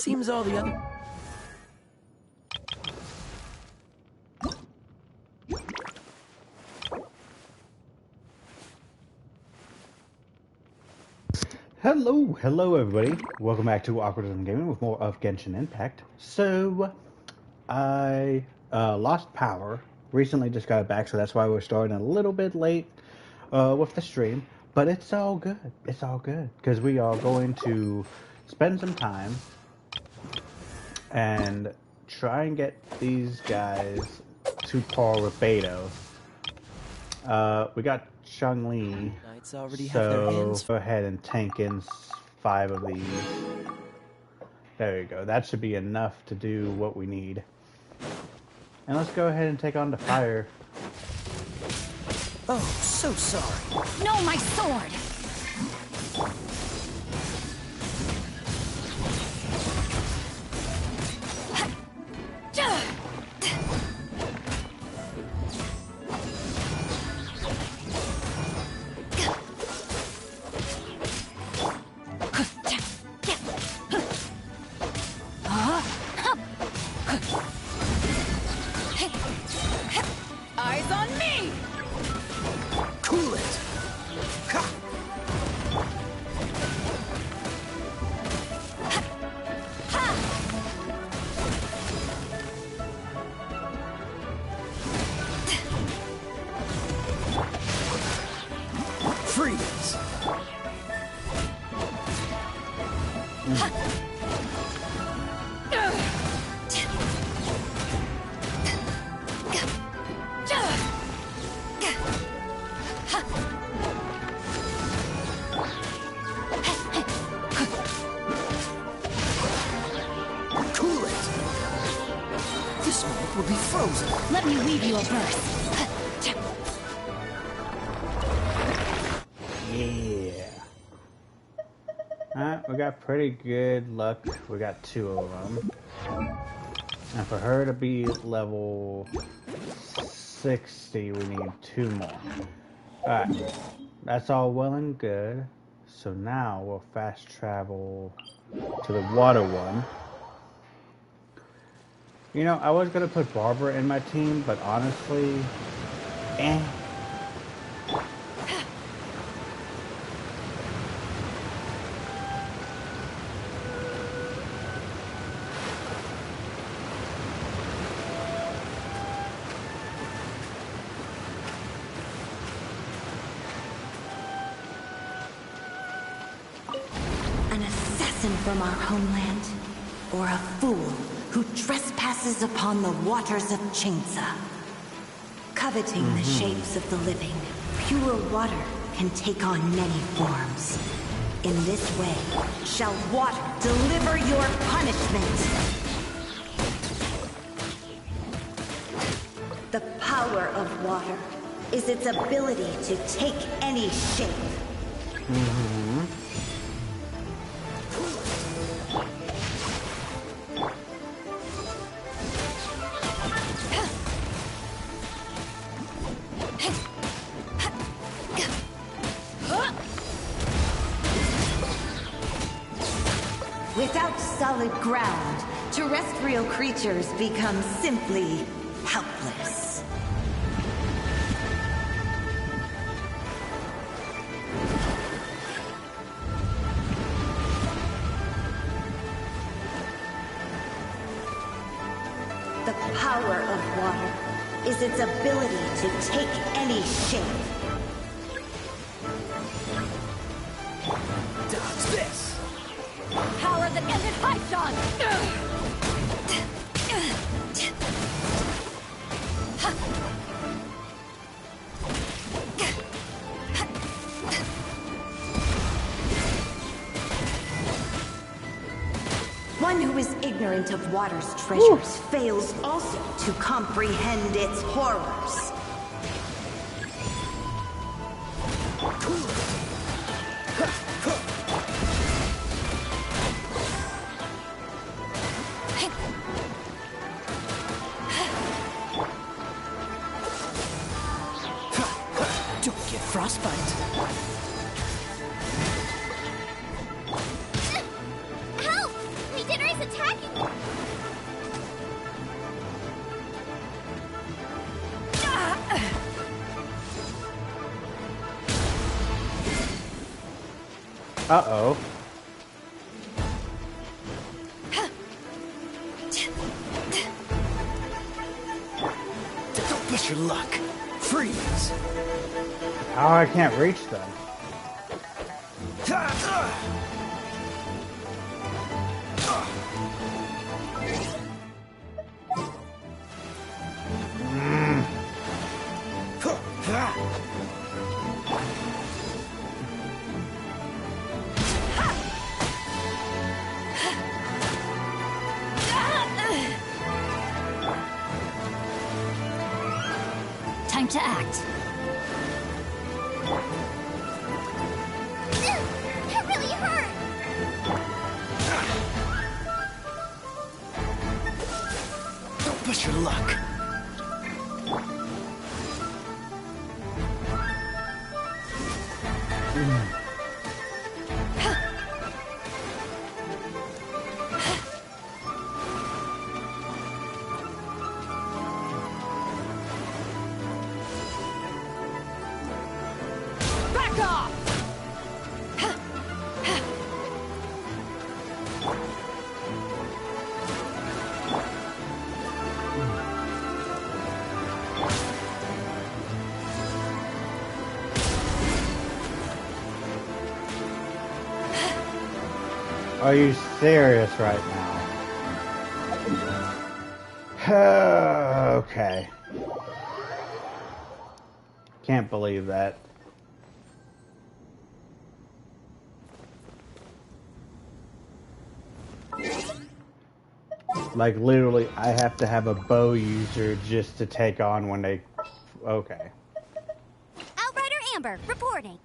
Seems all the other... Hello everybody. Welcome back to Part.11 Gaming with more of Genshin Impact. So, I lost power. Recently just got it back, so that's why we're starting a little bit late with the stream. But it's all good. It's all good. Because we are going to spend some time and try and get these guys to par with Beto. We got Chun-Li, already so have their hands. Go ahead and tank in 5 of these. There you go. That should be enough to do what we need. And let's go ahead and take on the fire. Oh, so sorry. No, my sword! Eyes on me! Cool it! Ha! Freeze! Cool it! This moment will be frozen. Let me weave you a verse. Yeah. Alright, we got pretty good luck. We got 2 of them. And for her to be level 60, we need 2 more. Alright, that's all well and good. So now we'll fast travel to the water one. You know, I was going to put Barbara in my team, but honestly, An assassin from our homeland, or a fool who trespasses upon the waters of Chingsa. Coveting the shapes of the living, pure water can take on many forms. In this way, shall water deliver your punishment. The power of water is its ability to take any shape. Without solid ground, terrestrial creatures become simply helpless. The power of water is its ability to take any shape. Dodge this! Power that ended Python! One who is ignorant of water's treasures fails also to comprehend its horrors. Don't get frostbite. Help! My dinner is attacked! Uh-oh. Don't push your luck. Freeze. Oh, I can't reach them. Time to act. That really hurt! Don't push your luck. Back off! Are you serious right now? Okay. Can't believe that. Like, literally, I have to have a bow user just to take on when they... Okay. Outrider Amber, reporting.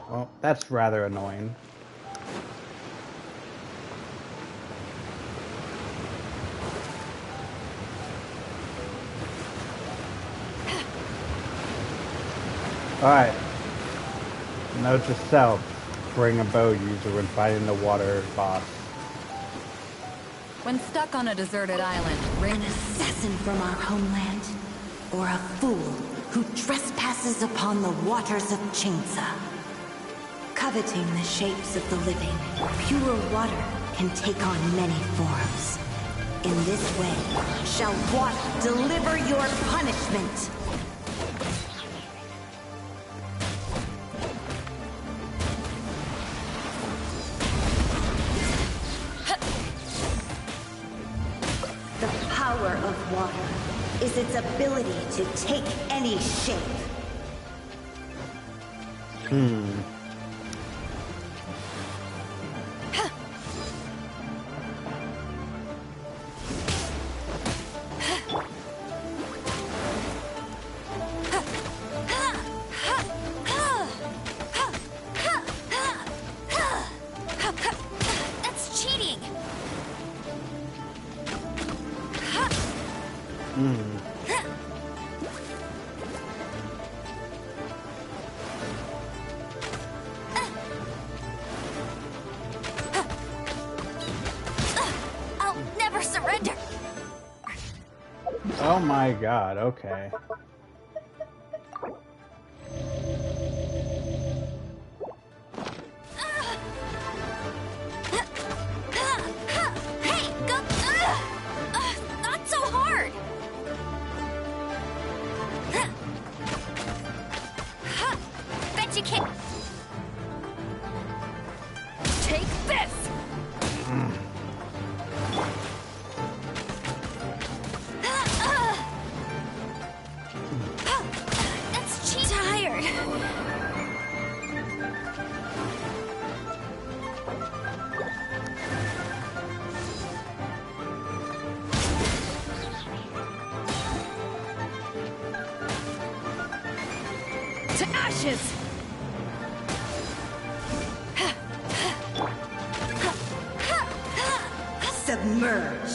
Well, that's rather annoying. Alright. Note to self. Bring a bow user when fighting the water boss. When stuck on a deserted island, An assassin from our homeland, or a fool who trespasses upon the waters of Chainsa. Coveting the shapes of the living, pure water can take on many forms. In this way, shall water deliver your punishment. The power of water is its ability to take any shape. That's cheating! I'll never surrender! Oh my god, okay. Hey, go! Not so hard! Bet you can't. Take this! That's cheap. Tired. To ashes! Submerge.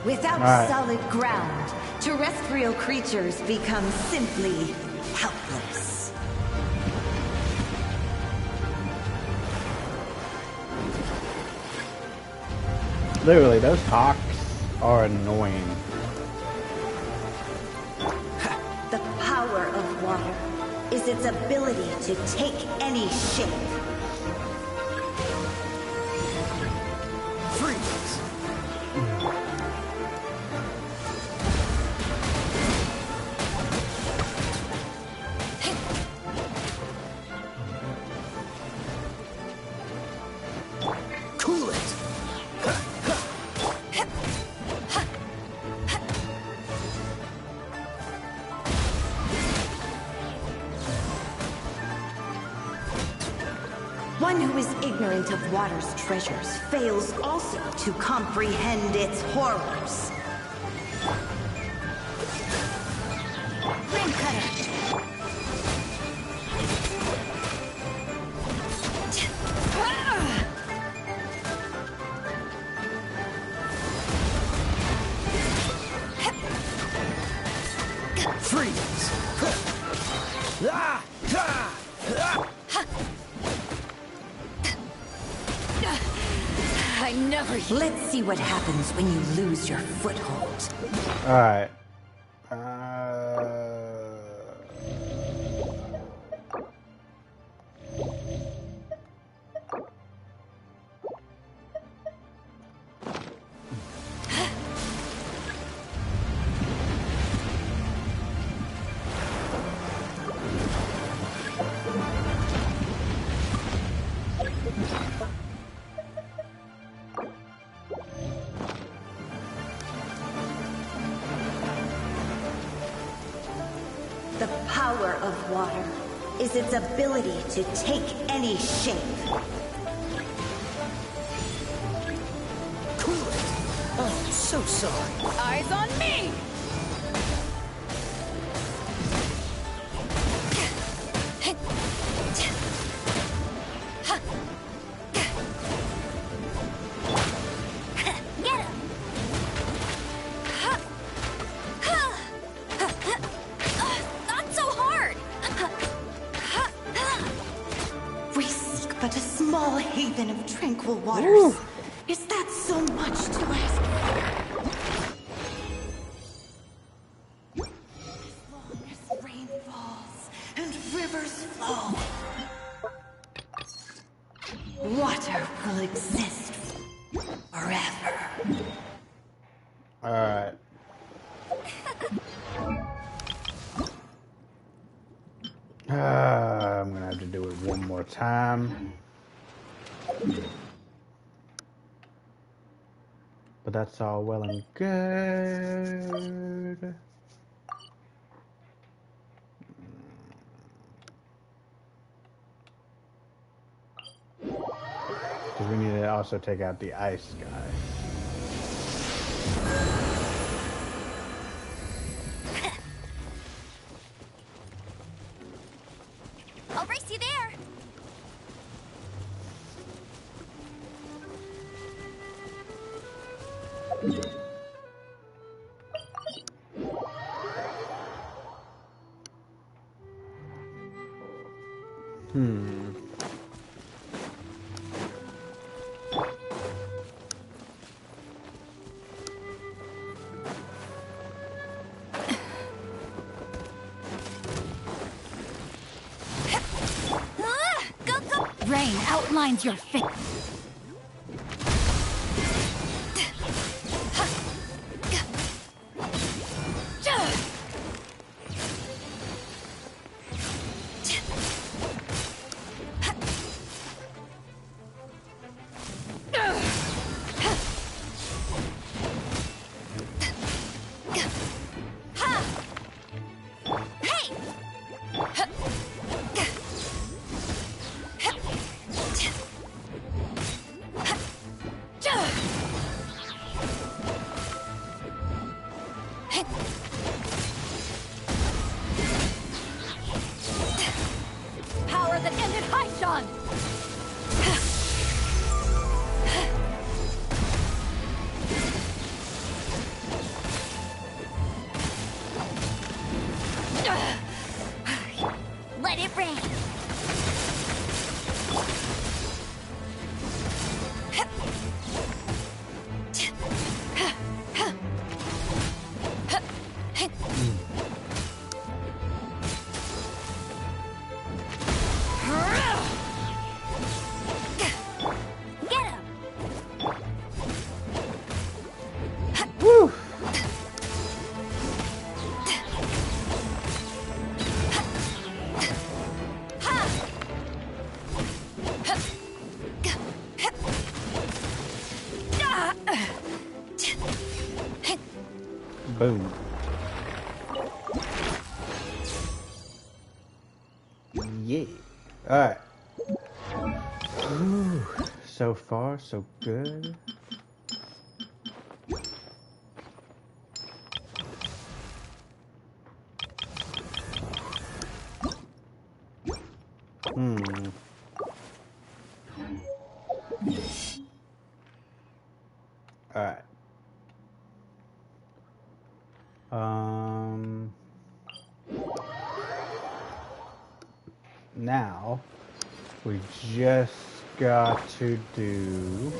Without Alright. solid ground, terrestrial creatures become simply helpless. Literally, those hawks are annoying. The power of water is its ability to take any shape. Freeze! Cool it! One who is ignorant of water's treasures fails also to comprehend its horrors. Flame cutter! Freeze! Ah! Ah! Ah! I never. Let's see what happens when you lose your foothold. Alright. The power of water is its ability to take any shape. Cool it! Oh, so sorry. Eyes on me! Get him! Not so hard! We seek but a small haven of tranquil waters. Is that so much to ask for? As long as rain falls and rivers flow, water will exist forever. Alright. I'm gonna have to do it one more time. But that's all well and good. Because we need to also take out the ice guy. I'll race you there! Go, go! Rain outlines your face. Boom. Yeah. Alright. So far, so good. Alright. Now, we just got to do...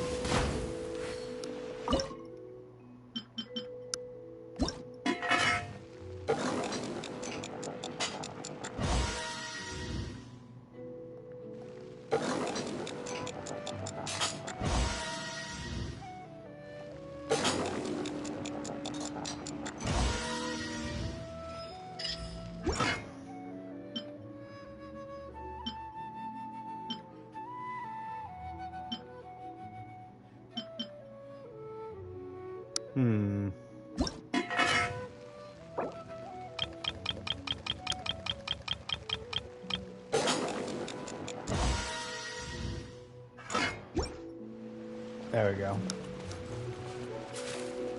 There we go.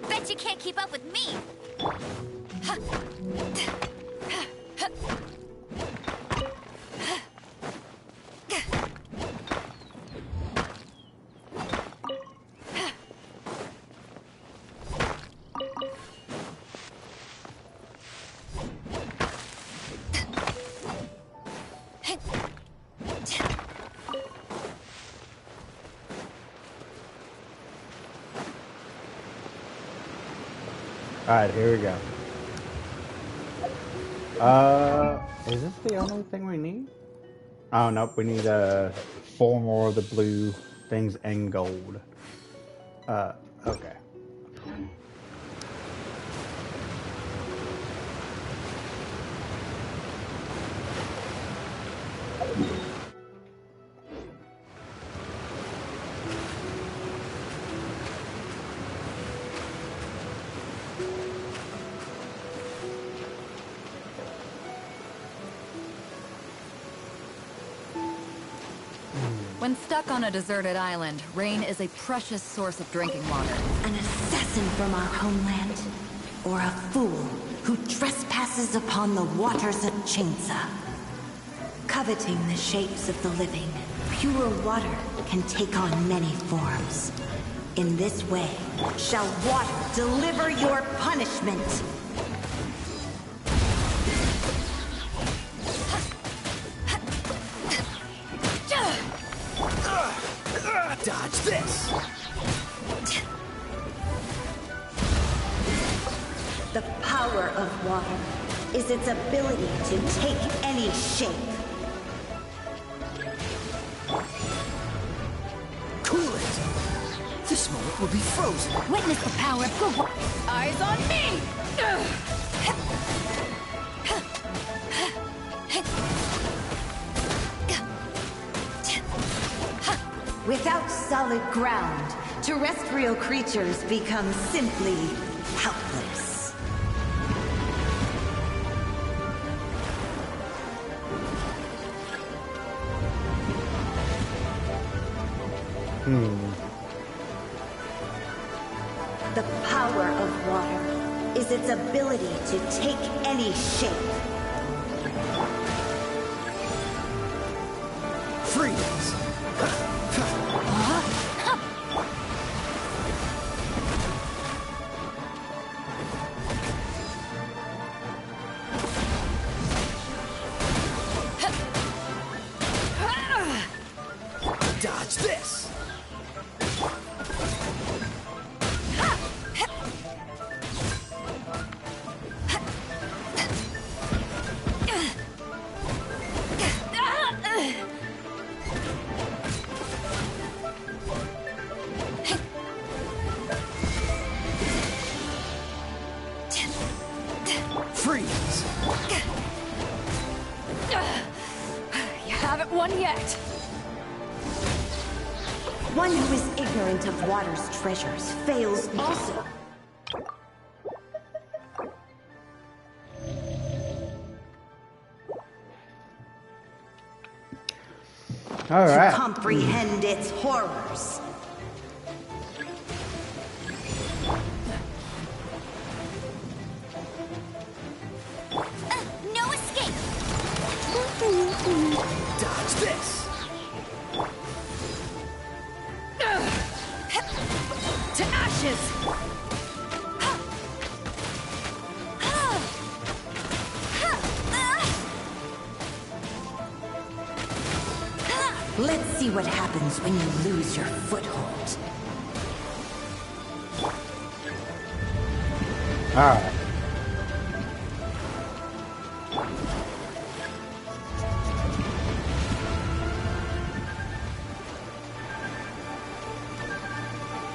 Bet you can't keep up with me. Alright, here we go. Is this the only thing we need? Oh, nope, we need, 4 more of the blue things and gold. Okay. When stuck on a deserted island, rain is a precious source of drinking water. An assassin from our homeland, or a fool who trespasses upon the waters of Chainsa. Coveting the shapes of the living, pure water can take on many forms. In this way, shall water deliver your punishment. Dodge this! The power of water is its ability to take any shape. Cool it! This moment will be frozen. Witness the power of good wa- Eyes on me! Without solid ground, terrestrial creatures become simply helpless. The power of water is its ability to take any shape. Freeze! Dodge this! Freeze! You haven't won yet. One who is ignorant of water's treasures fails also. All to right. comprehend its horrors. No escape! Dodge this! To ashes! Let's see what happens when you lose your foothold. All right.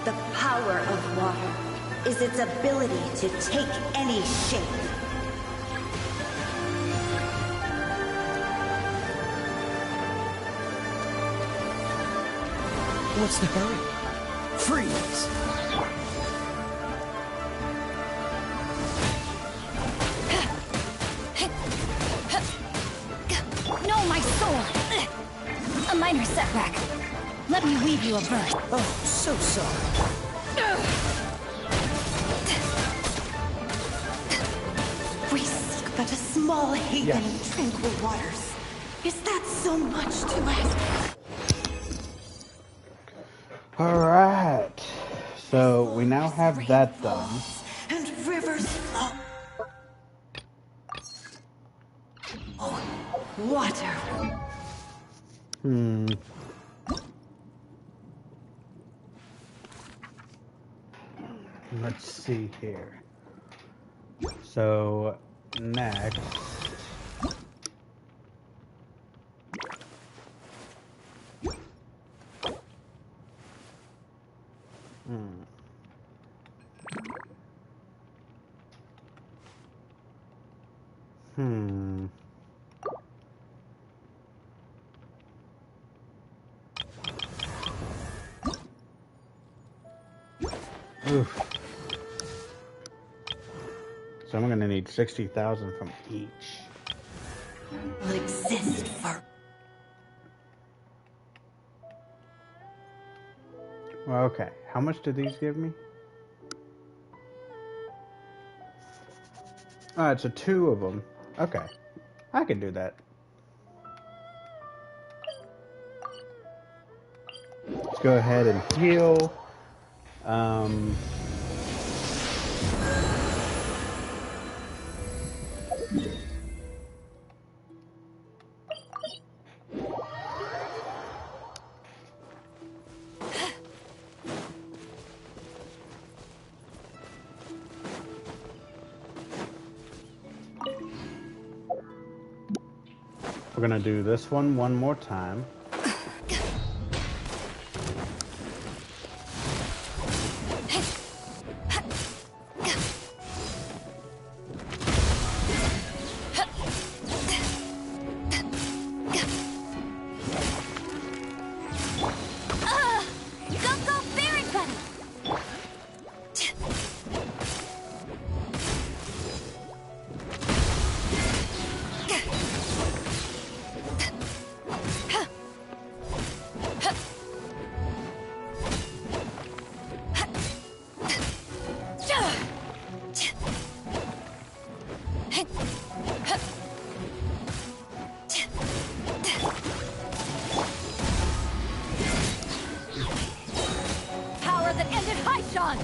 The power of water is its ability to take any shape. What's the hurry? Freeze! No, my sword! A minor setback. Let me weave you a verse. Oh, so sorry. We seek but a small haven Yes. in tranquil waters. Is that so much to ask? All right. So we now have that done. And rivers flow. Oh, water. Let's see here. So next. Hmm. Oof. So I'm gonna need 60,000 from each. Will exist for. Well, okay. How much do these give me? Alright, so 2 of them. Okay. I can do that. Let's go ahead and heal. We're gonna do this one more time. Go, very buddy! Power that ended Haishan!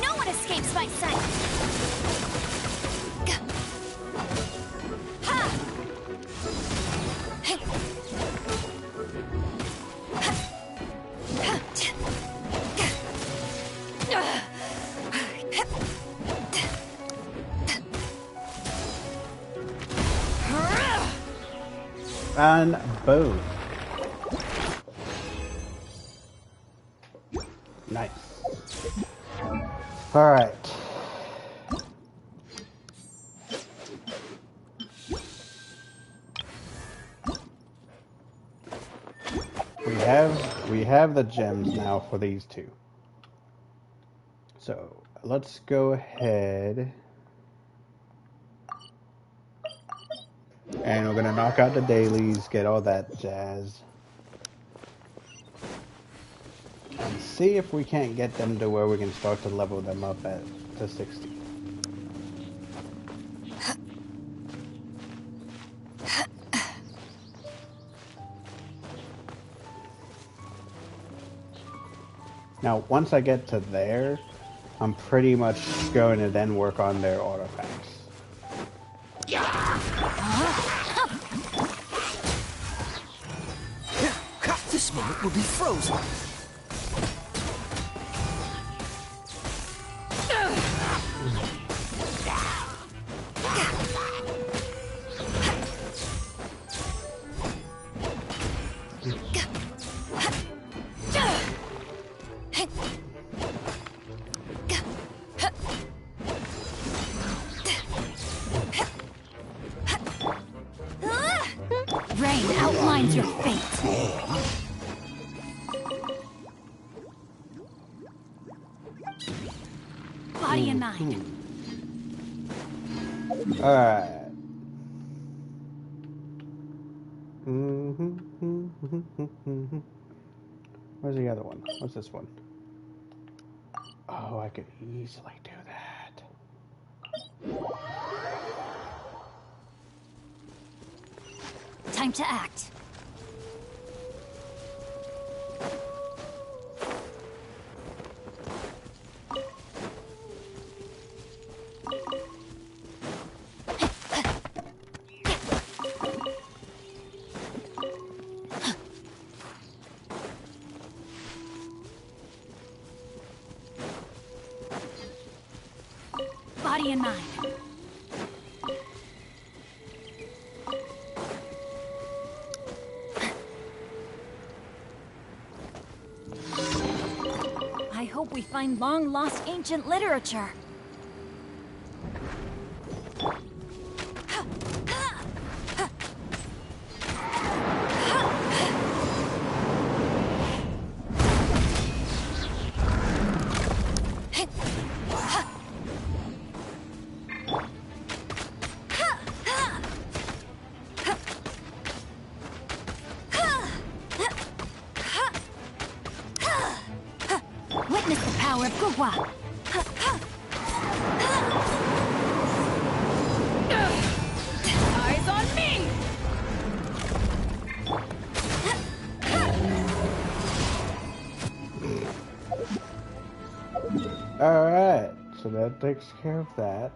No one escapes my sight! And boom. Nice. Alright. We have the gems now for these two. So let's go ahead and we're gonna knock out the dailies, get all that jazz, and see if we can't get them to where we can start to level them up to 60. Now, once I get to there, I'm pretty much going to then work on their artifacts. This moment will be frozen. Rain outlines your fate. Body and mind. Alright. Where's the other one? What's this one? Oh, I could easily do that. Time to act. Body and mind. I hope we find long-lost ancient literature. Witness the power of Gugwa. Eyes on me! Alright, so that takes care of that.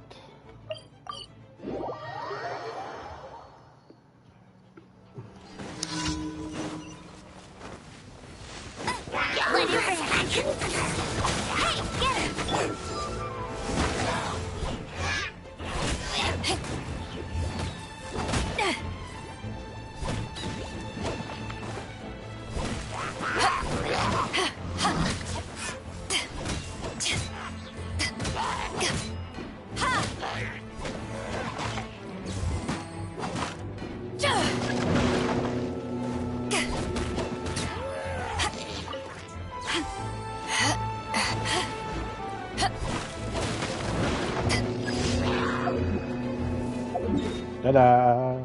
Ta-da!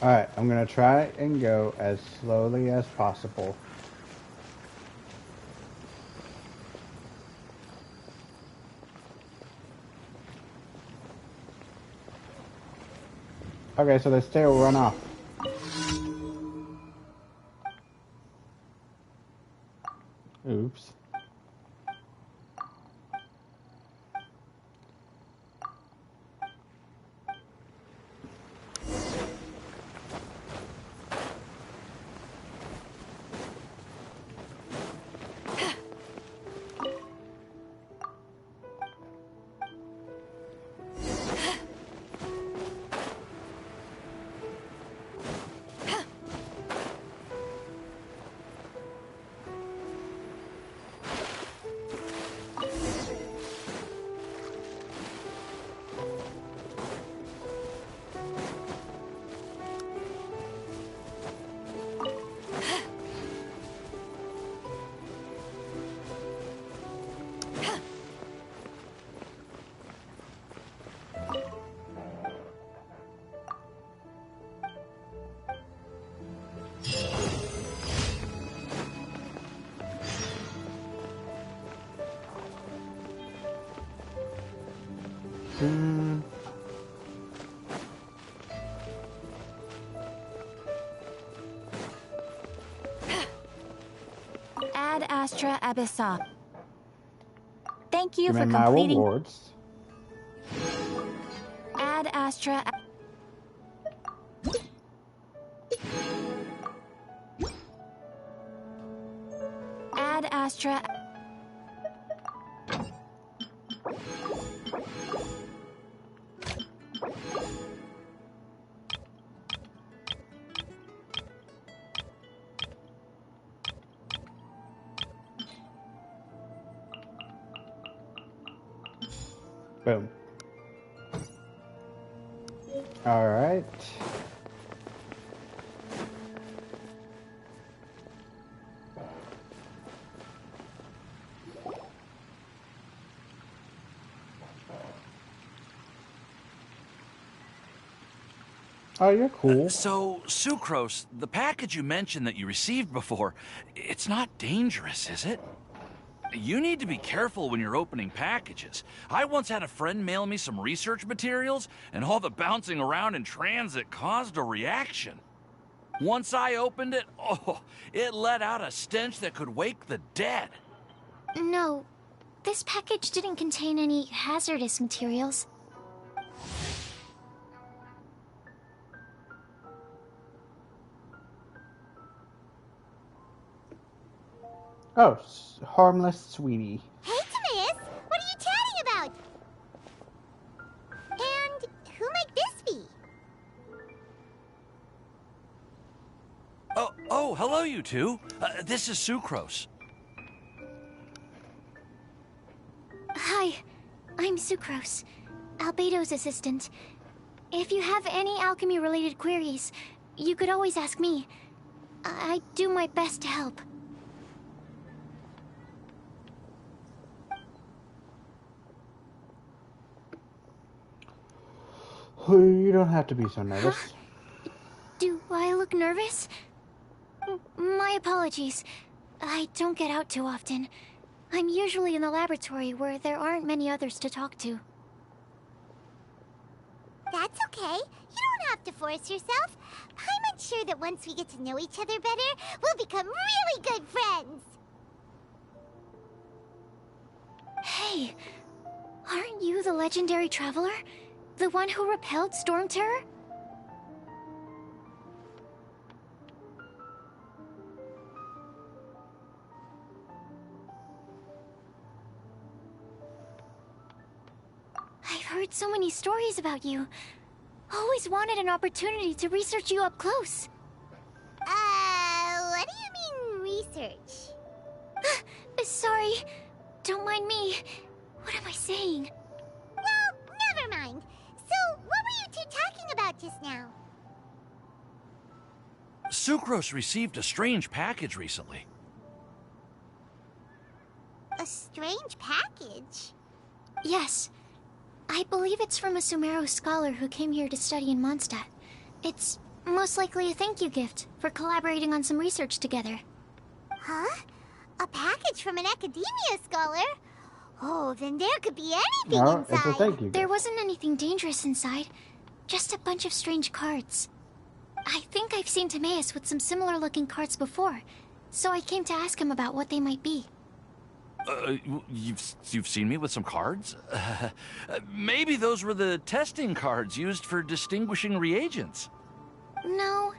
Alright, I'm gonna try and go as slowly as possible. Okay, so they still run off. Oops. dun. Ad Astra Abyssa. Thank you Give for me my completing rewards. Ad Astra. Ad Astra. Boom. All right. Oh, you're cool. So, Sucrose, the package you mentioned that you received before, it's not dangerous, is it? You need to be careful when you're opening packages. I once had a friend mail me some research materials, and all the bouncing around in transit caused a reaction. Once I opened it, it let out a stench that could wake the dead. No, this package didn't contain any hazardous materials. Oh, harmless sweetie. Hey, Timaeus! What are you chatting about? And who might this be? Oh, hello, you two. This is Sucrose. Hi, I'm Sucrose, Albedo's assistant. If you have any alchemy-related queries, you could always ask me. I do my best to help. You don't have to be so nervous. Do I look nervous? My apologies. I don't get out too often. I'm usually in the laboratory where there aren't many others to talk to. That's okay. You don't have to force yourself. I'm unsure that once we get to know each other better, we'll become really good friends. Hey, aren't you the legendary traveler? The one who repelled Storm Terror? I've heard so many stories about you. Always wanted an opportunity to research you up close. What do you mean, research? Sorry. Don't mind me. What am I saying? Well, never mind. So, what were you two talking about just now? Sucrose received a strange package recently. A strange package? Yes. I believe it's from a Sumeru scholar who came here to study in Mondstadt. It's most likely a thank you gift for collaborating on some research together. Huh? A package from an academia scholar? Oh, then there could be anything No, it's a inside. thank you. There wasn't anything dangerous inside. Just a bunch of strange cards. I think I've seen Timaeus with some similar looking cards before, so I came to ask him about what they might be. You've seen me with some cards? Maybe those were the testing cards used for distinguishing reagents. No,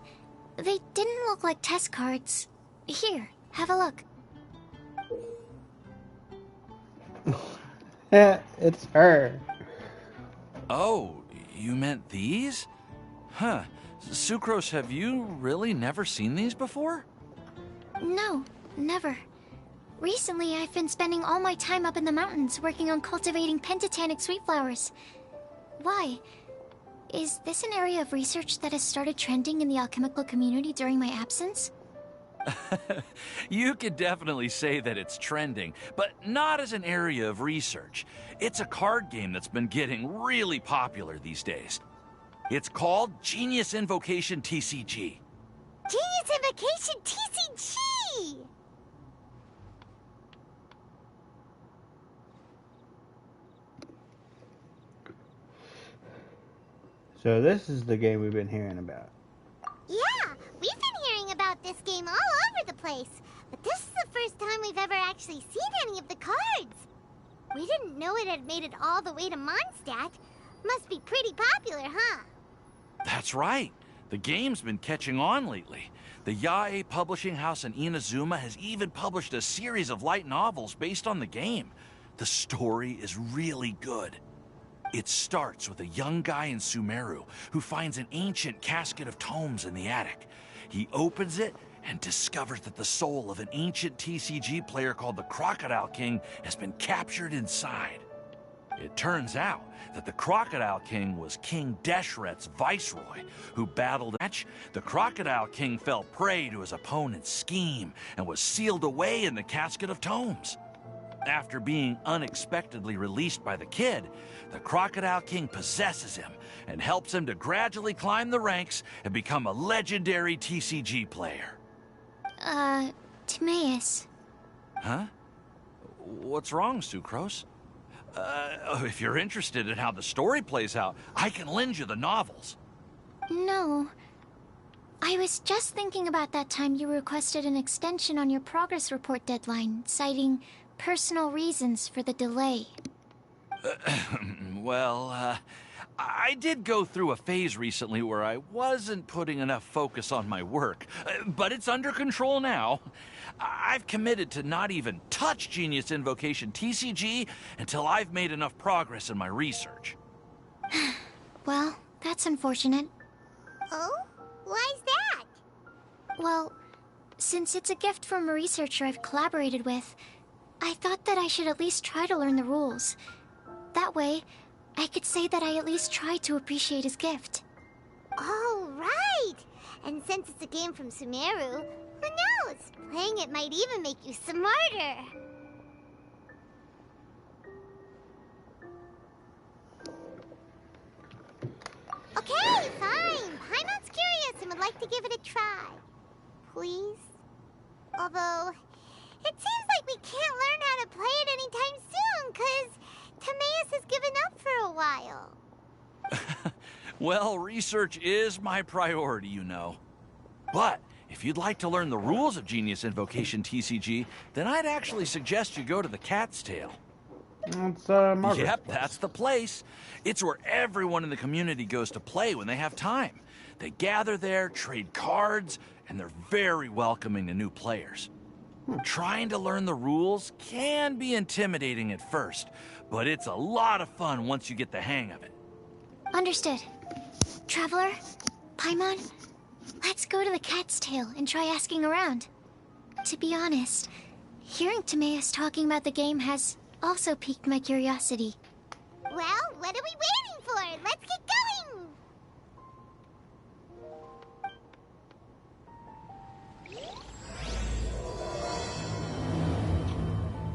they didn't look like test cards. Here, have a look. Yeah, it's her. Oh, you meant these? Huh. Sucrose, have you really never seen these before? No, never. Recently, I've been spending all my time up in the mountains working on cultivating pentatonic sweet flowers. Why? Is this an area of research that has started trending in the alchemical community during my absence? You could definitely say that it's trending, but not as an area of research. It's a card game that's been getting really popular these days. It's called Genius Invocation TCG. Genius Invocation TCG! So this is the game we've been hearing about. Yeah, we've been hearing about this game all over the place. But this is the first time we've ever actually seen any of the cards. We didn't know it had made it all the way to Mondstadt. Must be pretty popular, huh? That's right. The game's been catching on lately. The Yae publishing house in Inazuma has even published a series of light novels based on the game. The story is really good. It starts with a young guy in Sumeru who finds an ancient casket of tomes in the attic. He opens it and discovers that the soul of an ancient TCG player called the Crocodile King has been captured inside. It turns out that the Crocodile King was King Deshret's viceroy, who battled a match. The Crocodile King fell prey to his opponent's scheme and was sealed away in the casket of tomes. After being unexpectedly released by the kid, the Crocodile King possesses him and helps him to gradually climb the ranks and become a legendary TCG player. Timaeus. Huh? What's wrong, Sucrose? If you're interested in how the story plays out, I can lend you the novels. No. I was just thinking about that time you requested an extension on your progress report deadline, citing personal reasons for the delay. Well, I did go through a phase recently where I wasn't putting enough focus on my work, but it's under control now. I've committed to not even touch Genius Invocation TCG until I've made enough progress in my research. Well, that's unfortunate. Oh? Why's that? Well, since it's a gift from a researcher I've collaborated with, I thought that I should at least try to learn the rules. That way, I could say that I at least tried to appreciate his gift. Oh, right! And since it's a game from Sumeru, who knows? Playing it might even make you smarter. Okay, fine. Paimon's curious and would like to give it a try. Please? Although, it seems like we can't learn how to play it anytime soon, because Timaeus has given up for a while. Well, research is my priority, you know. But if you'd like to learn the rules of Genius Invocation TCG, then I'd actually suggest you go to the Cat's Tail. It's Margaret's Yep, place. that's the place. It's where everyone in the community goes to play when they have time. They gather there, trade cards, and they're very welcoming to new players. Trying to learn the rules can be intimidating at first, but it's a lot of fun once you get the hang of it. Understood. Traveler, Paimon, let's go to the Cat's Tail and try asking around. To be honest, hearing Timaeus talking about the game has also piqued my curiosity. Well, what are we waiting for? Let's get going!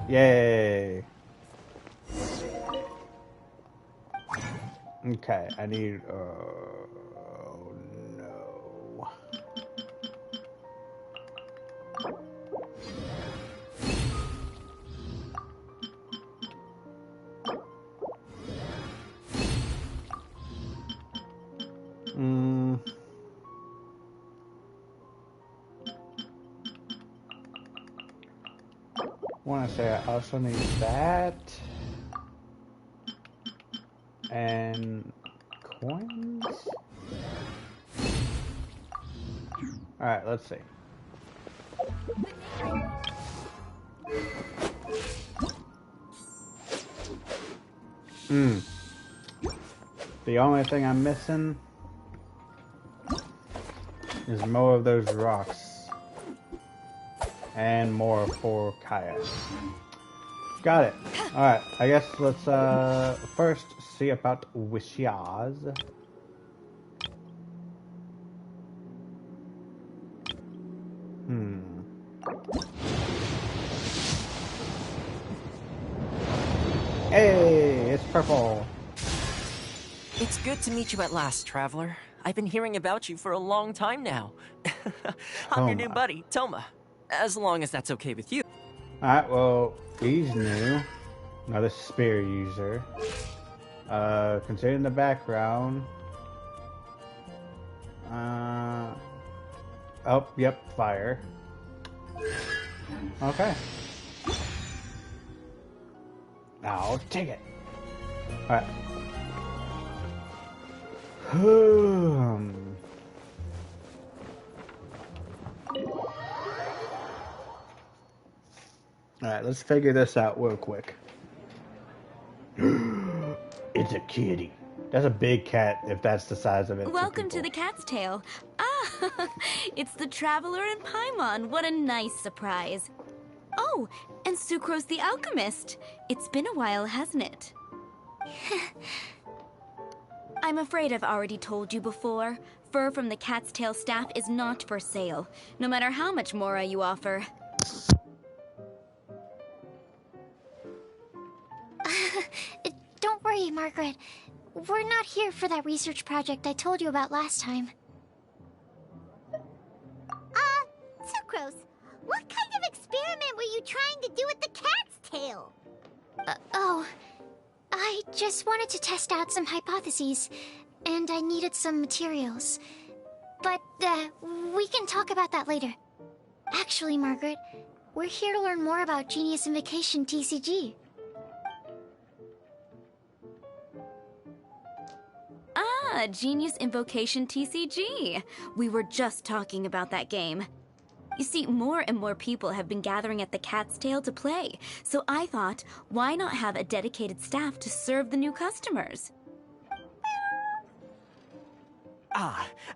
Yay! Okay, I need. Oh no. Want to say I also need that and coins. All right, let's see. The only thing I'm missing is more of those rocks. And more for kayaks. Got it. Alright, I guess let's first see about wishes. Hey, it's purple. It's good to meet you at last, Traveler. I've been hearing about you for a long time now. I'm your new Toma. buddy, Toma. As long as that's okay with you. Alright, well, he's new. Another spear user. Considering the background, Oh, yep, fire. Okay. I'll take it. Alright. Alright, let's figure this out real quick. It's a kitty. That's a big cat if that's the size of it. Welcome to the Cat's Tail. Ah, it's the Traveler and Paimon. What a nice surprise. Oh, and Sucrose the Alchemist. It's been a while, hasn't it? I'm afraid I've already told you before. Fur from the Cat's Tail staff is not for sale, no matter how much Mora you offer. Don't worry, Margaret. We're not here for that research project I told you about last time. Sucrose, what kind of experiment were you trying to do with the cat's tail? I just wanted to test out some hypotheses, and I needed some materials. But, we can talk about that later. Actually, Margaret, we're here to learn more about Genius Invocation TCG. Ah, Genius Invocation TCG. We were just talking about that game. You see, more and more people have been gathering at the Cat's Tail to play, so I thought, why not have a dedicated staff to serve the new customers?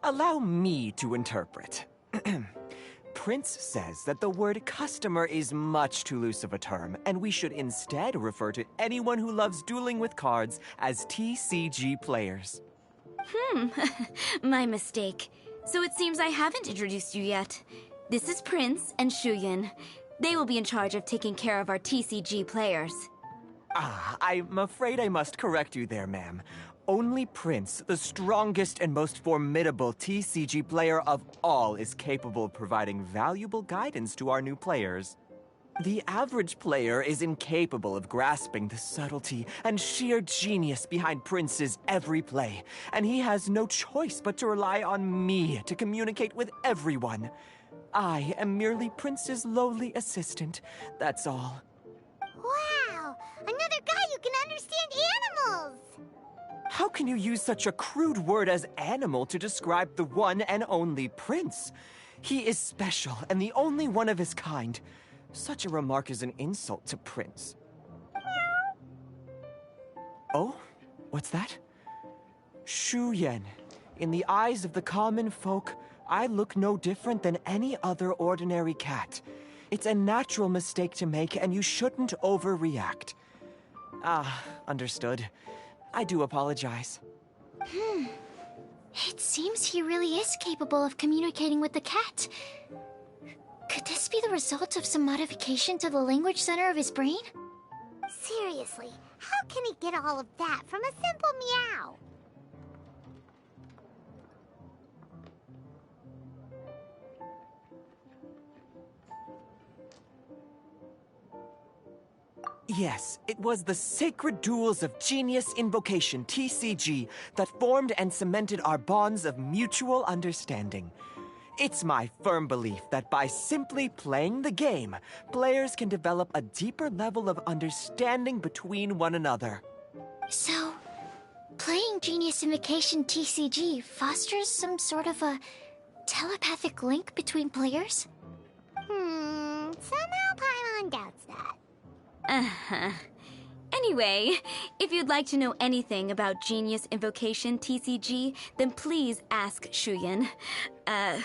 Allow me to interpret. Prince says that the word customer is much too loose of a term, and we should instead refer to anyone who loves dueling with cards as TCG players. My mistake. So it seems I haven't introduced you yet. This is Prince and Shuyan. They will be in charge of taking care of our TCG players. I'm afraid I must correct you there, ma'am. Only Prince, the strongest and most formidable TCG player of all, is capable of providing valuable guidance to our new players. The average player is incapable of grasping the subtlety and sheer genius behind Prince's every play, and he has no choice but to rely on me to communicate with everyone. I am merely Prince's lowly assistant, that's all. Wow! Another guy who can understand animals! How can you use such a crude word as animal to describe the one and only Prince? He is special and the only one of his kind. Such a remark is an insult to Prince. Oh? What's that? Shuyan. In the eyes of the common folk, I look no different than any other ordinary cat. It's a natural mistake to make, and you shouldn't overreact. Understood. I do apologize. It seems he really is capable of communicating with the cat. Could this be the result of some modification to the language center of his brain? Seriously, how can he get all of that from a simple meow? Yes, it was the sacred duels of Genius Invocation, TCG, that formed and cemented our bonds of mutual understanding. It's my firm belief that by simply playing the game, players can develop a deeper level of understanding between one another. So, playing Genius Invocation TCG fosters some sort of a telepathic link between players? Somehow Paimon doubts that. Anyway, if you'd like to know anything about Genius Invocation TCG, then please ask Shuyan,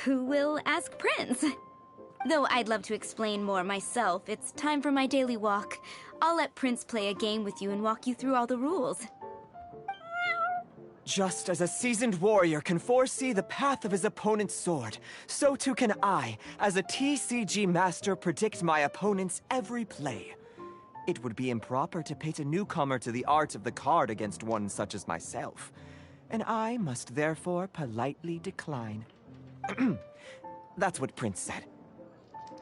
who will ask Prince. Though I'd love to explain more myself, it's time for my daily walk. I'll let Prince play a game with you and walk you through all the rules. Just as a seasoned warrior can foresee the path of his opponent's sword, so too can I, as a TCG master, predict my opponent's every play. It would be improper to pit a newcomer to the art of the card against one such as myself, and I must therefore politely decline. That's what Prince said.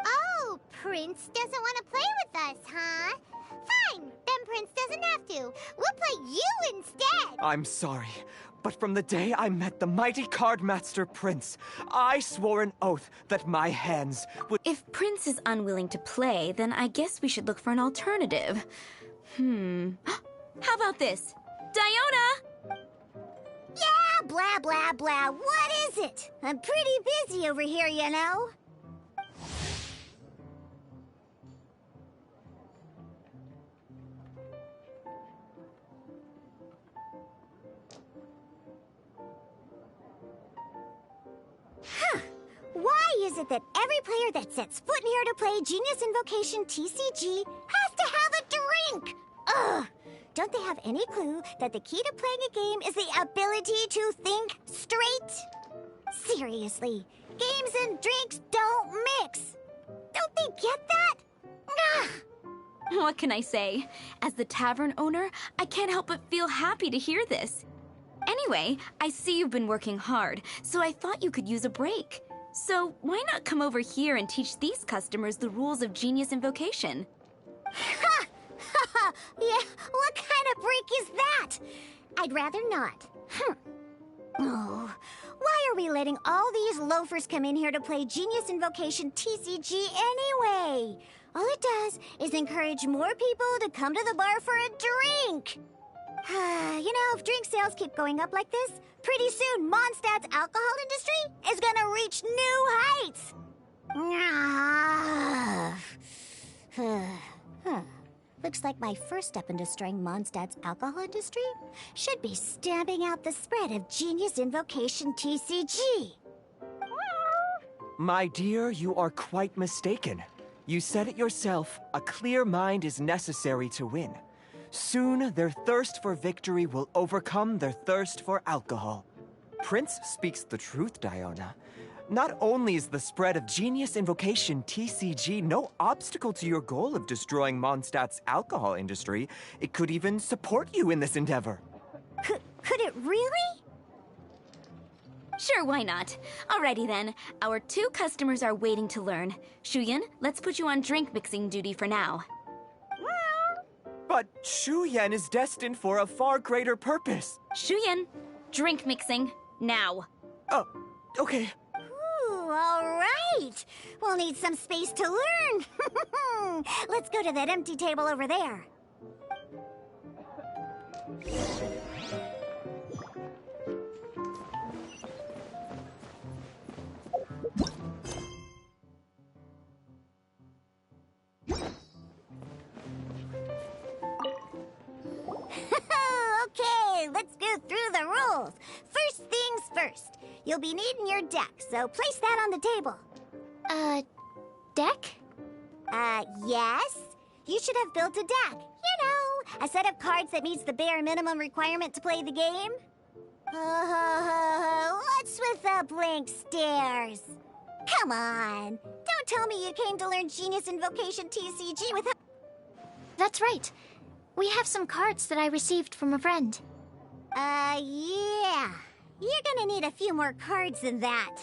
Oh, Prince doesn't want to play with us, huh? Fine, then Prince doesn't have to. We'll play you instead. I'm sorry, but from the day I met the mighty Cardmaster Prince, I swore an oath that my hands would— If Prince is unwilling to play, then I guess we should look for an alternative. How about this? Diona! Yeah, blah, blah, blah. What is it? I'm pretty busy over here, you know. Why is it that every player that sets foot in here to play Genius Invocation TCG has to have a drink? Ugh! Don't they have any clue that the key to playing a game is the ability to think straight? Seriously, games and drinks don't mix. Don't they get that? Ugh! What can I say? As the tavern owner, I can't help but feel happy to hear this. Anyway, I see you've been working hard, so I thought you could use a break. So why not come over here and teach these customers the rules of Genius Invocation? Ha! Yeah, what kind of break is that? I'd rather not. Oh, why are we letting all these loafers come in here to play Genius Invocation TCG anyway? All it does is encourage more people to come to the bar for a drink. You know, if drink sales keep going up like this, pretty soon Mondstadt's alcohol industry is gonna reach new heights. Looks like my first step in destroying Mondstadt's alcohol industry should be stamping out the spread of Genius Invocation TCG. My dear, you are quite mistaken. You said it yourself, a clear mind is necessary to win. Soon, their thirst for victory will overcome their thirst for alcohol. Prince speaks the truth, Diona. Not only is the spread of Genius Invocation TCG no obstacle to your goal of destroying Mondstadt's alcohol industry, it could even support you in this endeavor. Could it really? Sure, why not? Alrighty then, our 2 customers are waiting to learn. Shuyan, let's put you on drink mixing duty for now. But Shuyan is destined for a far greater purpose. Shuyan, drink mixing, now. Oh, okay. Ooh, all right. We'll need some space to learn. Let's go to that empty table over there. Okay, let's go through the rules. First things first. You'll be needing your deck, so place that on the table. Deck? Yes. You should have built a deck. You know, a set of cards that meets the bare minimum requirement to play the game. What's with the blank stares? Come on. Don't tell me you came to learn Genius Invocation TCG without... That's right. We have some cards that I received from a friend. Yeah. You're gonna need a few more cards than that.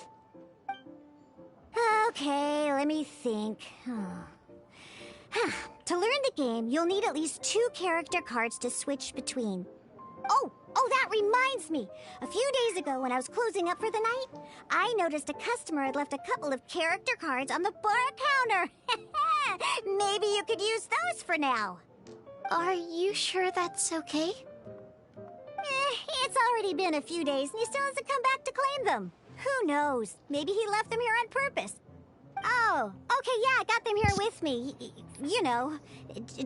Okay, let me think. To learn the game, you'll need at least 2 character cards to switch between. Oh, that reminds me. A few days ago, when I was closing up for the night, I noticed a customer had left a couple of character cards on the bar counter. Maybe you could use those for now. Are you sure that's okay? It's already been a few days and he still hasn't come back to claim them. Who knows? Maybe he left them here on purpose. Oh, okay, yeah, I got them here with me. You know,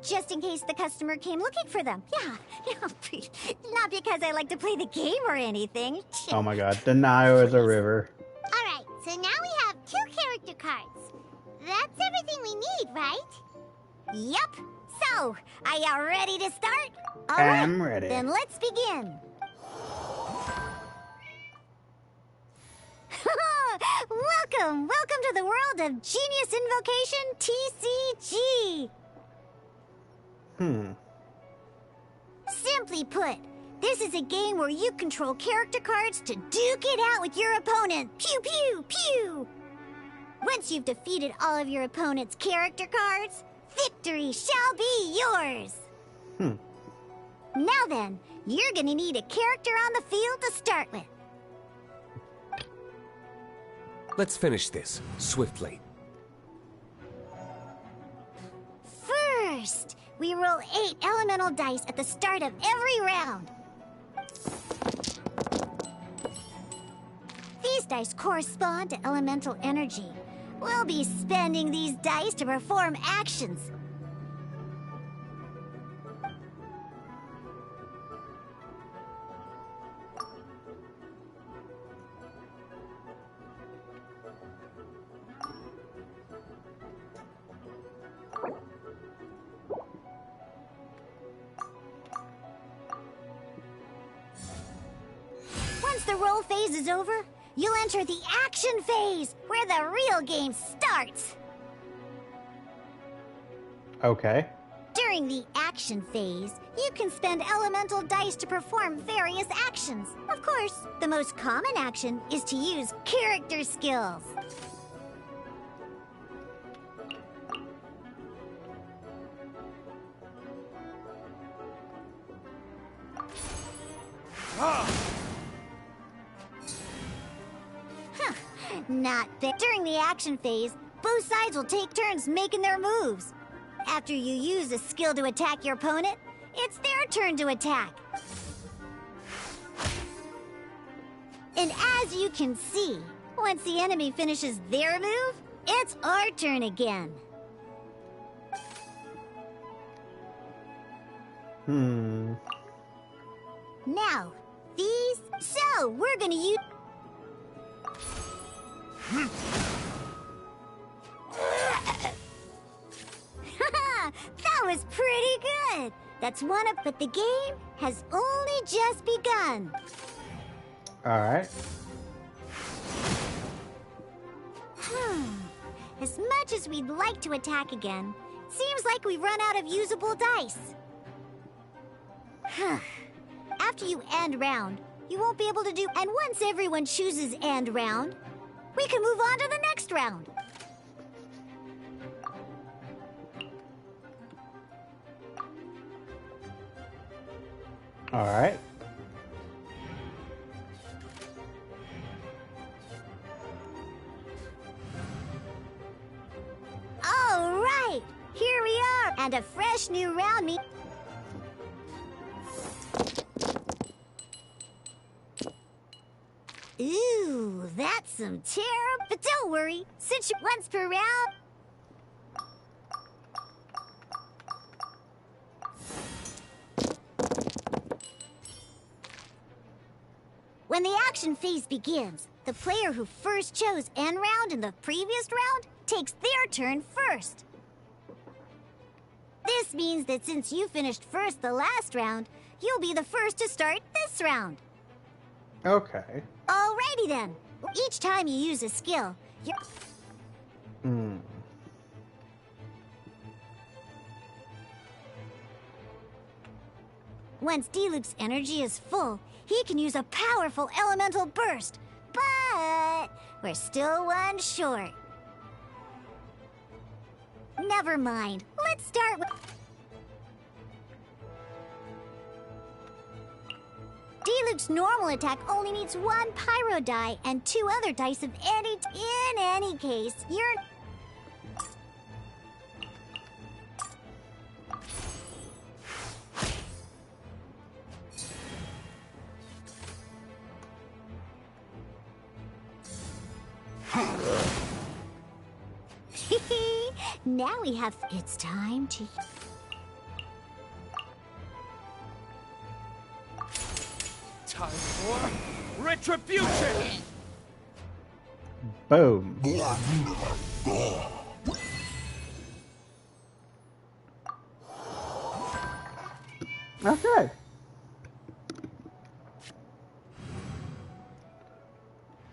just in case the customer came looking for them. Yeah, not because I like to play the game or anything. Oh my god, the Nile is a river. Alright, so now we have 2 character cards. That's everything we need, right? Yup. So, are you ready to start? All right, I'm ready. Then let's begin. Welcome to the world of Genius Invocation TCG. Simply put, this is a game where you control character cards to duke it out with your opponent. Pew, pew, pew. Once you've defeated all of your opponent's character cards, victory shall be yours. Now then, you're gonna need a character on the field to start with. Let's finish this swiftly. First, we roll 8 elemental dice at the start of every round. These dice correspond to elemental energy. We'll be spending these dice to perform actions. Once the roll phase is over, you'll enter the action phase, where the real game starts. Okay. During the action phase, you can spend elemental dice to perform various actions. Of course, the most common action is to use character skills. Not that. During the action phase, both sides will take turns making their moves. After you use a skill to attack your opponent, it's their turn to attack. And as you can see, once the enemy finishes their move, it's our turn again. Now, these... So, we're gonna use... That was pretty good! That's one of... But the game has only just begun. Alright. As much as we'd like to attack again, seems like we've run out of usable dice. After you end round, you won't be able to do... And once everyone chooses end round, we can move on to the next round. Alright. All right, here we are, and a fresh new round meet. Ooh, that's some terrible. But don't worry, since you're once per round. When the action phase begins, the player who first chose end round in the previous round takes their turn first. This means that since you finished first the last round, you'll be the first to start this round. Okay. Alrighty then. Each time you use a skill, you're... Once Diluc's energy is full, he can use a powerful elemental burst. But we're still one short. Never mind. Let's start with... Diluc's normal attack only needs 1 pyro die and 2 other dice of any... In any case, you're... Now we have... It's time to... Time for retribution! Boom. Okay.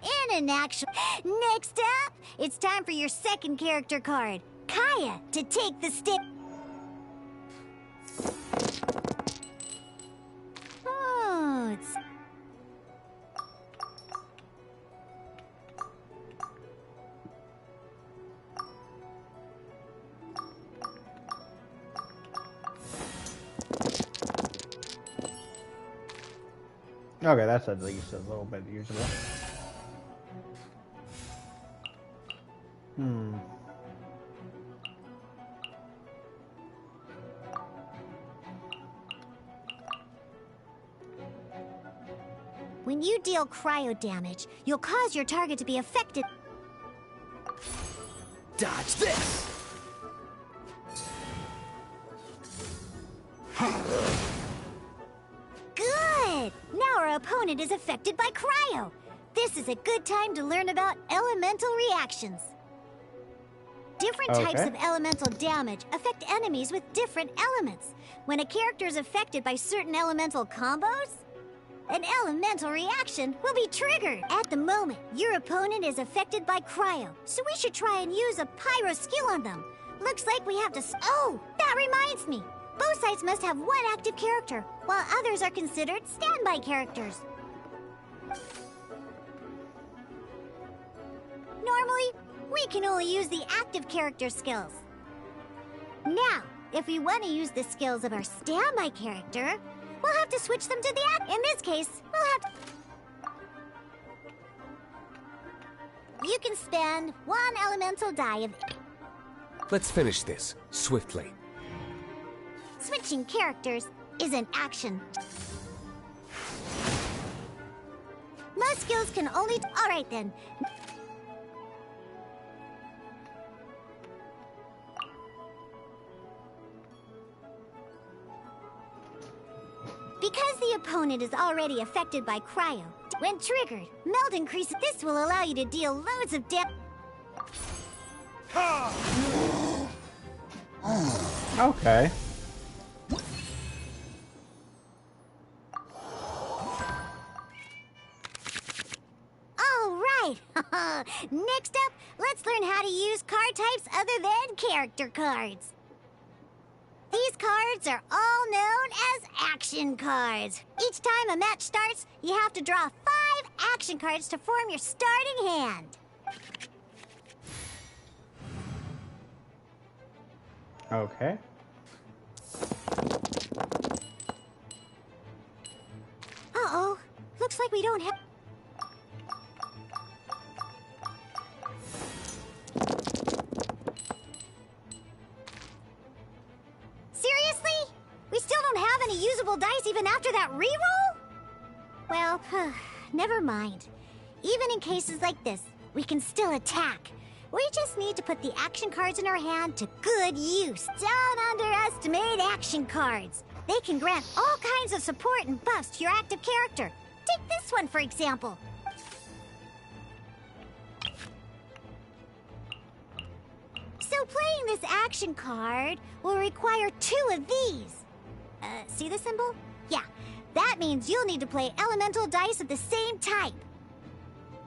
In an actual... Next up, it's time for your second character card, Kaya, to take the stick. Oh, it's... Okay, that's at least a little bit usable. When you deal cryo damage, you'll cause your target to be affected. Dodge this! Good! Now our opponent is affected by cryo. This is a good time to learn about elemental reactions. Different types of elemental damage affect enemies with different elements. When a character is affected by certain elemental combos, an elemental reaction will be triggered. At the moment, your opponent is affected by cryo, so we should try and use a pyro skill on them. Looks like we have to... Oh, that reminds me. Both sides must have one active character, while others are considered standby characters. Normally, we can only use the active character skills. Now, if we want to use the skills of our standby character, we'll have to switch them to the act. In this case, we'll have to... You can spend one elemental die of... Let's finish this, swiftly. Switching characters is an action. Most skills can only... Alright then. Because the opponent is already affected by cryo, when triggered, melt increases. This will allow you to deal loads of damage. Okay. Alright! Next up, let's learn how to use card types other than character cards. These cards are all known as action cards. Each time a match starts, you have to draw 5 action cards to form your starting hand. Okay. Uh-oh. Looks like we don't have... Seriously? We still don't have any usable dice even after that reroll? Well, never mind. Even in cases like this, we can still attack. We just need to put the action cards in our hand to good use. Don't underestimate action cards. They can grant all kinds of support and buffs to your active character. Take this one, for example. So playing this action card will require 2 of these. See the symbol? Yeah, that means you'll need to play elemental dice of the same type.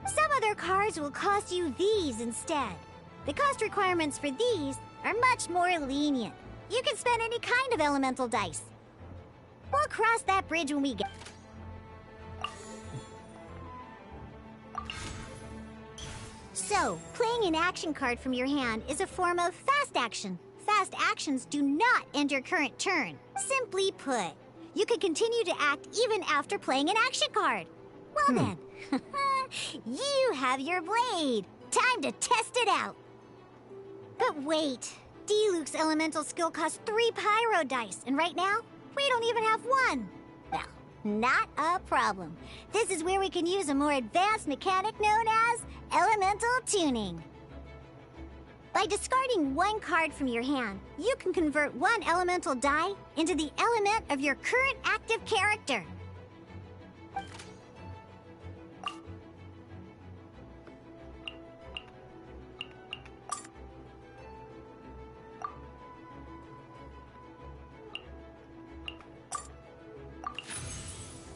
Some other cards will cost you these instead. The cost requirements for these are much more lenient. You can spend any kind of elemental dice. We'll cross that bridge when we get... So, playing an action card from your hand is a form of fast action. Fast actions do not end your current turn. Simply put, you can continue to act even after playing an action card. Well then, you have your blade. Time to test it out. But wait, Diluc's elemental skill costs 3 pyro dice, and right now, we don't even have 1. Well, not a problem. This is where we can use a more advanced mechanic known as elemental tuning. By discarding 1 card from your hand, you can convert 1 elemental die into the element of your current active character.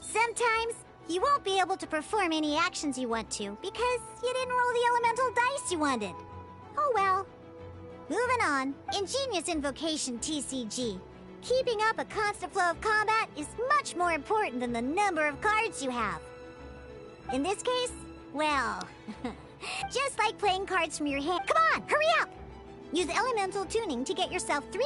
Sometimes, you won't be able to perform any actions you want to because you didn't roll the elemental dice you wanted. Oh well. Moving on. Ingenious Invocation TCG. Keeping up a constant flow of combat is much more important than the number of cards you have. In this case, well, just like playing cards from your hand. Come on, hurry up! Use elemental tuning to get yourself 3...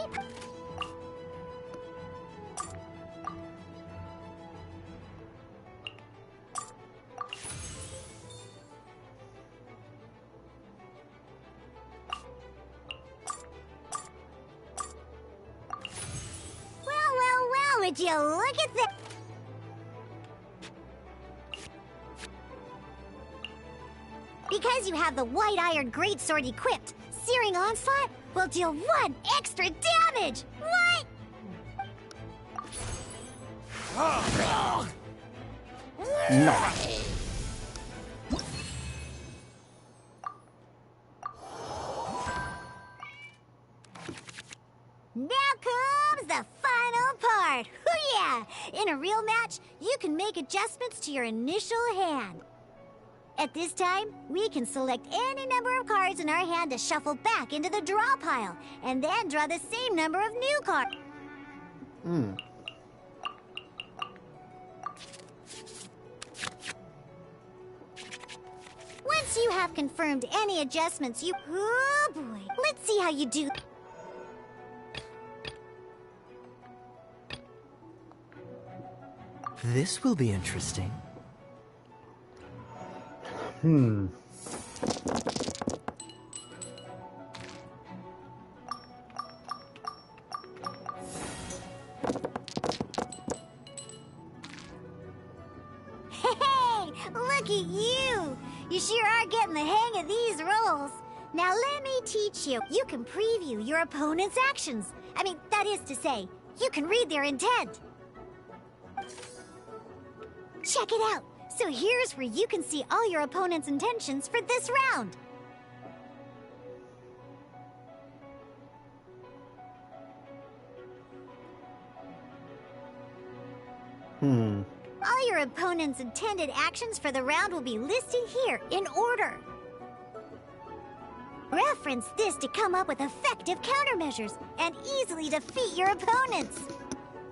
Would you look at that? Because you have the White Iron Greatsword equipped, Searing Onslaught will deal 1 extra damage! What? No. Now comes the final part! Hoo-yeah! In a real match, you can make adjustments to your initial hand. At this time, we can select any number of cards in our hand to shuffle back into the draw pile, and then draw the same number of new cards. Once you have confirmed any adjustments, you... Oh boy, let's see how you do. This will be interesting. Hey, look at you! You sure are getting the hang of these rolls. Now let me teach you. You can preview your opponent's actions. I mean, that is to say, you can read their intent. Check it out. So here's where you can see all your opponent's intentions for this round. All your opponent's intended actions for the round will be listed here in order. Reference this to come up with effective countermeasures and easily defeat your opponents.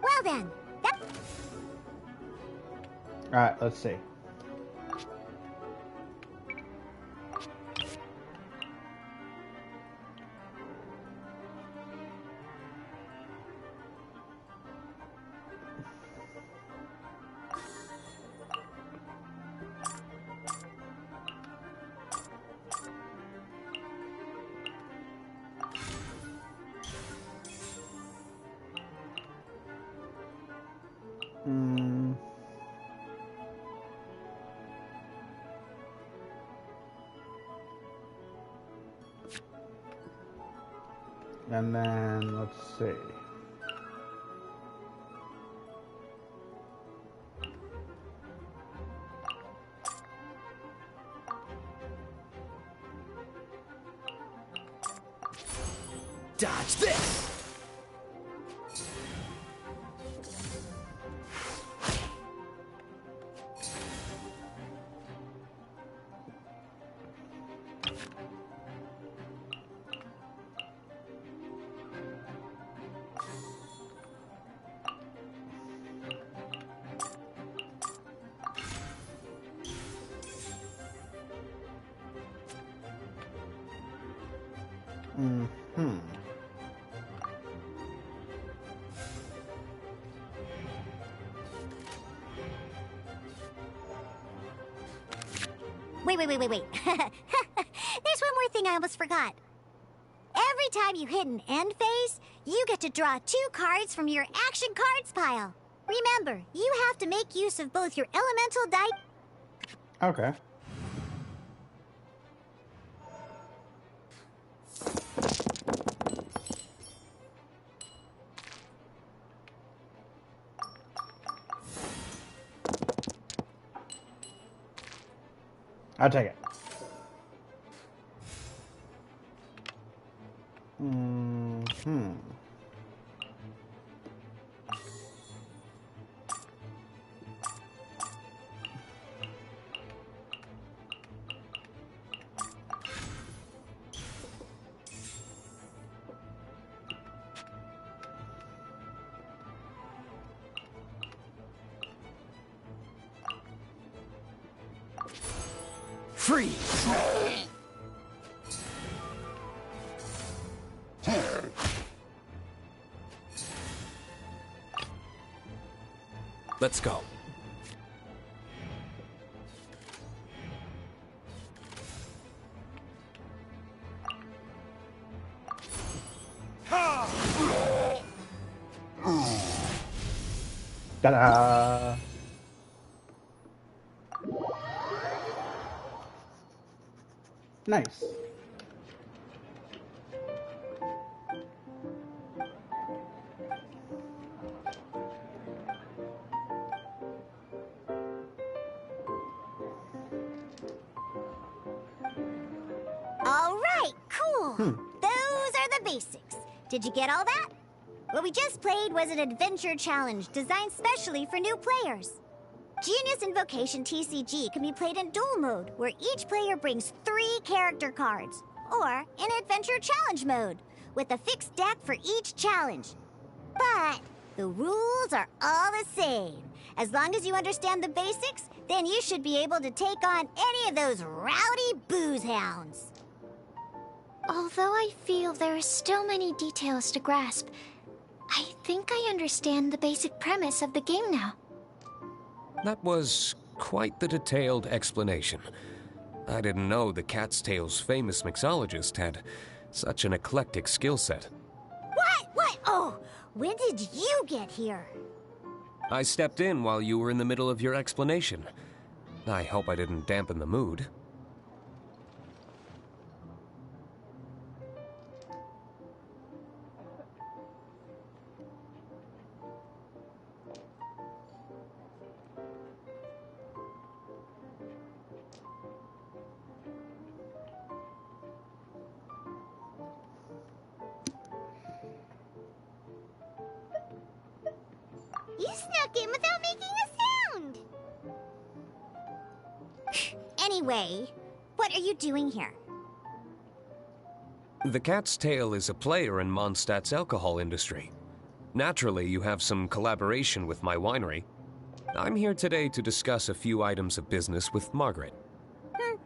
Well then, Alright, let's see. And then, let's see. Dodge this! Wait. There's one more thing I almost forgot. Every time you hit an end phase, you get to draw 2 cards from your action cards pile. Remember, you have to make use of both your elemental die... Okay. I'll take it. Freeze! Let's go. Ta-da! Nice. All right, cool. Those are the basics. Did you get all that? What we just played was an adventure challenge designed specially for new players. Genius Invocation TCG can be played in duel mode, where each player brings 3 character cards, or in adventure challenge mode, with a fixed deck for each challenge. But the rules are all the same. As long as you understand the basics, then you should be able to take on any of those rowdy booze hounds. Although I feel there are still many details to grasp, I think I understand the basic premise of the game now. That was quite the detailed explanation. I didn't know the Cat's Tail's famous mixologist had such an eclectic skill set. What? Oh, when did you get here? I stepped in while you were in the middle of your explanation. I hope I didn't dampen the mood. You snuck in without making a sound! Anyway, what are you doing here? The Cat's Tail is a player in Mondstadt's alcohol industry. Naturally, you have some collaboration with my winery. I'm here today to discuss a few items of business with Margaret.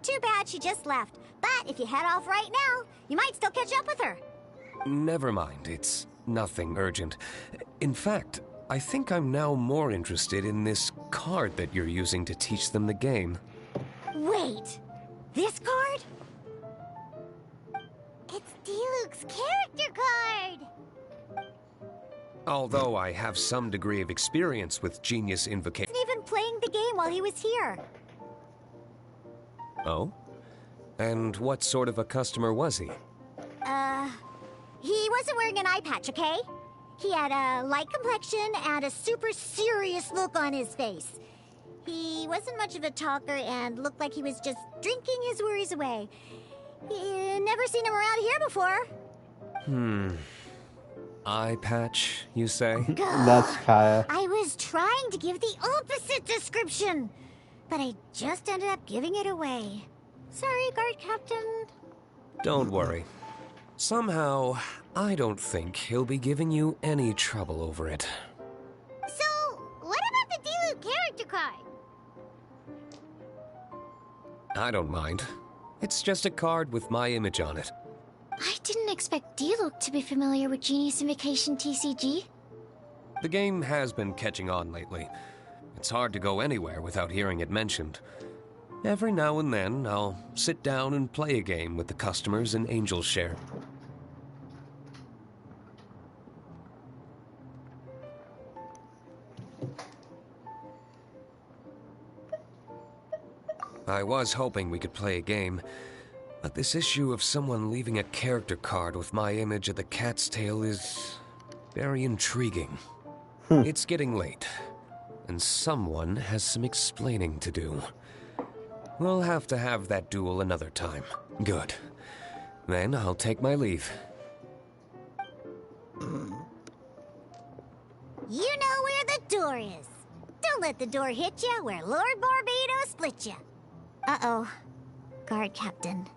Too bad she just left. But if you head off right now, you might still catch up with her. Never mind, it's nothing urgent. In fact, I think I'm now more interested in this card that you're using to teach them the game. Wait, this card? It's Diluc's character card! Although I have some degree of experience with Genius Invocation. He wasn't even playing the game while he was here. Oh? And what sort of a customer was he? He wasn't wearing an eye patch, okay? He had a light complexion and a super serious look on his face. He wasn't much of a talker and looked like he was just drinking his worries away. Never seen him around here before. Eye patch, you say? That's Kaya. I was trying to give the opposite description, but I just ended up giving it away. Sorry, guard captain. Don't worry. Somehow, I don't think he'll be giving you any trouble over it. So, what about the Diluc character card? I don't mind. It's just a card with my image on it. I didn't expect Diluc to be familiar with Genius Invocation TCG. The game has been catching on lately. It's hard to go anywhere without hearing it mentioned. Every now and then, I'll sit down and play a game with the customers in Angel's Share. I was hoping we could play a game, but this issue of someone leaving a character card with my image of the Cat's Tail is very intriguing. It's getting late, and someone has some explaining to do. We'll have to have that duel another time. Good. Then I'll take my leave. You know where the door is. Don't let the door hit you where Lord Barbados split you. Uh-oh. Guard captain.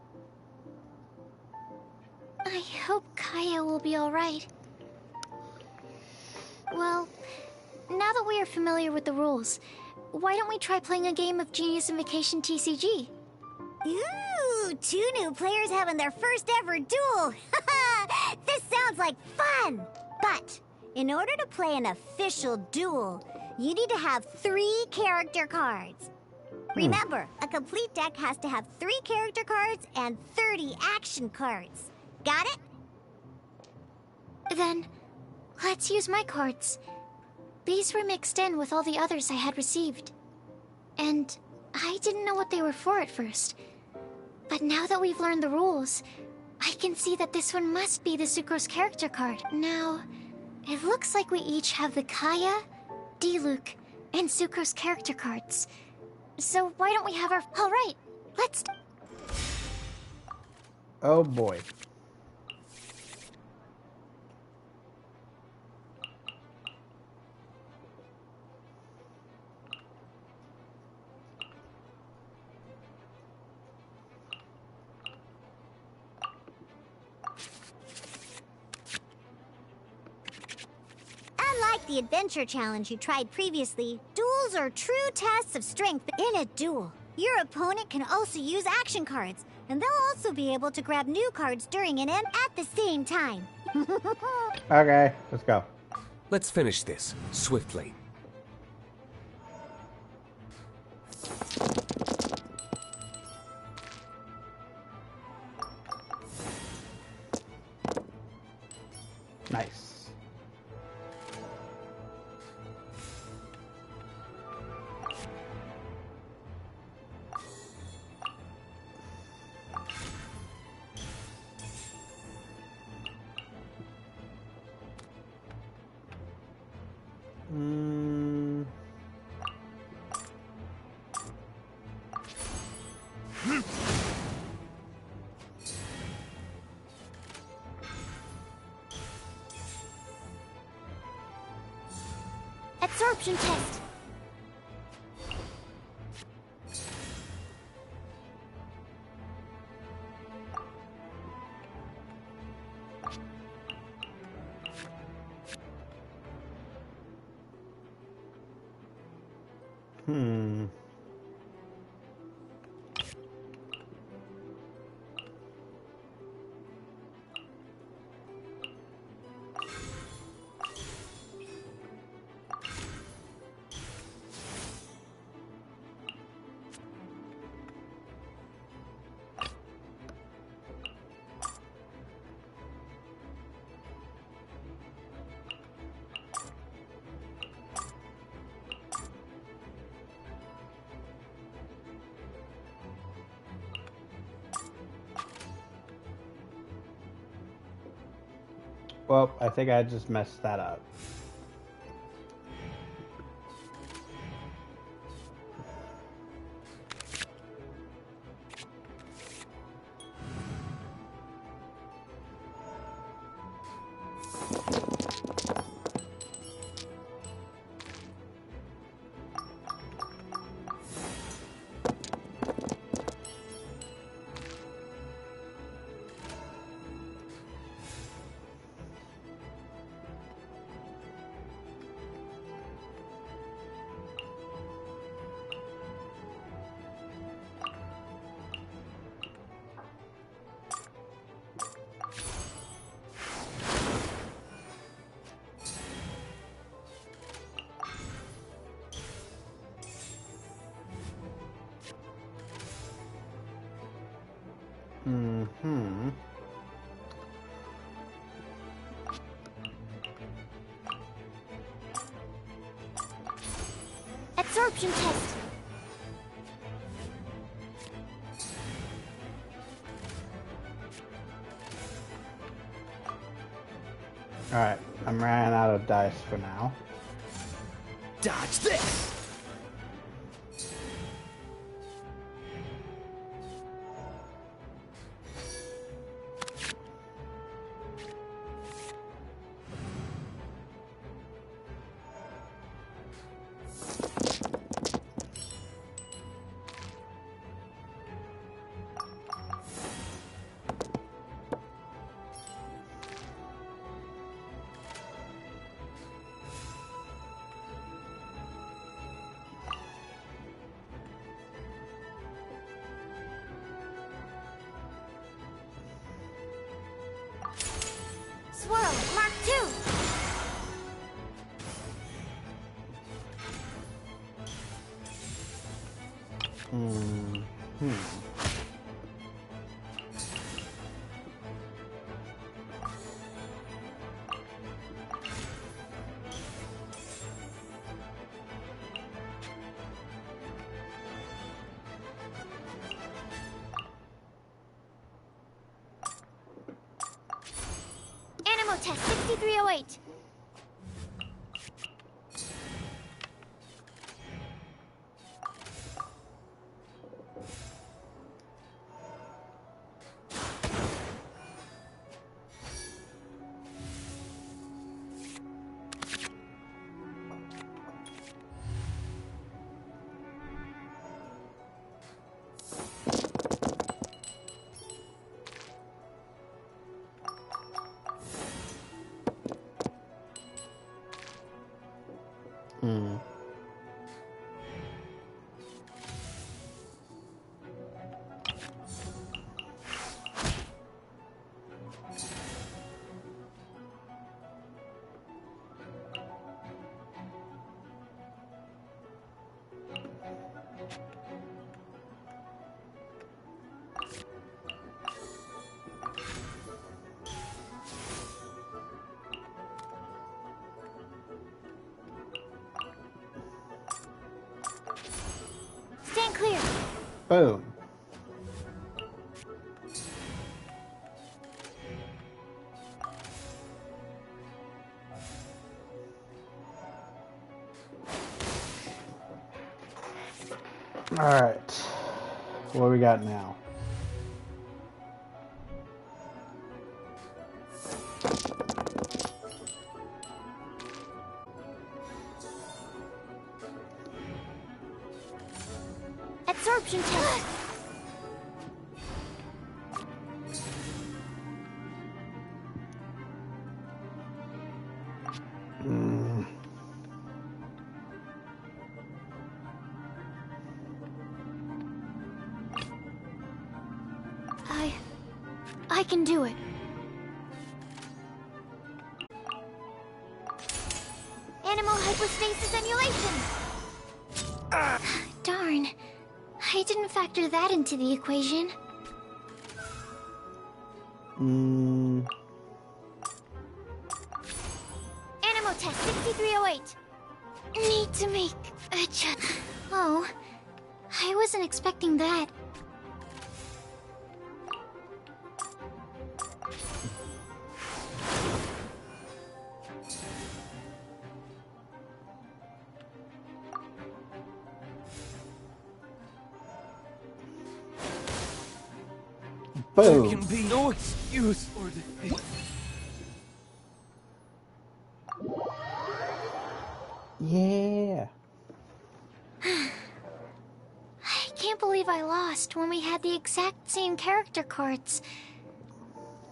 I hope Kaya will be alright. Well, now that we are familiar with the rules, why don't we try playing a game of Genius Invocation TCG? Ooh, 2 new players having their first ever duel. This sounds like fun. But in order to play an official duel, you need to have 3 character cards. Remember, a complete deck has to have 3 character cards and 30 action cards. Got it? Then, let's use my cards. these were mixed in with all the others I had received. And I didn't know what they were for at first. But now that we've learned the rules, I can see that this one must be the Sucrose character card. Now, it looks like we each have the Kaya, Diluc, and Sucrose character cards. So why don't we have our... Alright, let's... Oh boy. Unlike the adventure challenge you tried previously, duels are true tests of strength. In a duel, your opponent can also use action cards, and they'll also be able to grab new cards during an end at the same time. Okay, let's go. Let's finish this, swiftly. Nice. Absorption test. Well, I think I just messed that up. Absorption test. Alright, I'm running out of dice for now. Dodge this! Swirl, Mark 2. test 6308. Stand clear. Boom. Alright. What do we got now? Absorption test. I can do it. Animal hypostasis emulation. Darn. I didn't factor that into the equation. Animo test 6308. Need to make a Oh, I wasn't expecting that. Boom. There can be no excuse for defeat. Yeah. I can't believe I lost when we had the exact same character cards.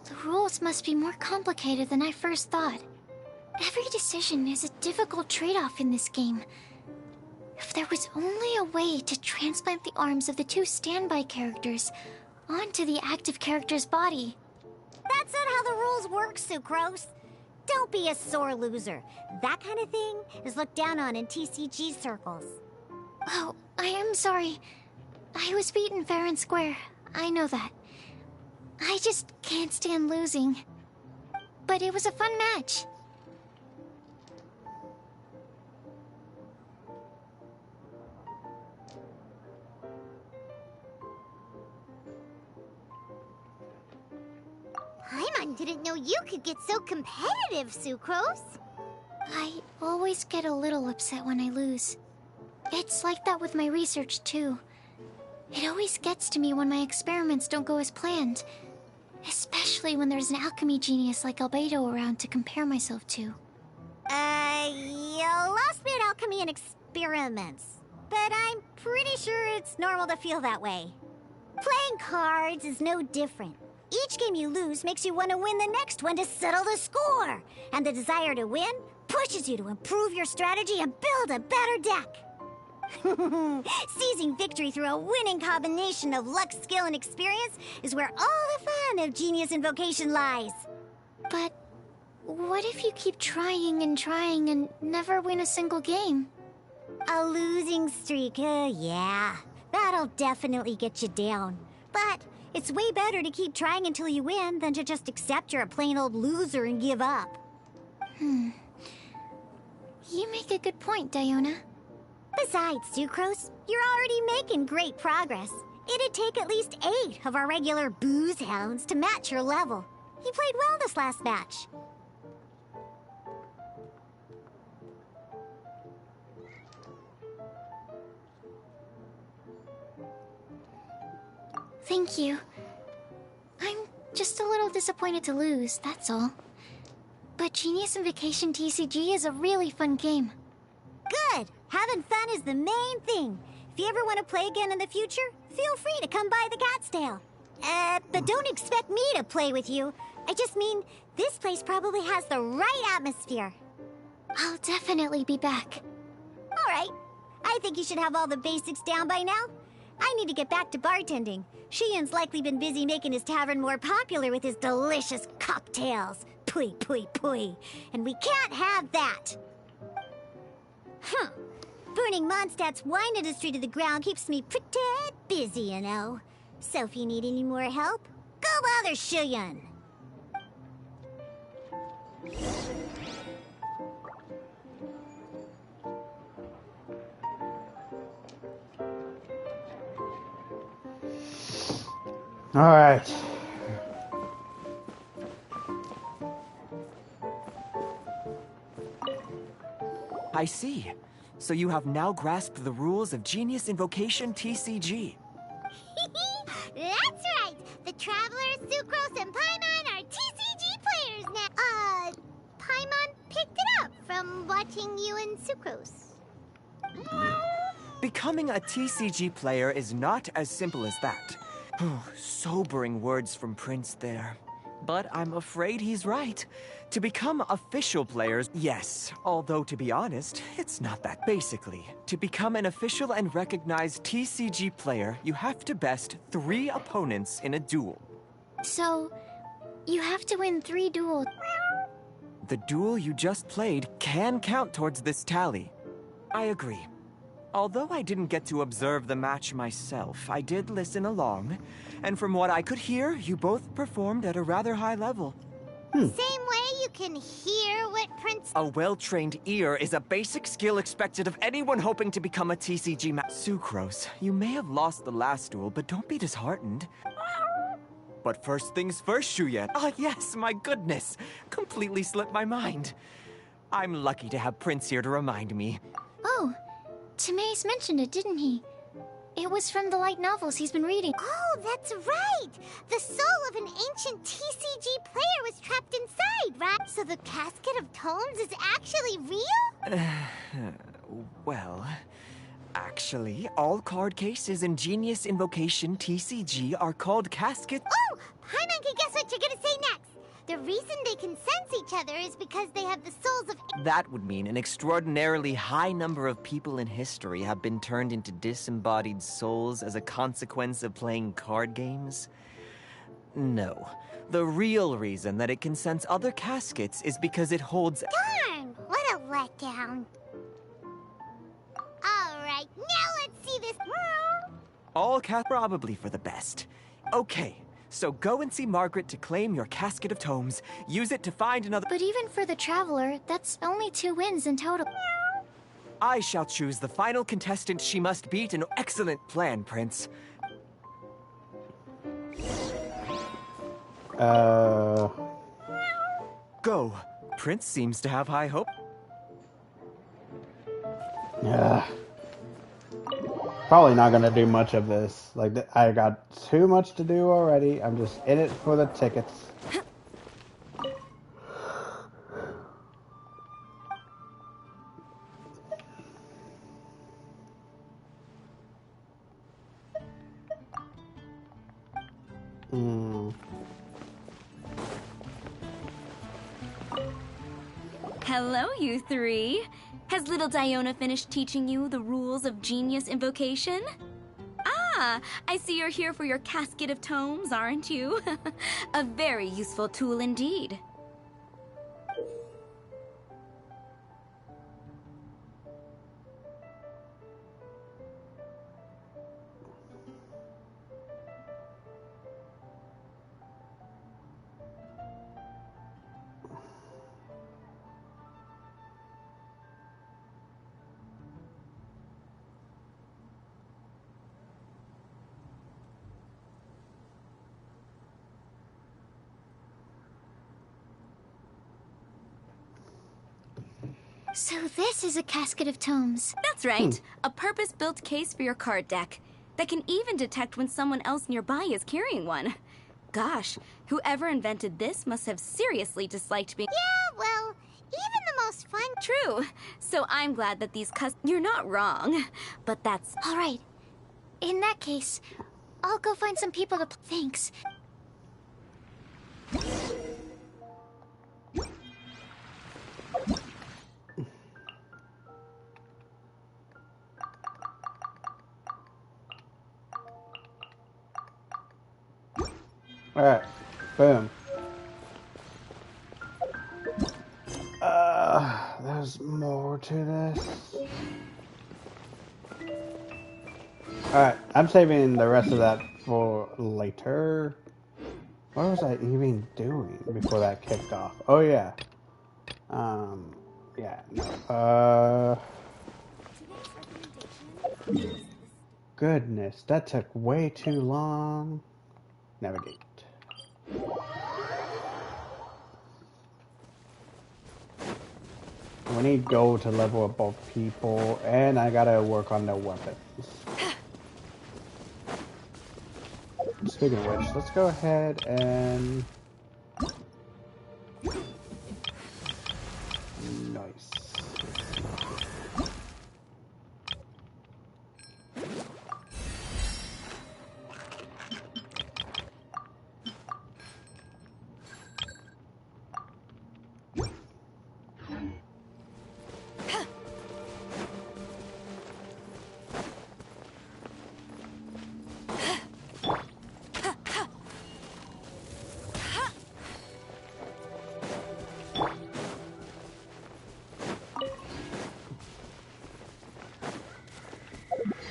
The rules must be more complicated than I first thought. Every decision is a difficult trade-off in this game. If there was only a way to transplant the arms of the two standby characters onto the active character's body. That's not how the rules work, Sucrose. Don't be a sore loser. That kind of thing is looked down on in TCG circles. Oh, I am sorry. I was beaten fair and square. I know that. I just can't stand losing. But it was a fun match. Paimon didn't know you could get so competitive, Sucrose. I always get a little upset when I lose. It's like that with my research, too. It always gets to me when my experiments don't go as planned. Especially when there's an alchemy genius like Albedo around to compare myself to. You lost me at alchemy and experiments. But I'm pretty sure it's normal to feel that way. Playing cards is no different. Each game you lose makes you want to win the next one to settle the score. And the desire to win pushes you to improve your strategy and build a better deck. Seizing victory through a winning combination of luck, skill, and experience is where all the fun of Genius Invocation lies. But what if you keep trying and never win a single game? A losing streak, yeah. That'll definitely get you down. But it's way better to keep trying until you win than to just accept you're a plain old loser and give up. You make a good point, Diona. Besides, Sucrose, you're already making great progress. It'd take at least 8 of our regular booze hounds to match your level. You played well this last match. Thank you. I'm just a little disappointed to lose, that's all. But Genius Invocation TCG is a really fun game. Good! Having fun is the main thing. If you ever want to play again in the future, feel free to come by the Cat's Tail. But don't expect me to play with you. I just mean, this place probably has the right atmosphere. I'll definitely be back. Alright. I think you should have all the basics down by now. I need to get back to bartending. Shiyan's likely been busy making his tavern more popular with his delicious cocktails. Pui, pui, pui. And we can't have that. Huh. Burning Mondstadt's wine industry to the ground keeps me pretty busy, you know. So if you need any more help, go bother Shiyan. All right. I see. So you have now grasped the rules of Genius Invocation TCG. That's right! The Travelers, Sucrose, and Paimon are TCG players now. Paimon picked it up from watching you and Sucrose. Becoming a TCG player is not as simple as that. Sobering words from Prince there. But I'm afraid he's right. To become official players, yes. Although, to be honest, it's not that. Basically, to become an official and recognized TCG player, you have to best 3 opponents in a duel. So, you have to win 3 duels. The duel you just played can count towards this tally. I agree. Although I didn't get to observe the match myself, I did listen along. And from what I could hear, you both performed at a rather high level. Same way you can hear what Prince... A well-trained ear is a basic skill expected of anyone hoping to become a TCG Sucrose, you may have lost the last duel, but don't be disheartened. But first things first, Shuyan. Ah, yes, my goodness. Completely slipped my mind. I'm lucky to have Prince here to remind me. Oh, Timaeus mentioned it, didn't he? It was from the light novels he's been reading. Oh, that's right! The soul of an ancient TCG player was trapped inside, right? So the Casket of Tomes is actually real? Well, actually, all card cases in Genius Invocation TCG are called caskets. Oh! Paimon can guess what you're gonna say next! The reason they can sense each other is because they have the souls of... That would mean an extraordinarily high number of people in history have been turned into disembodied souls as a consequence of playing card games? No. The real reason that it can sense other caskets is because it holds... Darn! What a letdown. Alright, now let's see this... All probably for the best. Okay. So go and see Margaret to claim your Casket of Tomes. Use it to find another... But even for the Traveler, that's only 2 wins in total. I shall choose the final contestant she must beat. An excellent plan, Prince. Go. Prince seems to have high hope. Yeah. Probably not gonna do much of this. Like, I got too much to do already. I'm just in it for the tickets. Hello, you 3. Has little Diona finished teaching you the rules of Genius Invocation? Ah, I see you're here for your Casket of Tomes, aren't you? A very useful tool indeed. So this is a Casket of Tomes. That's right. A purpose-built case for your card deck. that can even detect when someone else nearby is carrying one. Gosh, whoever invented this must have seriously disliked being— Yeah, well, even the most fun— True. So I'm glad that these You're not wrong, but that's— All right. In that case, I'll go find some people to Thanks. Alright, boom. There's more to this. Alright, I'm saving the rest of that for later. What was I even doing before that kicked off? Oh yeah. Yeah, no. Goodness, that took way too long. Navigate. We need gold to level up both people, and I gotta work on their weapons. Speaking of which, let's go ahead and... Nice.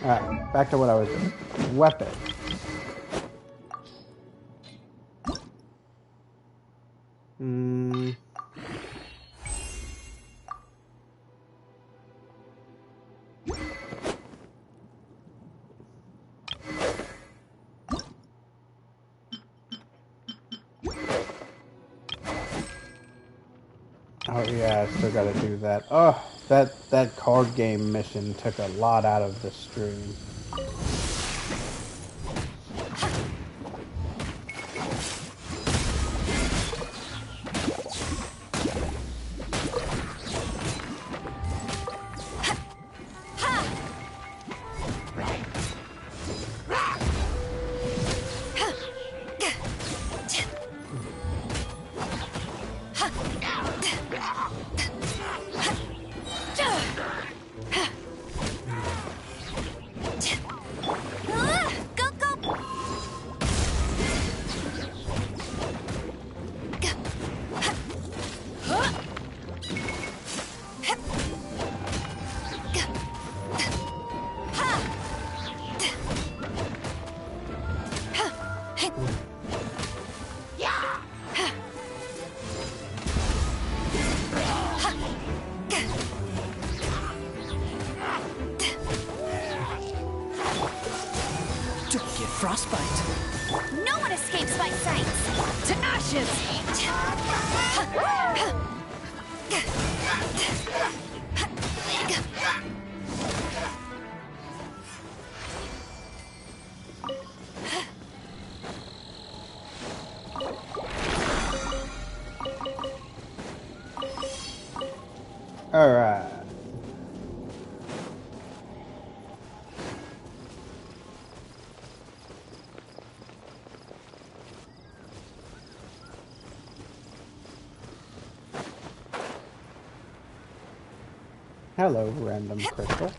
Alright, back to what I was doing. Weapons. Oh yeah, I still gotta do that. Oh, that card game mission took a lot out of the stream. Frostbite. No one escapes my sights! To ashes! Alright. Hello, random crystal.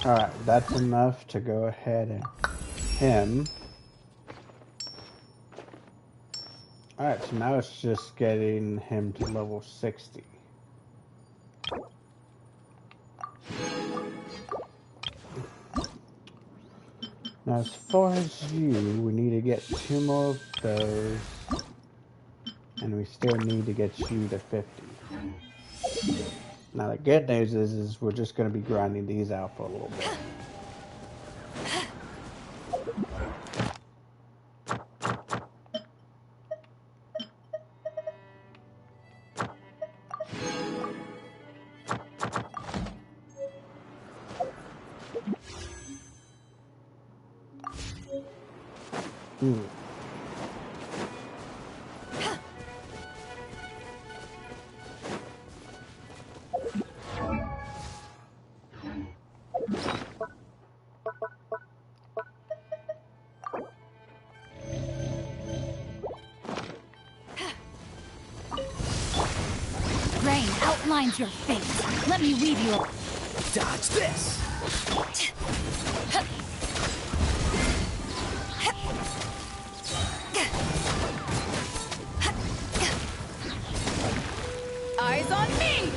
Alright, that's enough to go ahead and him. Alright, so now it's just getting him to level 60. Now, as far as you, we need to get 2 more of those, and we still need to get you to 50. Now, the good news is we're just going to be grinding these out for a little bit. Rain outlines your fate. Let me weave you up. Dodge this! Eyes on me!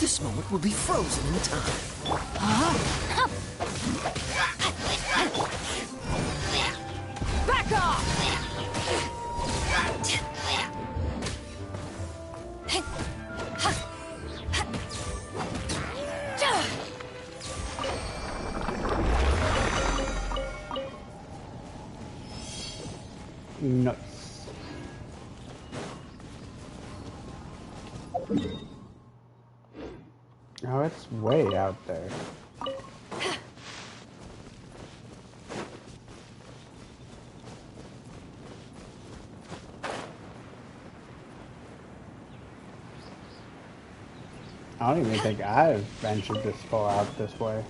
This moment will be frozen in time. Back off! Nice. Oh, it's way out there. I don't even think I've ventured this far out this way.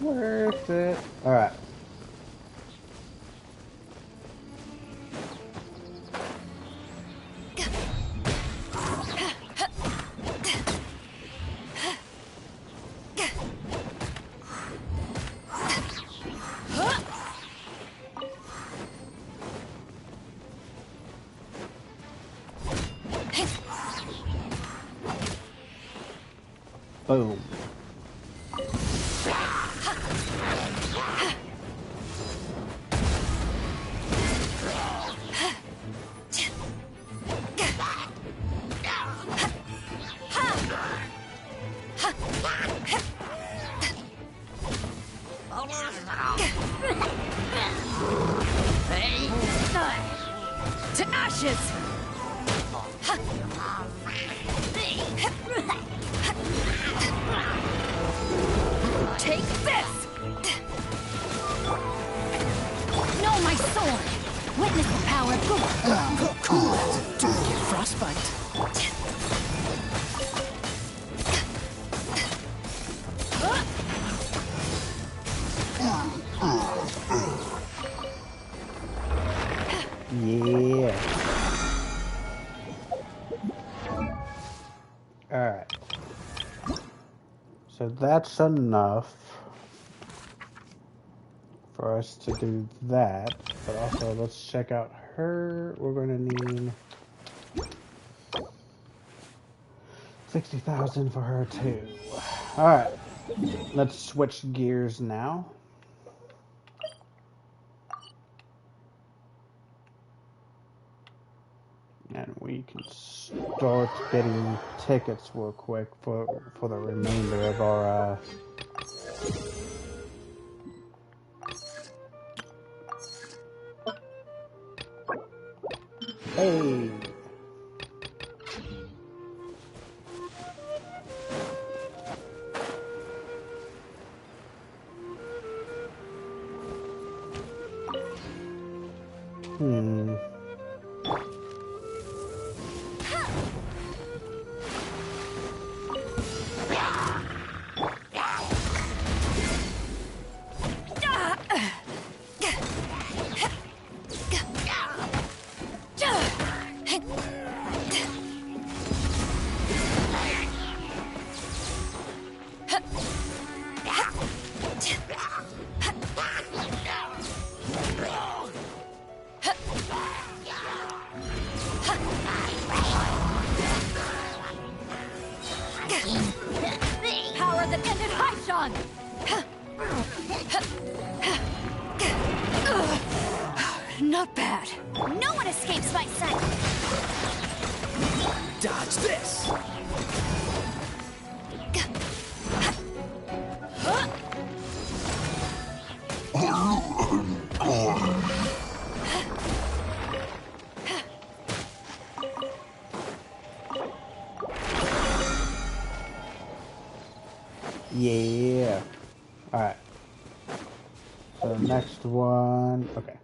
Worth it. Alright. Boom. To ashes! Take this! Know my sword! Witness the power of good! Cool it. Don't get frostbite. Yeah. Alright. So that's enough for us to do that. But also, let's check out her. We're going to need 60,000 for her too. All right, let's switch gears now. And we can start getting tickets real quick for the remainder of our hey. Power that ended Haishan! Not bad. No one escapes my sight! Dodge this! Yeah. All right. So the next one. Okay.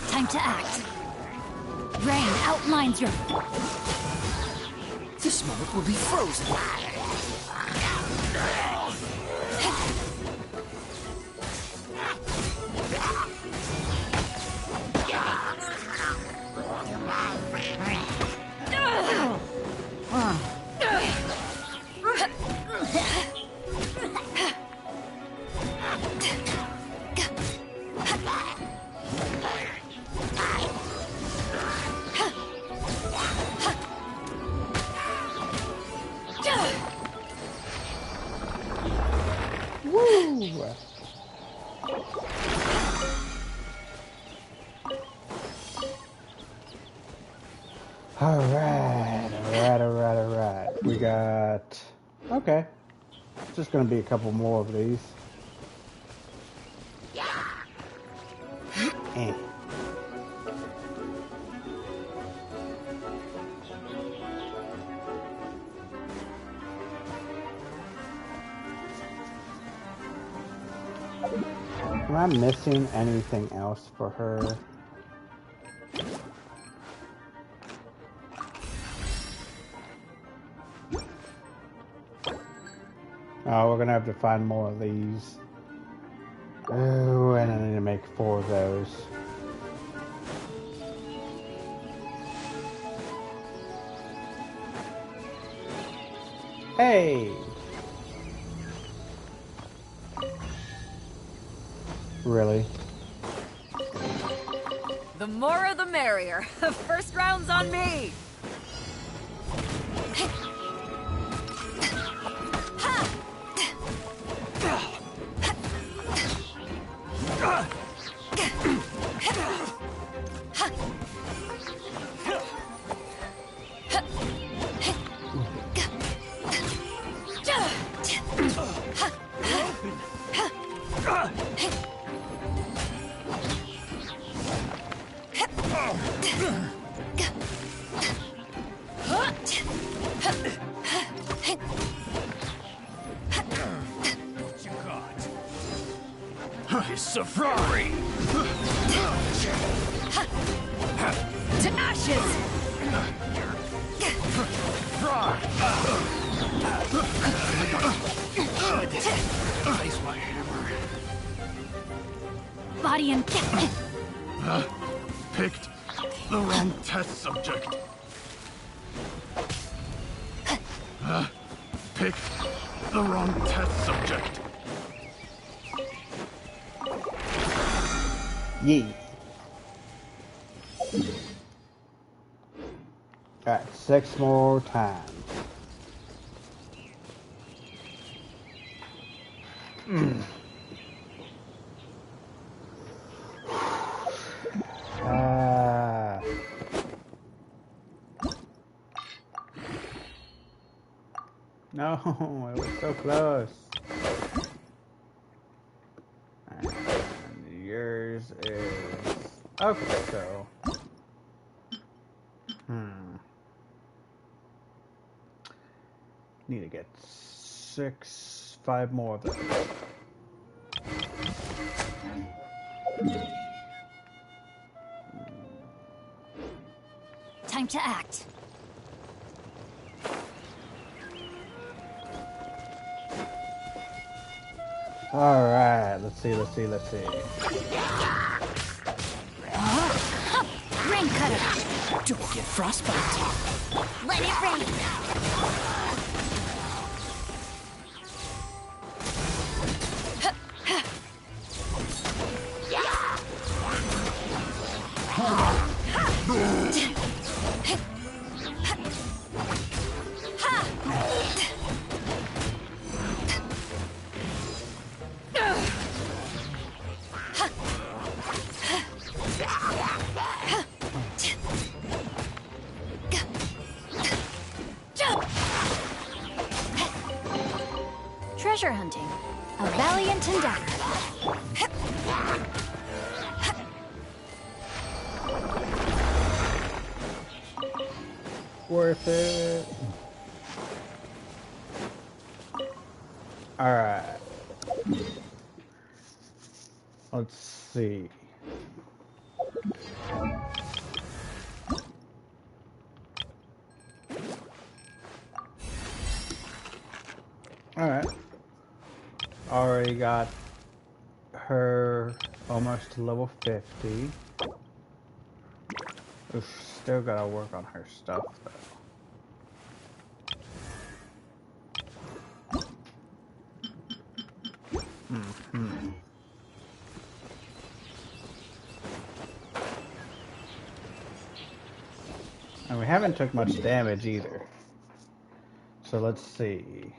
Time to act. Rain outlines your... This moment will be frozen. Woo! Alright. We got... Okay. Just gonna be a couple more of these. Eh. Am I missing anything else for her? Oh, we're gonna have to find more of these. Oh, and I need to make 4 of those. Hey! Really? The more the merrier. First round's on me. Safari! To ashes! Place my hammer. Body and... Picked the wrong test subject. Picked the wrong test subject. Yee. Alright, 6 more times. No, it was so close. And yours is... Okay, so... Need to get 5 more of those. Time to act. Alright, let's see. Rain cutter! Don't get frostbite. Let it rain. Treasure hunting. A valiant endeavor. Worth it. Alright. Let's see. Alright. Already got her almost to level 50. Oof, still gotta work on her stuff though. And we haven't took much damage either. So let's see.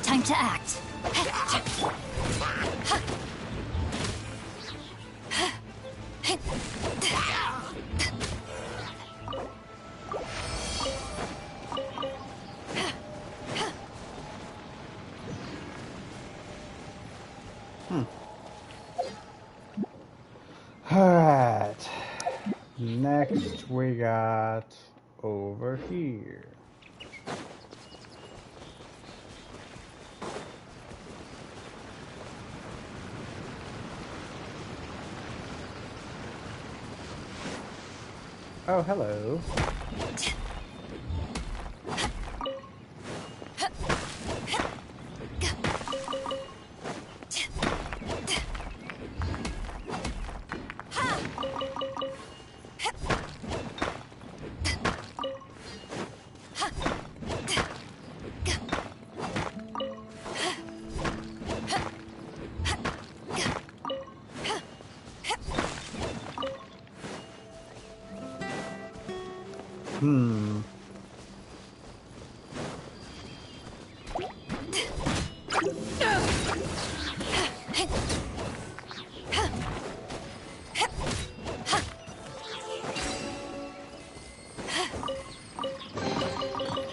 Time to act. Alright. Next we got over here. Oh, hello. Hmm.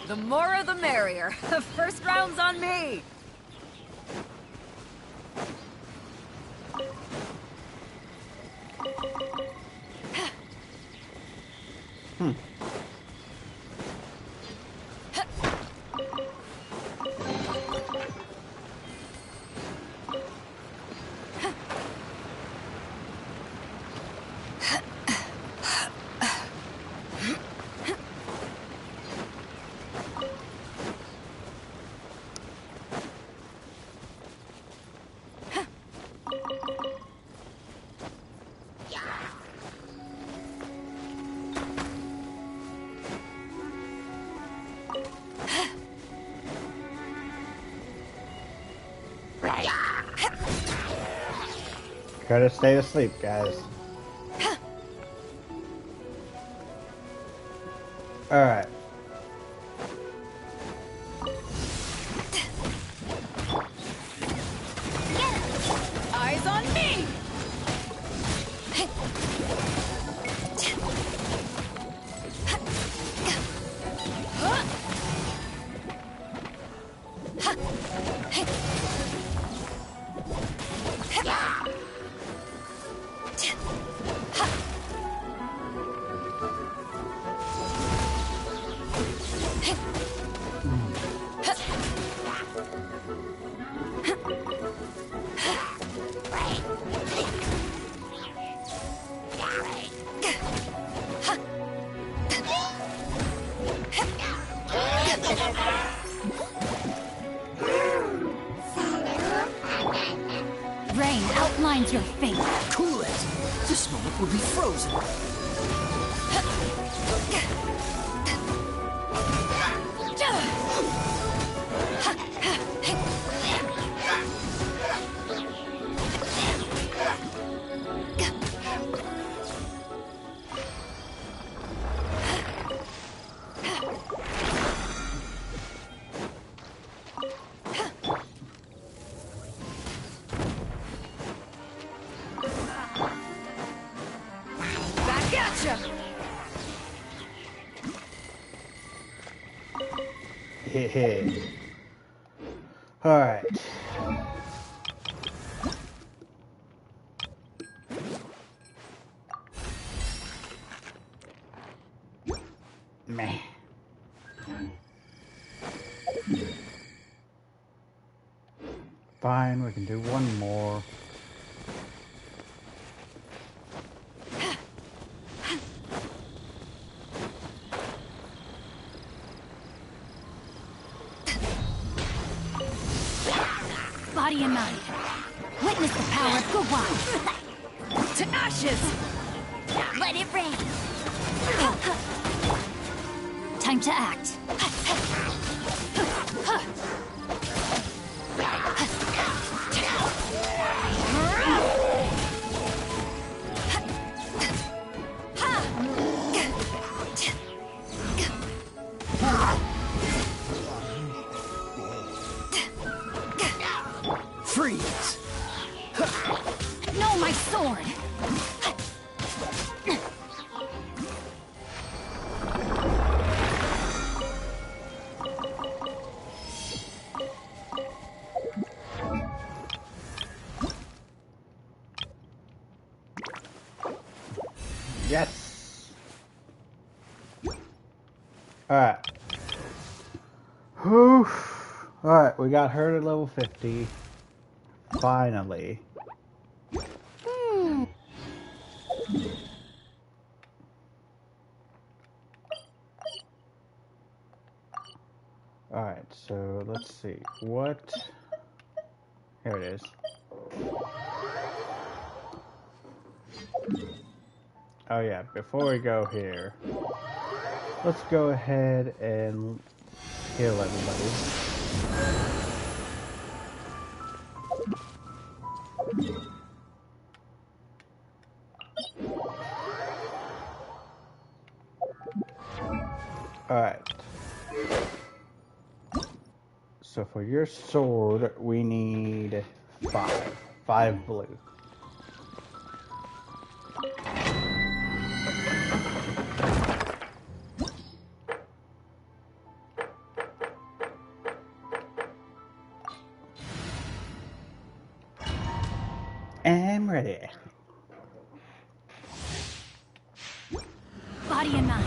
The more the merrier. First round's on me. Gotta stay asleep, guys. Alright. Eyes on me! Rain outlines your fate. Cool it! This moment will be frozen. Back at ya! Alright. Meh. Fine, we can do one more. Body and mind. Witness the power of Guguan. To ashes! Let it rain. Time to act. Freeze! No, my sword! Yes! Alright. Whew. Alright, we got her to level 50. Finally. Alright, so let's see. What? Here it is. Oh yeah, before we go here, let's go ahead and heal everybody. Alright. So for your sword, we need 5. 5 blue. I'm ready. Body and mind.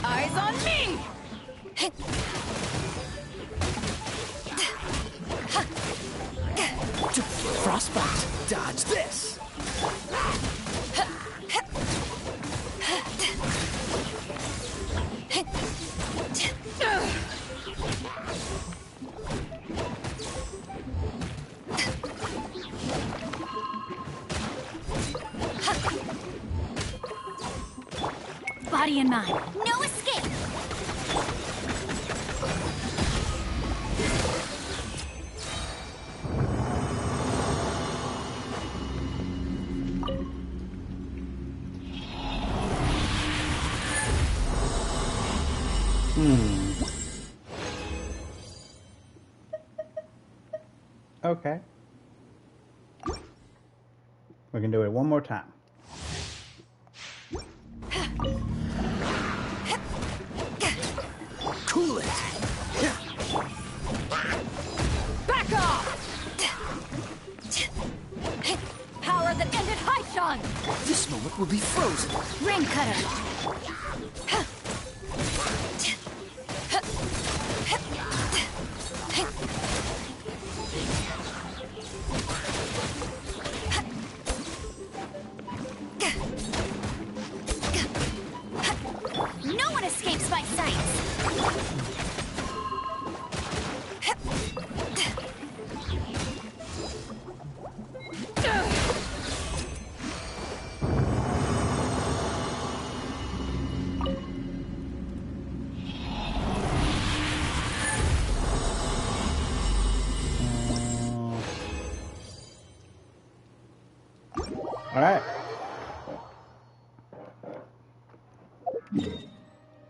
Eyes on me! Frostbite, dodge this. Body and mind. No escape! Okay. We can do it one more time. Cool it. Back off! Power that ended Haishan! This moment will be frozen. Rain cutter! No one escapes my sights! Alright.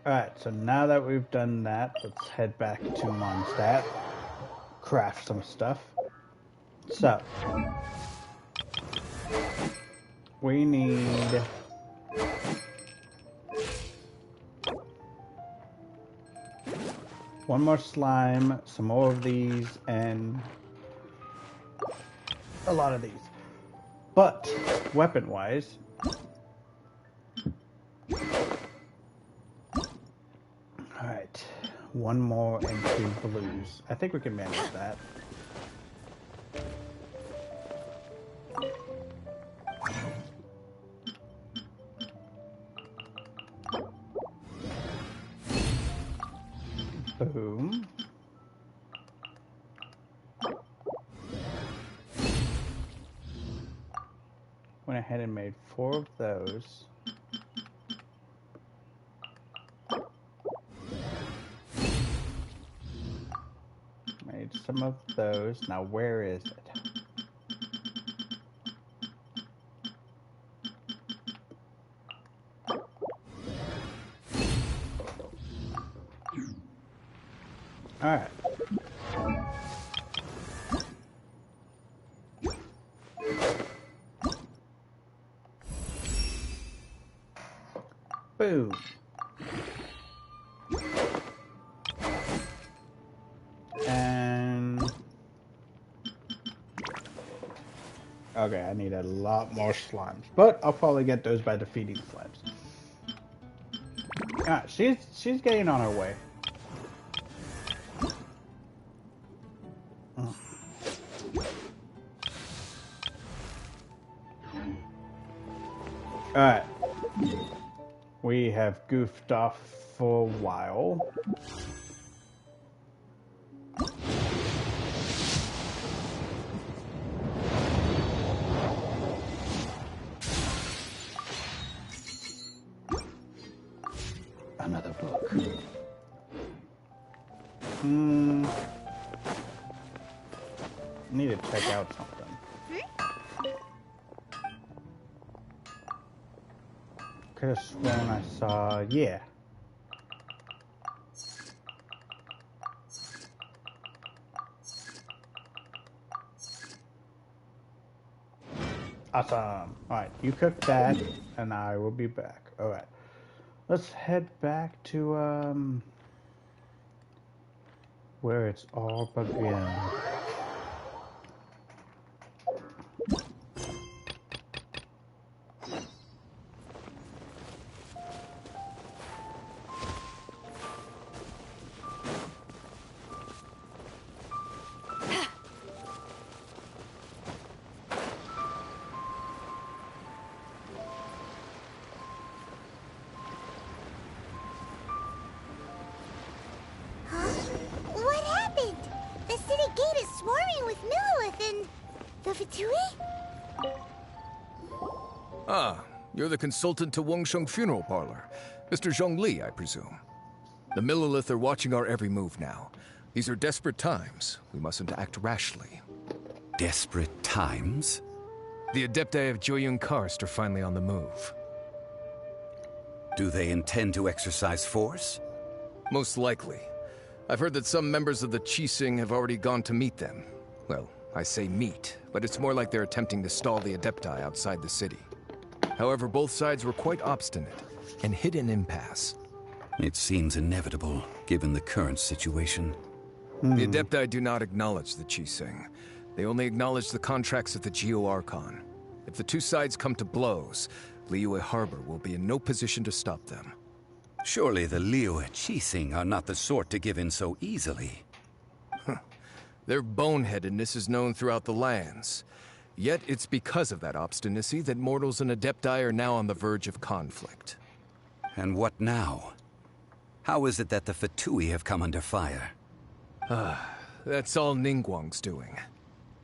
Alright, so now that we've done that, let's head back to Mondstadt. Craft some stuff. So, we need one more slime, some more of these, and a lot of these. But, weapon-wise, alright, one more and 2 blues. I think we can manage that. Boom. Went ahead and made 4 of those. Made some of those. Now where is it? Alright. Boom. And okay, I need a lot more slimes, but I'll probably get those by defeating slimes. Ah, she's getting on her way. Alright. We have goofed off for a while. Another book. Need to check out something. Could have sworn I saw. Yeah. Awesome. Alright, you cook that, and I will be back. Alright. Let's head back to, where it's all begun. What happened? The city gate is swarming with Millilith and... the Fatui? Ah, you're the consultant to Wangsheng Funeral Parlor. Mr. Zhongli, I presume. The Millilith are watching our every move now. These are desperate times. We mustn't act rashly. Desperate times? The Adepti of Joyun Karst are finally on the move. Do they intend to exercise force? Most likely. I've heard that some members of the Qixing have already gone to meet them. Well, I say meet, but it's more like they're attempting to stall the Adepti outside the city. However, both sides were quite obstinate and hit an impasse. It seems inevitable, given the current situation. The Adepti do not acknowledge the Qixing. They only acknowledge the contracts of the Geo-Archon. If the two sides come to blows, Liyue Harbor will be in no position to stop them. Surely the Liyue Qixing are not the sort to give in so easily. Their boneheadedness is known throughout the lands. Yet it's because of that obstinacy that mortals and Adepti are now on the verge of conflict. And what now? How is it that the Fatui have come under fire? That's all Ningguang's doing.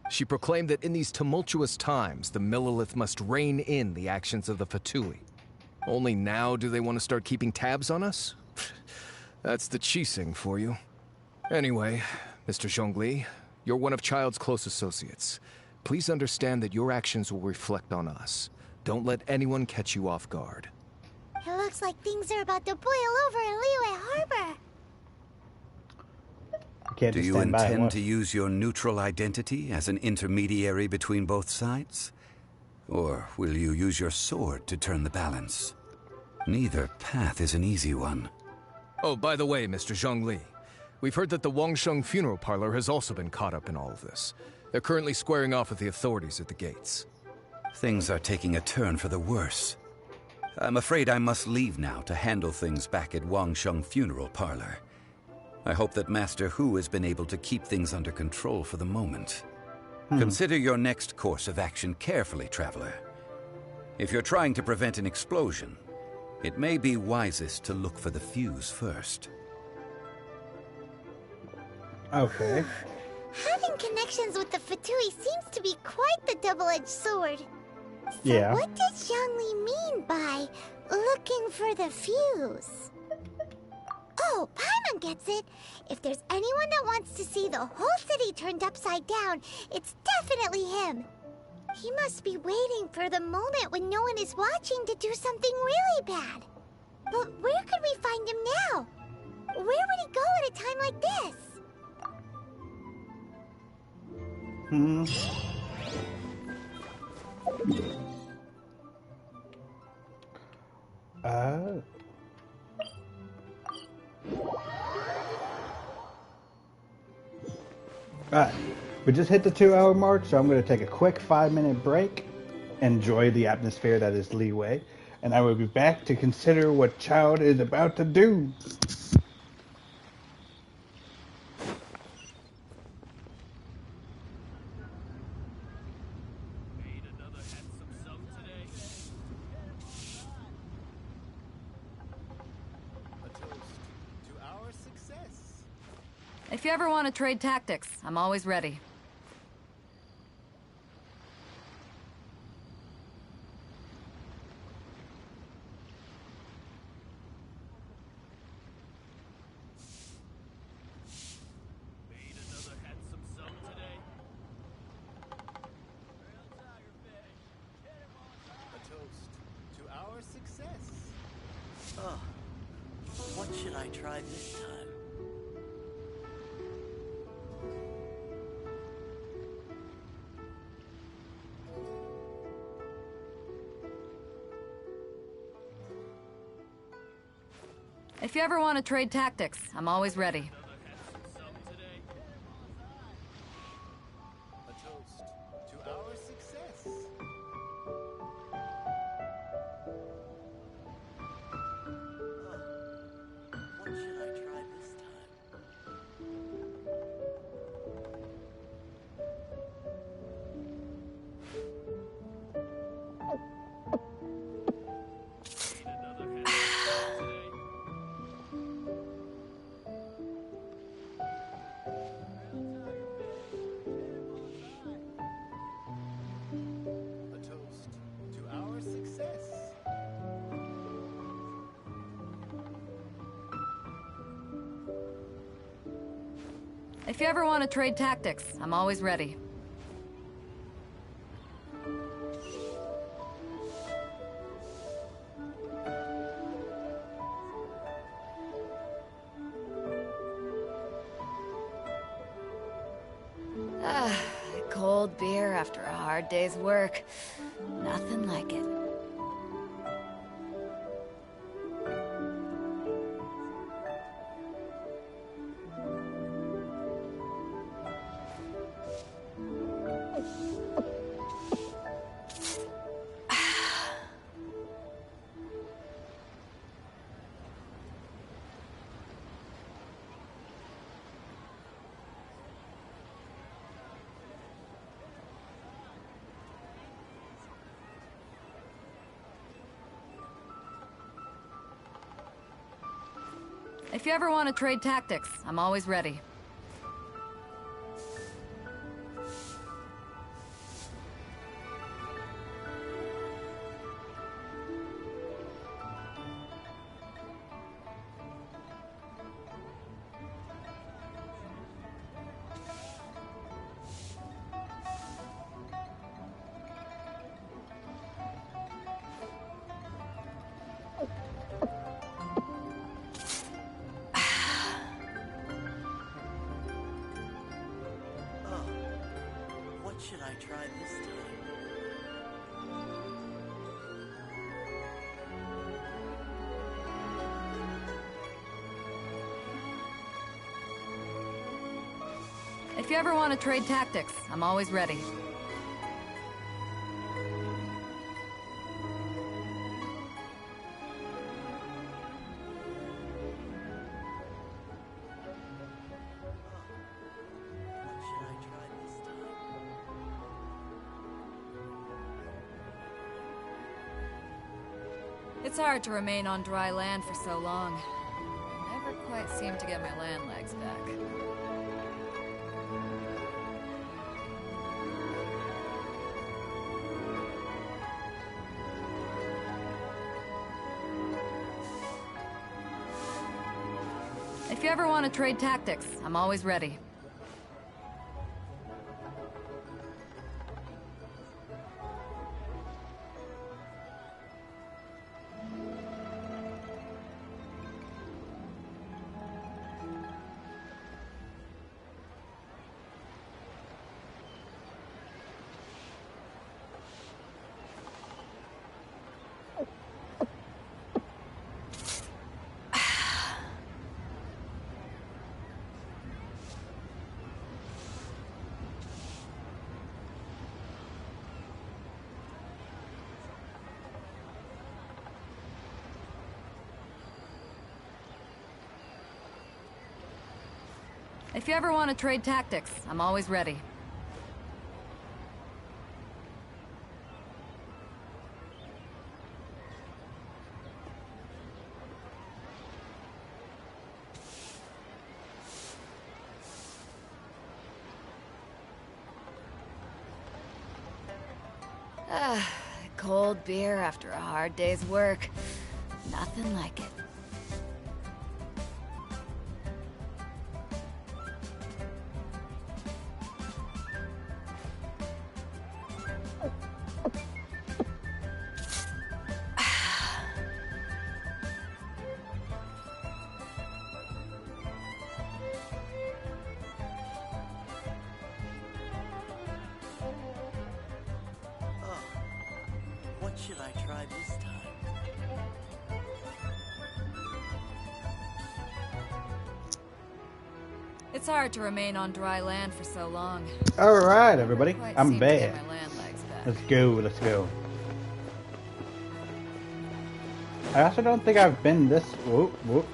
She proclaimed that in these tumultuous times, the Millilith must rein in the actions of the Fatui. Only now do they want to start keeping tabs on us? That's the Qixing for you. Anyway, Mr. Zhongli, you're one of Child's close associates. Please understand that your actions will reflect on us. Don't let anyone catch you off guard. It looks like things are about to boil over in Liyue Harbor. Do you intend to use your neutral identity as an intermediary between both sides? Or will you use your sword to turn the balance? Neither path is an easy one. Oh, by the way, Mr. Zhongli, we've heard that the Wangsheng Funeral Parlor has also been caught up in all of this. They're currently squaring off with the authorities at the gates. Things are taking a turn for the worse. I'm afraid I must leave now to handle things back at Wangsheng Funeral Parlor. I hope that Master Hu has been able to keep things under control for the moment. Consider your next course of action carefully, Traveler. If you're trying to prevent an explosion, it may be wisest to look for the fuse first. Okay. Having connections with the Fatui seems to be quite the double-edged sword. So Yeah. what does Zhongli mean by looking for the fuse? Oh, Paimon gets it. If there's anyone that wants to see the whole city turned upside down, it's definitely him. He must be waiting for the moment when no one is watching to do something really bad. But where could we find him now? Where would he go at a time like this? Alright, we just hit the 2-hour mark, so I'm going to take a quick 5-minute break, enjoy the atmosphere that is Liyue, and I will be back to consider what Child is about to do. If you ever want to trade tactics, I'm always ready. Oh, what should I try this time? If you ever want to trade tactics, I'm always ready. A toast to our success. What should I try this time? A toast to our success. If you ever want to trade tactics, I'm always ready. Cold beer after a hard day's work. Nothing like it. If you ever want to trade tactics, I'm always ready. What should I try this time? If you ever want to trade tactics, I'm always ready. What should I try this time? It's hard to remain on dry land for so long. I never quite seem to get my land legs back. If you ever want to trade tactics, I'm always ready. If you ever want to trade tactics, I'm always ready. Cold beer after a hard day's work. Nothing like it. What should I try this time? It's hard to remain on dry land for so long. Alright, everybody. Quite I'm seem to get back. my land legs back. Let's go, let's go. I also don't think I've been this... Whoop, whoop.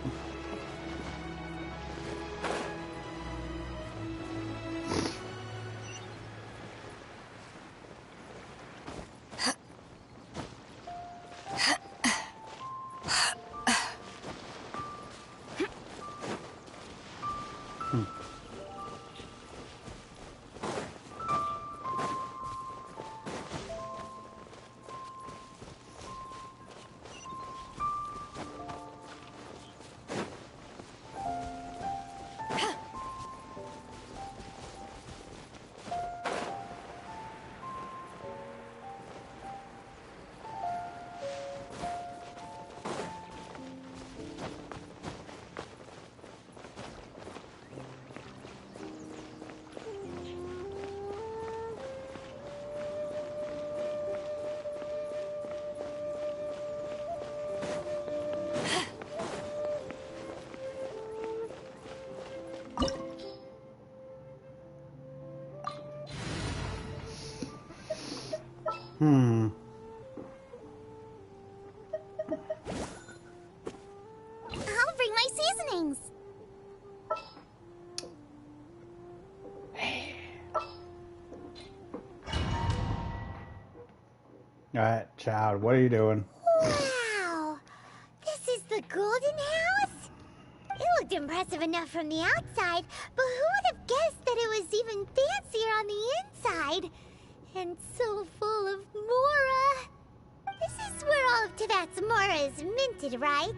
I'll bring my seasonings. Alright, child, what are you doing? Wow! This is the Golden House? It looked impressive enough from the outside, but who would have guessed that it was even fancier on the inside? And so full of Mora. This is where all of Teyvat's Mora is minted, right?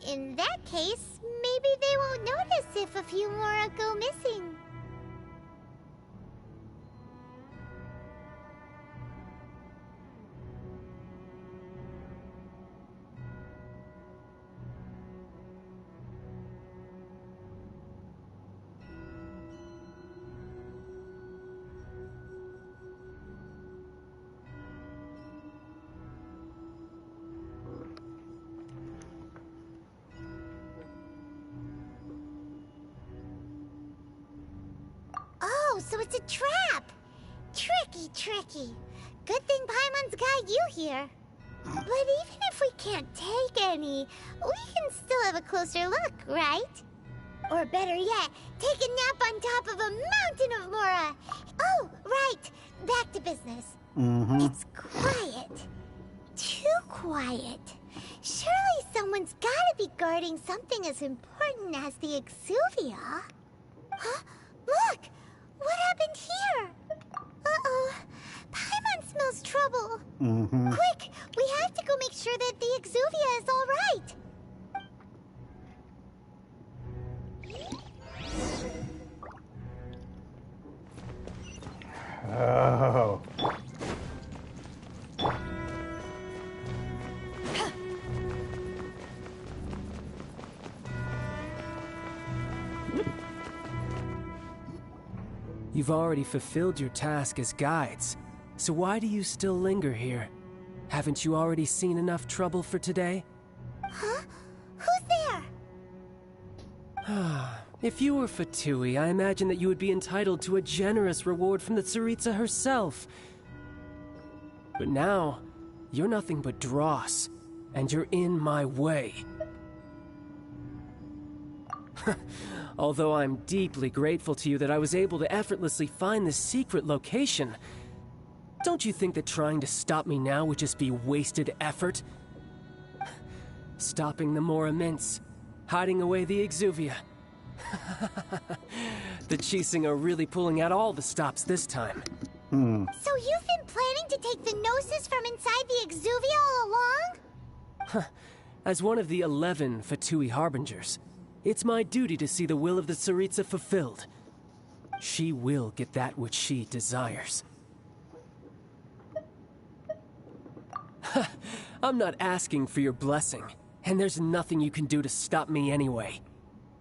In that case, maybe they won't notice if a few Mora go missing. Oh, so it's a trap! Tricky, tricky. Good thing Paimon's got you here. But even if we can't take any, we can still have a closer look, right? Or better yet, take a nap on top of a mountain of Mora. Oh, right. Back to business. It's quiet. Too quiet. Surely someone's gotta be guarding something as important as the Exuvia. Huh? Look! What happened here? Uh-oh. Paimon smells trouble. Quick! We have to go make sure that the Exuvia is all right. Oh. You've already fulfilled your task as guides, so why do you still linger here? Haven't you already seen enough trouble for today? Huh? Who's there? If you were Fatui, I imagine that you would be entitled to a generous reward from the Tsaritsa herself. But now, you're nothing but dross, and you're in my way. Although I'm deeply grateful to you that I was able to effortlessly find this secret location, don't you think that trying to stop me now would just be wasted effort? Stopping the Mora Mints, hiding away the Exuvia. The Chising are really pulling out all the stops this time. So you've been planning to take the Gnosis from inside the Exuvia all along? As one of the 11 Fatui Harbingers, it's my duty to see the will of the Tsaritsa fulfilled. She will get that which she desires. I'm not asking for your blessing, and there's nothing you can do to stop me anyway.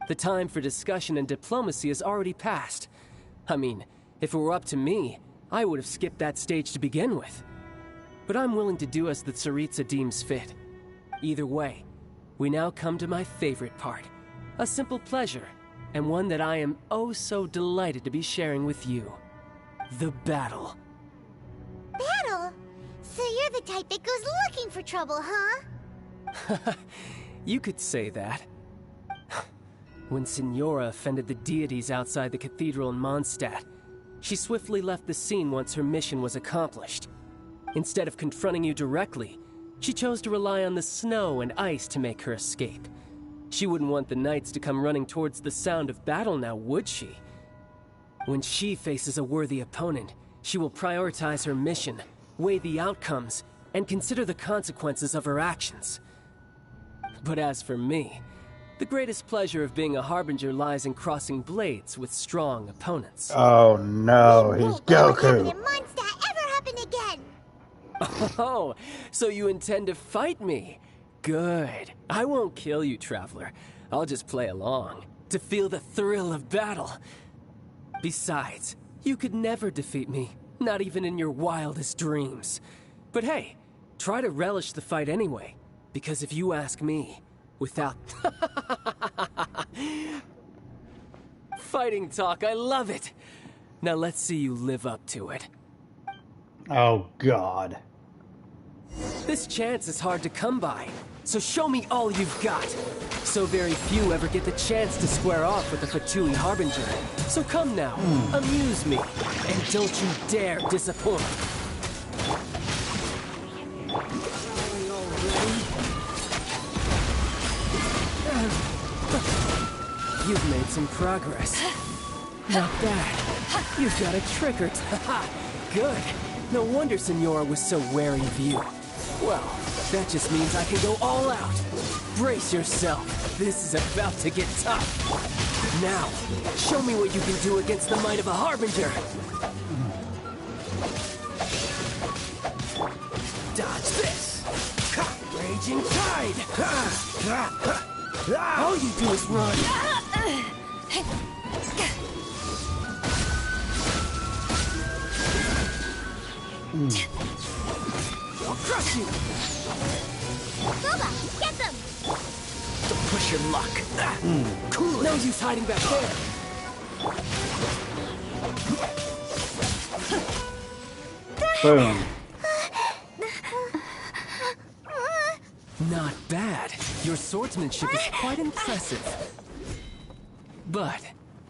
The time for discussion and diplomacy has already passed. I mean, if it were up to me, I would have skipped that stage to begin with. but I'm willing to do as the Tsaritsa deems fit. Either way, we now come to my favorite part. A simple pleasure, and one that I am oh so delighted to be sharing with you. The battle. Battle? So you're the type that goes looking for trouble, huh? You could say that. When Signora offended the deities outside the cathedral in Mondstadt, she swiftly left the scene once her mission was accomplished. Instead of confronting you directly, she chose to rely on the snow and ice to make her escape. She wouldn't want the knights to come running towards the sound of battle now, would she? When she faces a worthy opponent, she will prioritize her mission, weigh the outcomes, and consider the consequences of her actions. But as for me, the greatest pleasure of being a harbinger lies in crossing blades with strong opponents. Oh no, he's Goku. Oh, so you intend to fight me? Good. I won't kill you, Traveler. I'll just play along, to feel the thrill of battle. Besides, you could never defeat me, not even in your wildest dreams. But hey, try to relish the fight anyway, because if you ask me, without... Fighting talk, I love it! Now let's see you live up to it. Oh God. This chance is hard to come by, so show me all you've got. So very few ever get the chance to square off with the Fatui Harbinger. So come now, amuse me, and don't you dare disappoint. You've made some progress. Not bad. You've got a trick or good. No wonder Signora was so wary of you. Well, that just means I can go all out. Brace yourself. This is about to get tough. Now, show me what you can do against the might of a Harbinger. Dodge this. Raging Tide. All you do is run. I'll crush you! Boba, get them! Don't push your luck. Cool. No use hiding back there. Boom. Not bad. Your swordsmanship is quite impressive. But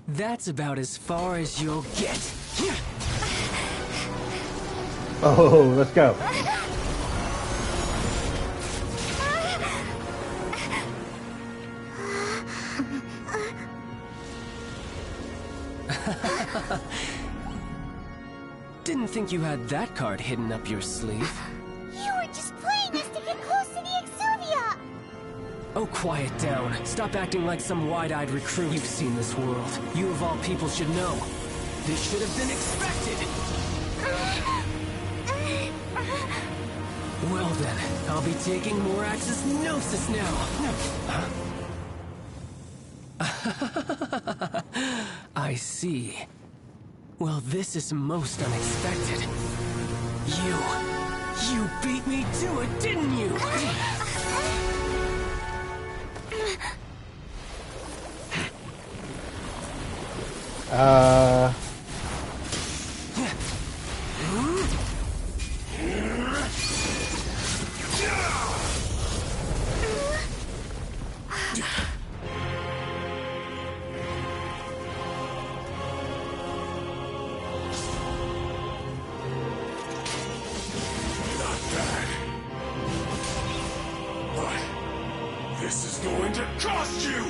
that's about as far as you'll get. Oh, let's go. Didn't think you had that card hidden up your sleeve. You were just playing us to get close to the Exuvia! Oh, quiet down. Stop acting like some wide-eyed recruit. You've seen this world. You of all people should know. This should have been expected. Well then, I'll be taking Morax's Gnosis now. I see. Well, this is most unexpected. You beat me to it, didn't you? This is going to cost you!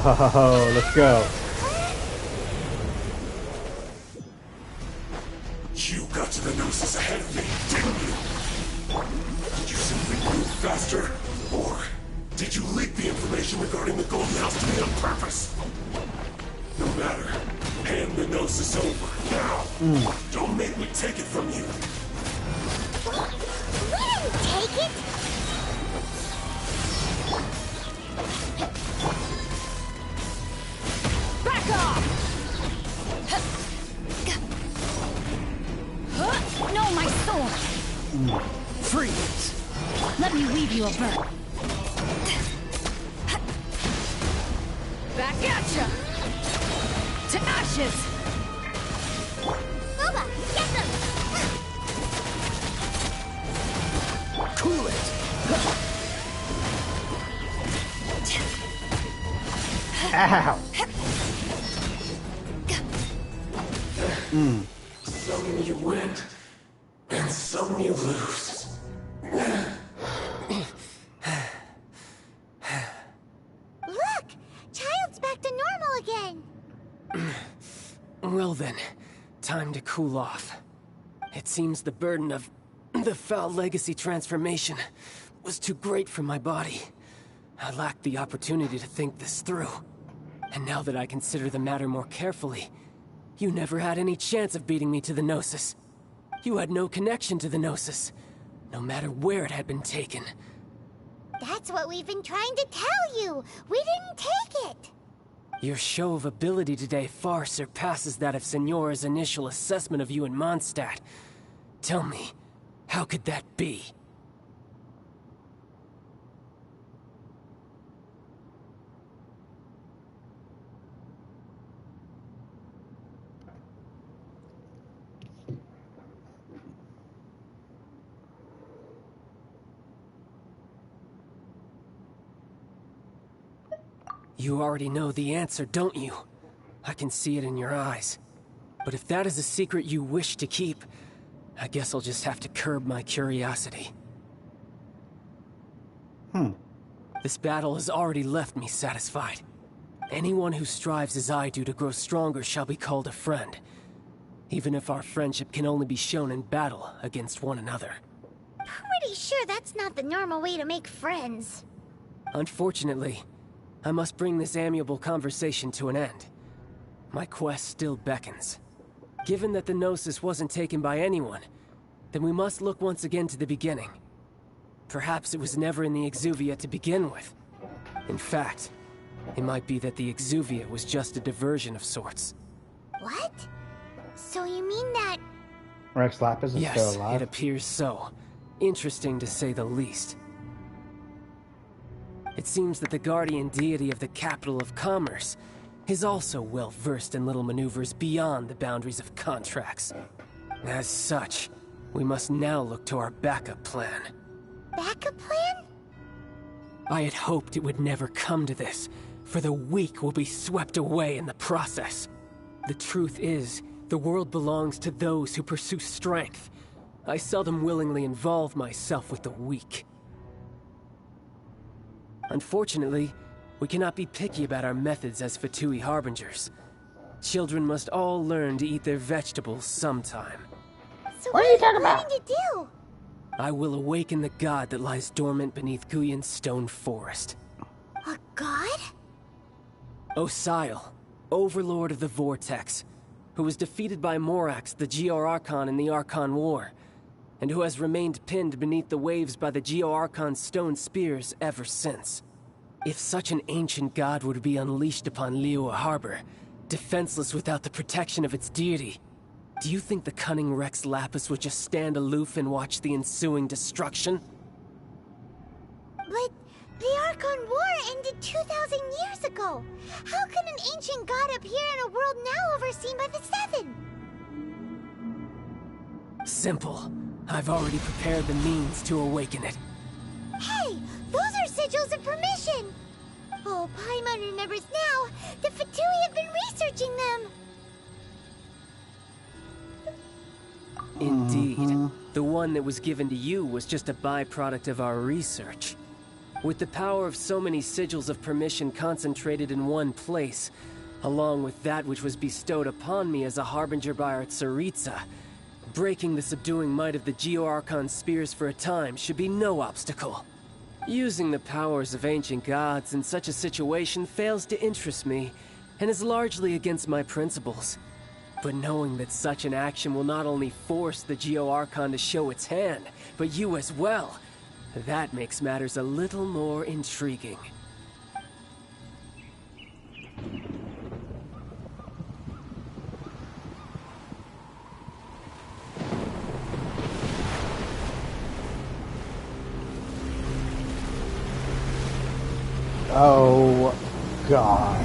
Oh, let's go. You got to the Gnosis ahead of me, didn't you? Did you simply move faster? Or did you leak the information regarding the Golden House to me on purpose? No matter. Hand the gnosis over, now! Don't make me take it from you! We didn't take it! Back off! No, my sword! Freeze! Let me weave you a bird. Back at ya! To ashes! Boba, get them! Cool it! Ow! Some you win, and some you lose. Look! Child's back to normal again! Well then, time to cool off. It seems the burden of the foul legacy transformation was too great for my body. I lacked the opportunity to think this through. And now that I consider the matter more carefully, you never had any chance of beating me to the Gnosis. You had no connection to the Gnosis, no matter where it had been taken. That's what we've been trying to tell you! We didn't take it! Your show of ability today far surpasses that of Signora's initial assessment of you in Mondstadt. Tell me, how could that be? You already know the answer, don't you? I can see it in your eyes. But if that is a secret you wish to keep, I guess I'll just have to curb my curiosity. This battle has already left me satisfied. Anyone who strives as I do to grow stronger shall be called a friend, even if our friendship can only be shown in battle against one another. Pretty sure that's not the normal way to make friends. Unfortunately, I must bring this amiable conversation to an end. My quest still beckons. Given that the Gnosis wasn't taken by anyone, then we must look once again to the beginning. Perhaps it was never in the Exuvia to begin with. In fact, it might be that the Exuvia was just a diversion of sorts. What? So you mean that... Rex Lapis is still Yes, alive? it appears so. Interesting to say the least. It seems that the guardian deity of the capital of commerce is also well versed in little maneuvers beyond the boundaries of contracts. As such, we must now look to our backup plan. Backup plan? I had hoped it would never come to this, for the weak will be swept away in the process. The truth is, the world belongs to those who pursue strength. I seldom willingly involve myself with the weak. Unfortunately, we cannot be picky about our methods as Fatui Harbingers. Children must all learn to eat their vegetables sometime. So what are you planning to do? I will awaken the god that lies dormant beneath Guyon's stone forest. A god? Osial, overlord of the Vortex, who was defeated by Morax, the Geo-Archon in the Archon War, and who has remained pinned beneath the waves by the Geo-Archon's stone spears ever since. If such an ancient god would be unleashed upon Liyue Harbor, defenseless without the protection of its deity, do you think the cunning Rex Lapis would just stand aloof and watch the ensuing destruction? But the Archon War ended 2,000 years ago. How can an ancient god appear in a world now overseen by the Seven? Simple. I've already prepared the means to awaken it. Hey, those are sigils of permission. Oh, Paimon remembers now. The Fatui have been researching them. Indeed. The one that was given to you was just a byproduct of our research. With the power of so many sigils of permission concentrated in one place, along with that which was bestowed upon me as a harbinger by our Tsaritsa, breaking the subduing might of the Geo-Archon spears for a time should be no obstacle. Using the powers of ancient gods in such a situation fails to interest me, and is largely against my principles. But knowing that such an action will not only force the Geo Archon to show its hand, but you as well, that makes matters a little more intriguing. Oh, God.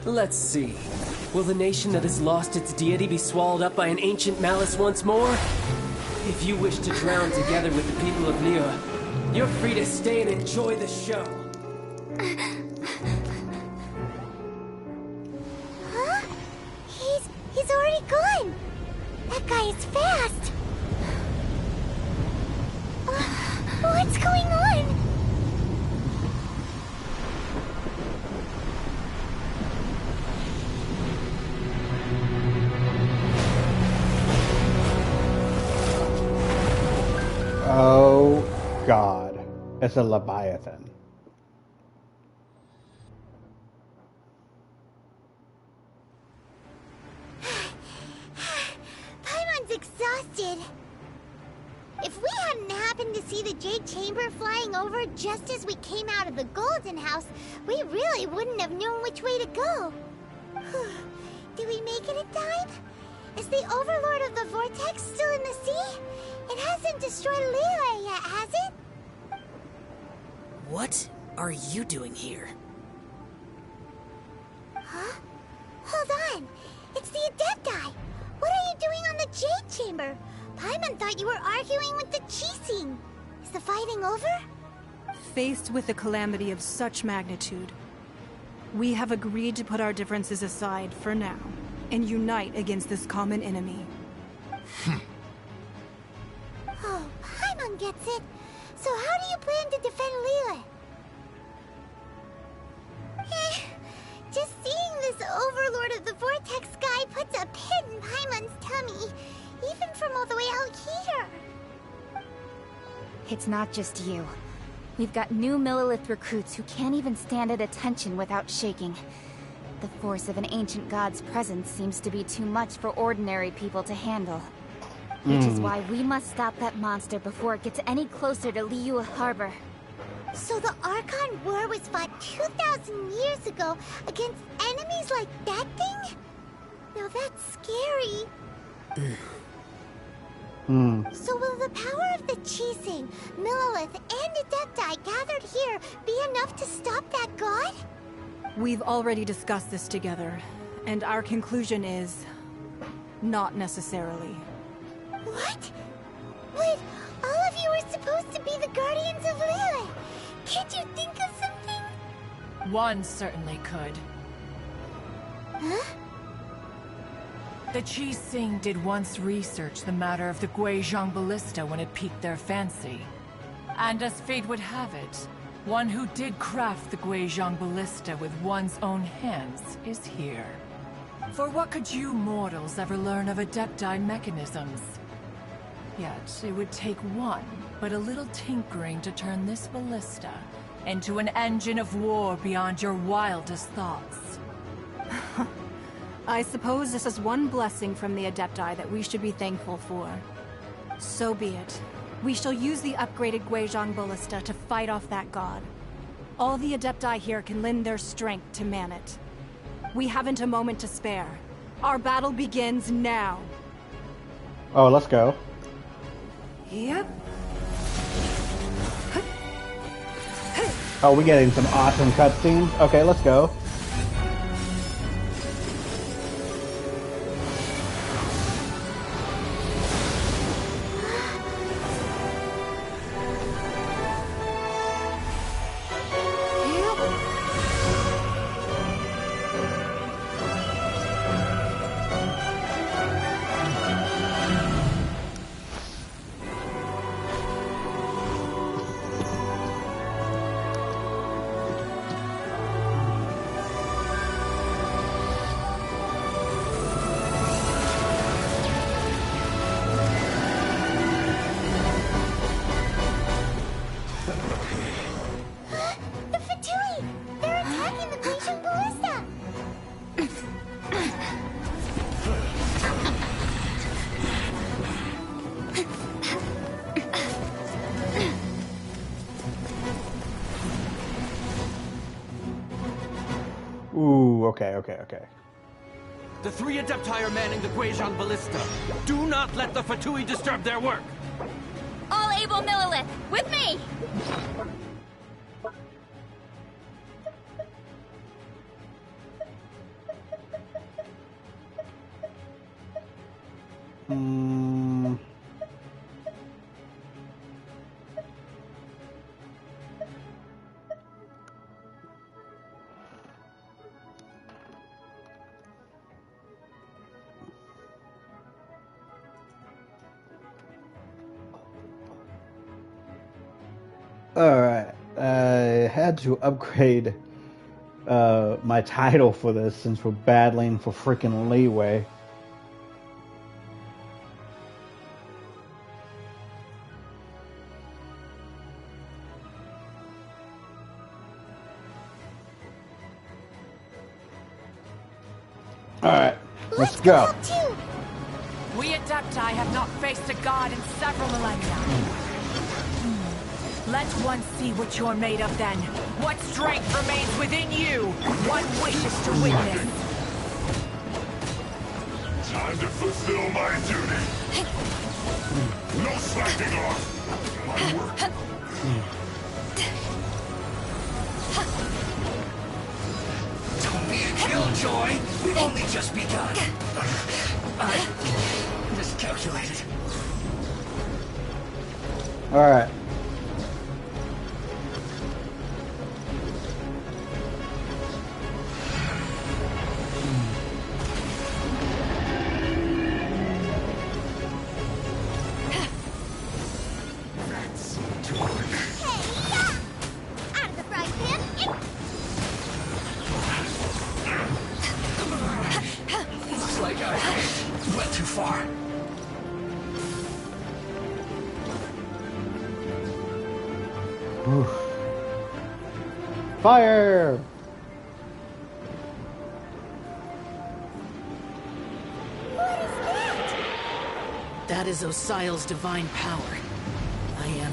Let's see. Will the nation that has lost its deity be swallowed up by an ancient malice once more? If you wish to drown together with the people of Liyue, you're free to stay and enjoy the show. Huh? He's already gone. That guy is fast. What's going on? Oh, God. It's a Leviathan. Paimon's exhausted. If we hadn't happened to see the Jade Chamber flying over just as we came out of the Golden House, we really wouldn't have known which way to go. Did we make it in time? Is the Overlord of the Vortex still in the sea? It hasn't destroyed Liyue yet, has it? What are you doing here? Huh? Hold on. It's the Adepti. What are you doing on the Jade Chamber? Paimon thought you were arguing with the Chising. Is the fighting over? Faced with a calamity of such magnitude, we have agreed to put our differences aside for now and unite against this common enemy. Oh, Paimon gets it. So how do you plan to defend Liyue? Just seeing this Overlord of the Vortex guy puts a pit in Paimon's tummy, even from all the way out here. It's not just you. We've got new Millelith recruits who can't even stand at attention without shaking. The force of an ancient god's presence seems to be too much for ordinary people to handle. Which is why we must stop that monster before it gets any closer to Liyue Harbor. So the Archon War was fought 2,000 years ago against enemies like that thing? Now that's scary. So will the power of the Chising, Millelith, and Adepti gathered here be enough to stop that god? We've already discussed this together, and our conclusion is... not necessarily. What? But all of you were supposed to be the guardians of Liyue. Can't you think of something? One certainly could. Huh? The Chising did once research the matter of the Guizhong Ballista when it piqued their fancy. And as fate would have it, one who did craft the Guizhong Ballista with one's own hands is here. For what could you mortals ever learn of Adepti mechanisms? Yet, it would take one, but a little tinkering to turn this ballista into an engine of war beyond your wildest thoughts. I suppose this is one blessing from the Adepti that we should be thankful for. So be it. We shall use the upgraded Guizhong Ballista to fight off that god. All the Adepti here can lend their strength to man it. We haven't a moment to spare. Our battle begins now. Oh, let's go. Yep. Oh, we're getting some awesome cutscenes. Okay, let's go. okay. The 3 Adepti are manning the Guizhong Ballista. Do not let the Fatui disturb their work. All able Millilith, with me! Alright, I had to upgrade my title for this since we're battling for freaking Liyue. Alright, let's go. We Adepti have not faced a god in several millennia. Let one see what you're made of then. What strength remains within you. One wishes to witness. Time to fulfill my duty. No slacking off. My work. Don't be a killjoy. We've only just begun. I miscalculated. Alright. Fire! That is Osial's divine power. I am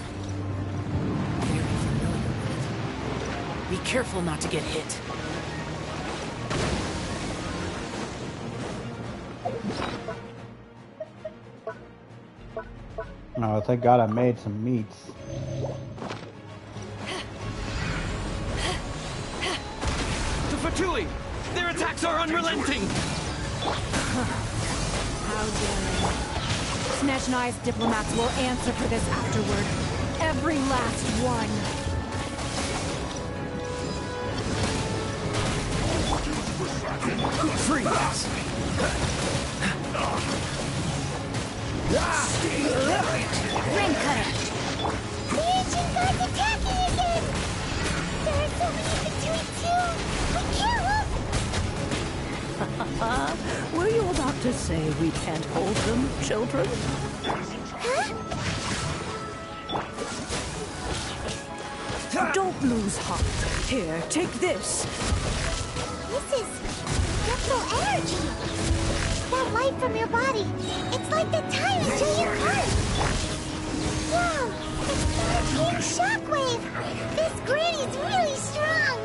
very familiar with it. Be careful not to get hit. Oh, thank God I made some meats. The Fatui! Their attacks are unrelenting! How dare you? Snezhnai's diplomats will answer for this afterward. Every last one. Freeze! Ring cutter! The ancient god's attacking again! There are so many between two! We can't lose! Were you about to say we can't hold them, children? Huh? Don't lose heart. Here, take this. This is spectral energy. That light from your body. It's like the time until you part. Wow, it's not a pink shockwave. This granny's really strong.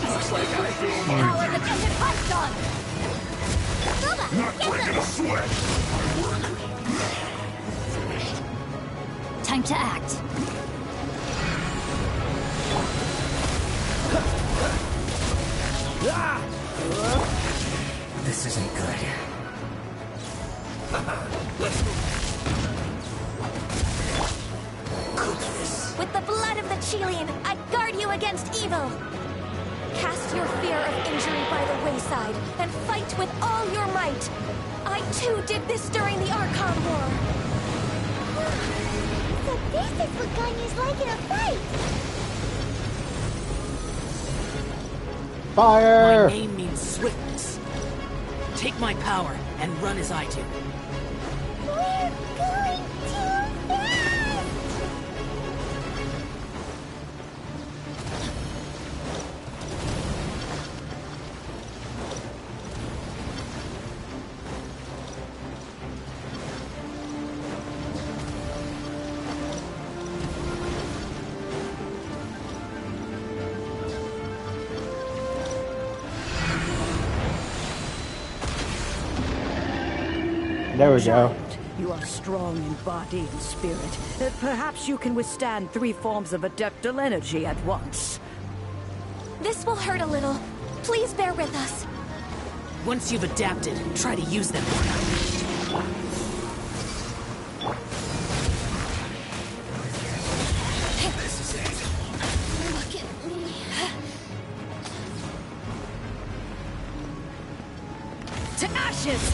Looks like I feel Power the Desert Python! Not breaking a sweat. Time to act. This isn't good. Let's cook this. With the blood of the Chilean, I guard you against evil. Cast your fear of injury by the wayside and fight with all your might. I too did this during the Archon War. So this is what Ganyu's like in a fight. Fire! My name means swiftness. Take my power and run as I do. We're going too fast! There we go. Giant, you are strong in body and spirit. Perhaps you can withstand 3 forms of adeptal energy at once. This will hurt a little. Please bear with us. Once you've adapted, try to use them. This is it. Look at me. To ashes!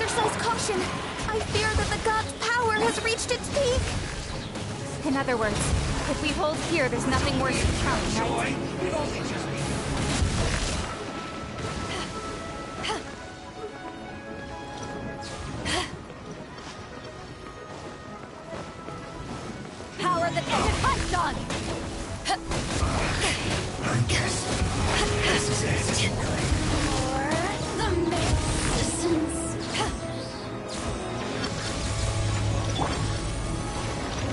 Exercise caution. I fear that the god's power has reached its peak. In other words, if we hold here, there's nothing worse than counting, right? Power that isn't hunched on! I guess this is it. The magnificence.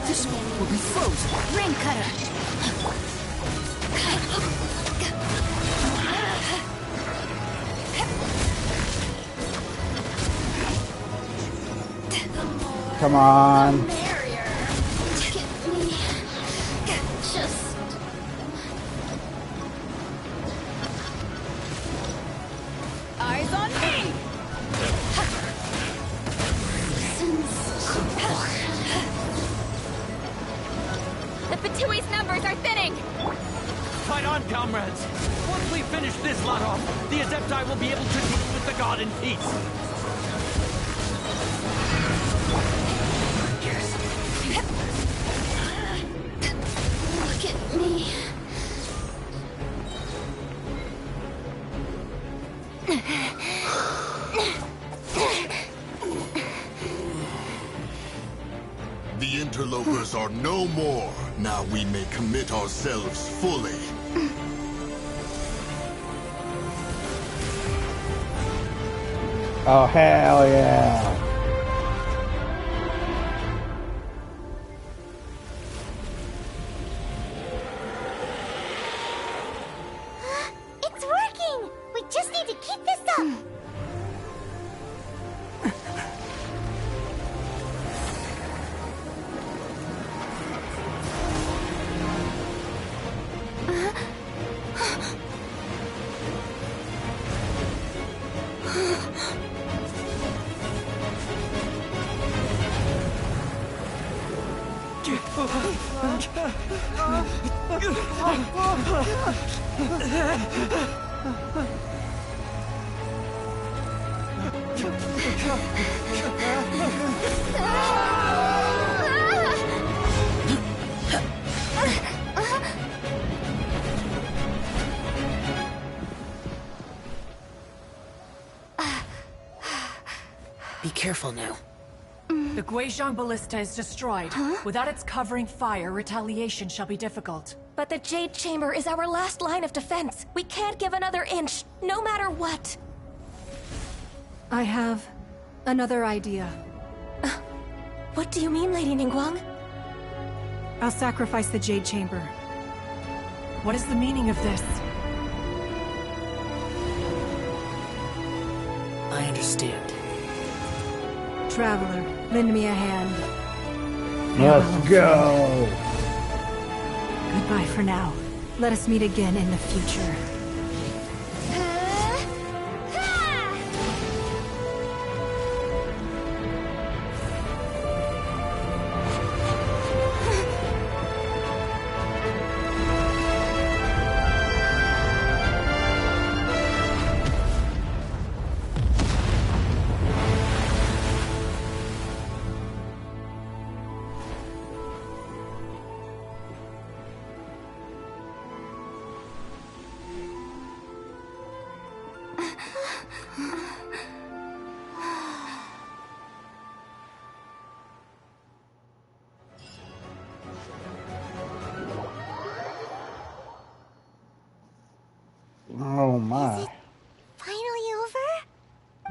This one will be frozen. Rain cutter! Come on. Just... Eyes on me! The Patui's numbers are thinning! Fight on, comrades! Once we finish this lot off, the Adepti will be able to deal with the god in peace. Look at me. The interlopers are no more. Now we may commit ourselves fully. Oh, hell yeah. It's working! We just need to keep this up! Be careful now. The Guizhong Ballista is destroyed. Without its covering fire, retaliation shall be difficult. But the Jade Chamber is our last line of defense. We can't give another inch, no matter what. I have another idea. What do you mean, Lady Ningguang? I'll sacrifice the Jade Chamber. What is the meaning of this? I understand. Traveler, lend me a hand. Let's go. Goodbye for now. Let us meet again in the future.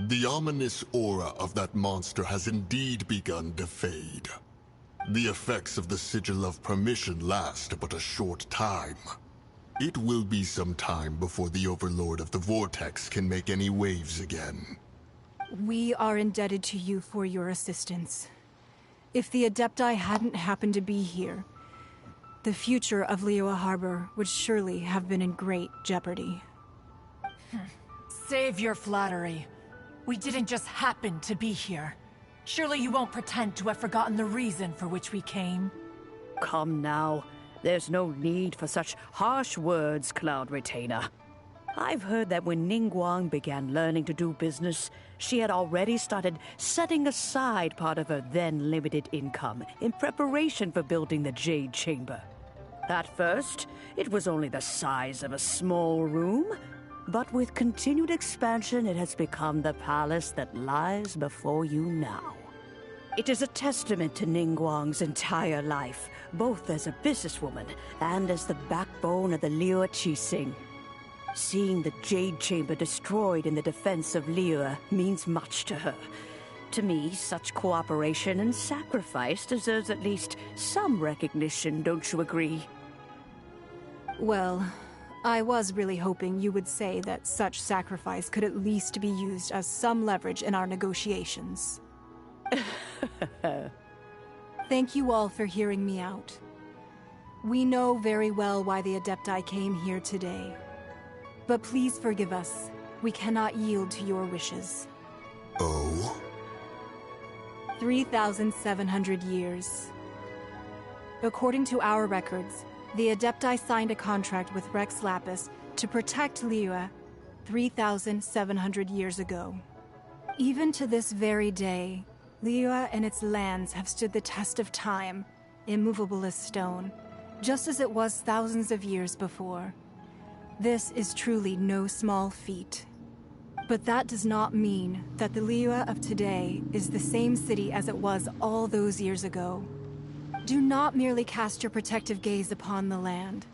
The ominous aura of that monster has indeed begun to fade. The effects of the Sigil of Permission last but a short time. It will be some time before the Overlord of the Vortex can make any waves again. We are indebted to you for your assistance. If the Adepti hadn't happened to be here, the future of Liyue Harbor would surely have been in great jeopardy. Save your flattery. We didn't just happen to be here. Surely you won't pretend to have forgotten the reason for which we came. Come now. There's no need for such harsh words, Cloud Retainer. I've heard that when Ningguang began learning to do business, she had already started setting aside part of her then limited income in preparation for building the Jade Chamber. At first, it was only the size of a small room, but with continued expansion, it has become the palace that lies before you now. It is a testament to Ningguang's entire life, both as a businesswoman and as the backbone of the Liyue Qixing. Seeing the Jade Chamber destroyed in the defense of Liyue means much to her. To me, such cooperation and sacrifice deserves at least some recognition, don't you agree? Well, I was really hoping you would say that such sacrifice could at least be used as some leverage in our negotiations. Thank you all for hearing me out. We know very well why the Adepti came here today. But please forgive us. We cannot yield to your wishes. Oh? 3,700 years. According to our records, the Adepti signed a contract with Rex Lapis to protect Liyue 3,700 years ago. Even to this very day, Liyue and its lands have stood the test of time, immovable as stone, just as it was thousands of years before. This is truly no small feat. But that does not mean that the Liyue of today is the same city as it was all those years ago. Do not merely cast your protective gaze upon the land.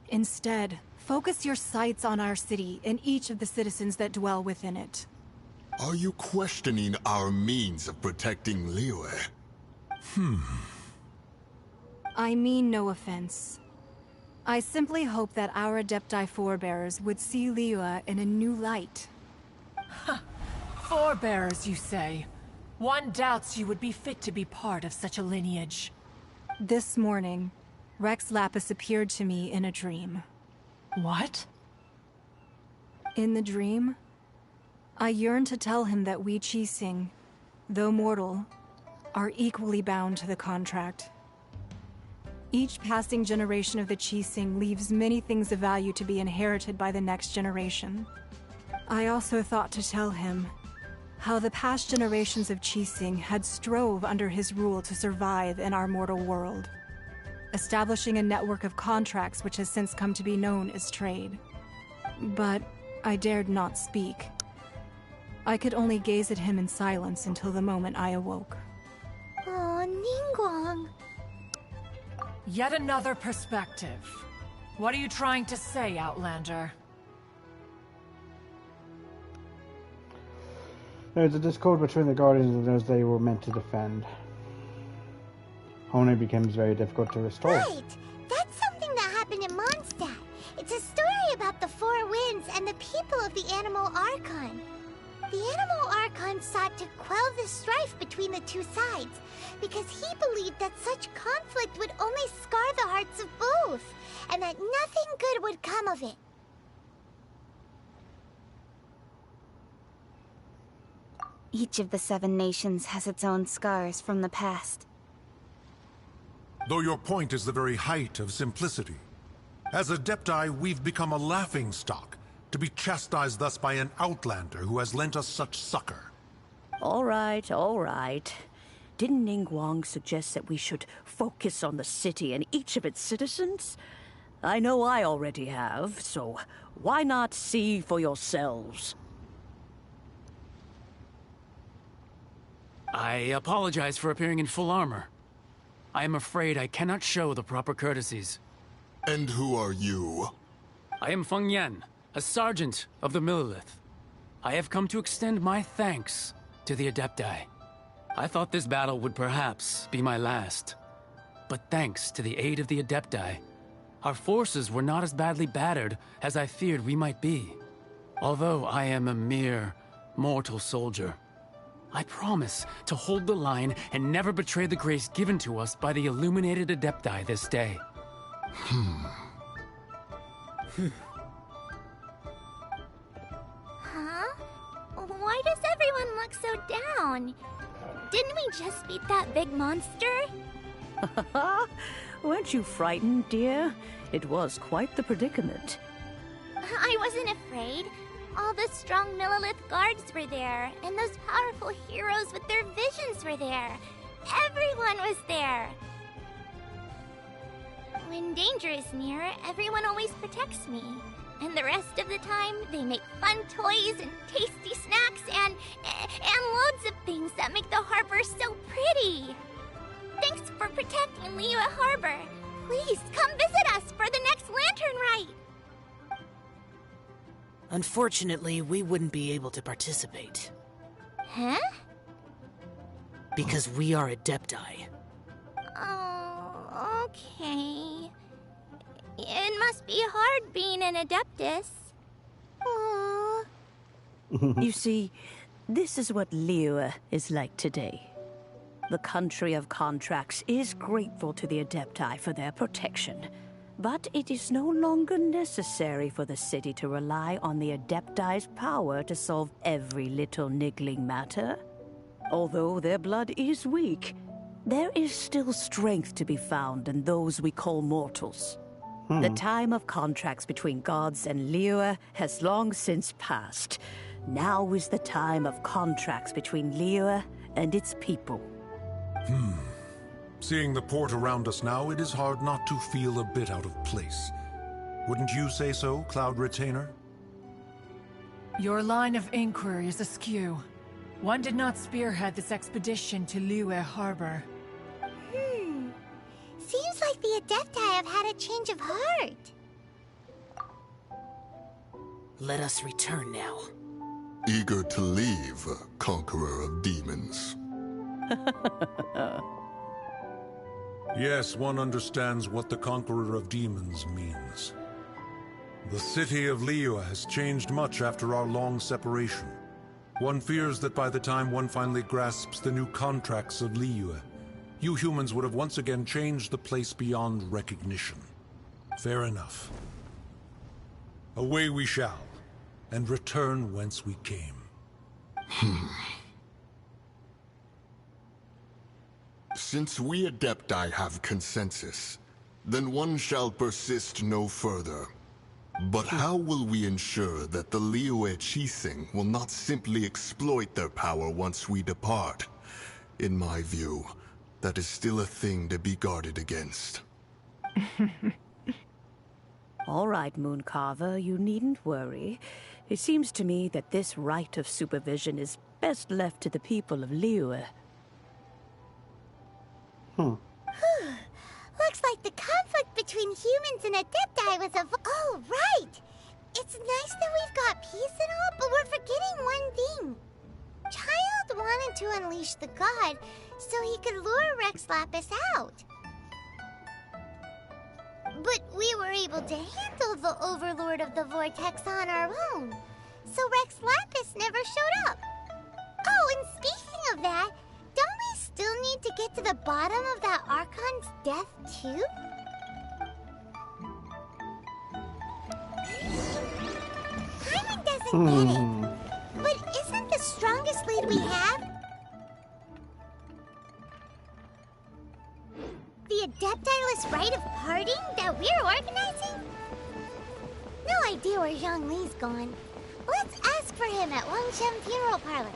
Instead, focus your sights on our city and each of the citizens that dwell within it. Are you questioning our means of protecting Liyue? I mean no offense. I simply hope that our Adepti forebears would see Liyue in a new light. Forebearers, you say? One doubts you would be fit to be part of such a lineage. This morning, Rex Lapis appeared to me in a dream. What? In the dream, I yearned to tell him that we Qixing, though mortal, are equally bound to the contract. Each passing generation of the Qixing leaves many things of value to be inherited by the next generation. I also thought to tell him how the past generations of Qixing had strove under his rule to survive in our mortal world, establishing a network of contracts which has since come to be known as trade. But I dared not speak. I could only gaze at him in silence until the moment I awoke. Oh, Ningguang. Yet another perspective. What are you trying to say, Outlander? There's a discord between the Guardians and those they were meant to defend. Harmony becomes very difficult to restore. Right! That's something that happened in Mondstadt. It's a story about the Four Winds and the people of the Animal Archon. The Animal Archon sought to quell the strife between the two sides, because he believed that such conflict would only scar the hearts of both, and that nothing good would come of it. Each of the 7 nations has its own scars from the past. Though your point is the very height of simplicity. As Adepti, we've become a laughingstock, to be chastised thus by an outlander who has lent us such succor. All right, all right. Didn't Ningguang suggest that we should focus on the city and each of its citizens? I know I already have, so why not see for yourselves? I apologize for appearing in full armor. I am afraid I cannot show the proper courtesies. And who are you? I am Feng Yan, a sergeant of the Millilith. I have come to extend my thanks to the Adepti. I thought this battle would perhaps be my last. But thanks to the aid of the Adepti, our forces were not as badly battered as I feared we might be. Although I am a mere mortal soldier, I promise to hold the line and never betray the grace given to us by the illuminated Adepti this day. Huh? Why does everyone look so down? Didn't we just beat that big monster? Weren't you frightened, dear? It was quite the predicament. I wasn't afraid. All the strong Millelith guards were there, and those powerful heroes with their visions were there. Everyone was there. When danger is near, everyone always protects me. And the rest of the time, they make fun toys and tasty snacks and loads of things that make the harbor so pretty. Thanks for protecting Liyue Harbor. Please come visit us for the next lantern rite. Unfortunately, we wouldn't be able to participate. Huh? Because we are Adepti. Oh, okay. It must be hard being an Adeptus. Aww. You see, this is what Liyue is like today. The country of contracts is grateful to the Adepti for their protection, but it is no longer necessary for the city to rely on the Adepti's power to solve every little niggling matter. Although their blood is weak, there is still strength to be found in those we call mortals. The time of contracts between gods and Liyue has long since passed. Now is the time of contracts between Liyue and its people. Seeing the port around us now, it is hard not to feel a bit out of place. Wouldn't you say so, Cloud Retainer? Your line of inquiry is askew. One did not spearhead this expedition to Liyue Harbor. Seems like the Adepti have had a change of heart. Let us return now. Eager to leave, Conqueror of Demons. Yes, one understands what the Conqueror of Demons means. The city of Liyue has changed much after our long separation. One fears that by the time one finally grasps the new contracts of Liyue, you humans would have once again changed the place beyond recognition. Fair enough. Away we shall, and return whence we came. Since we Adepti have consensus, then one shall persist no further. But how will we ensure that the Liyue Qixing will not simply exploit their power once we depart? In my view, that is still a thing to be guarded against. All right, Mooncarver, you needn't worry. It seems to me that this right of supervision is best left to the people of Liyue. Looks like the conflict between humans and Adepti was a... Oh, right! It's nice that we've got peace and all, but we're forgetting one thing. Child wanted to unleash the god so he could lure Rex Lapis out. But we were able to handle the Overlord of the Vortex on our own, so Rex Lapis never showed up. Oh, and speaking of that, don't we still need to get to the bottom of that Archon's death, too? Paimon doesn't get it. But isn't the strongest lead we have the Adeptiless rite of parting that we're organizing? No idea where Zhongli's gone. Let's ask for him at Wangshen Funeral Parlor.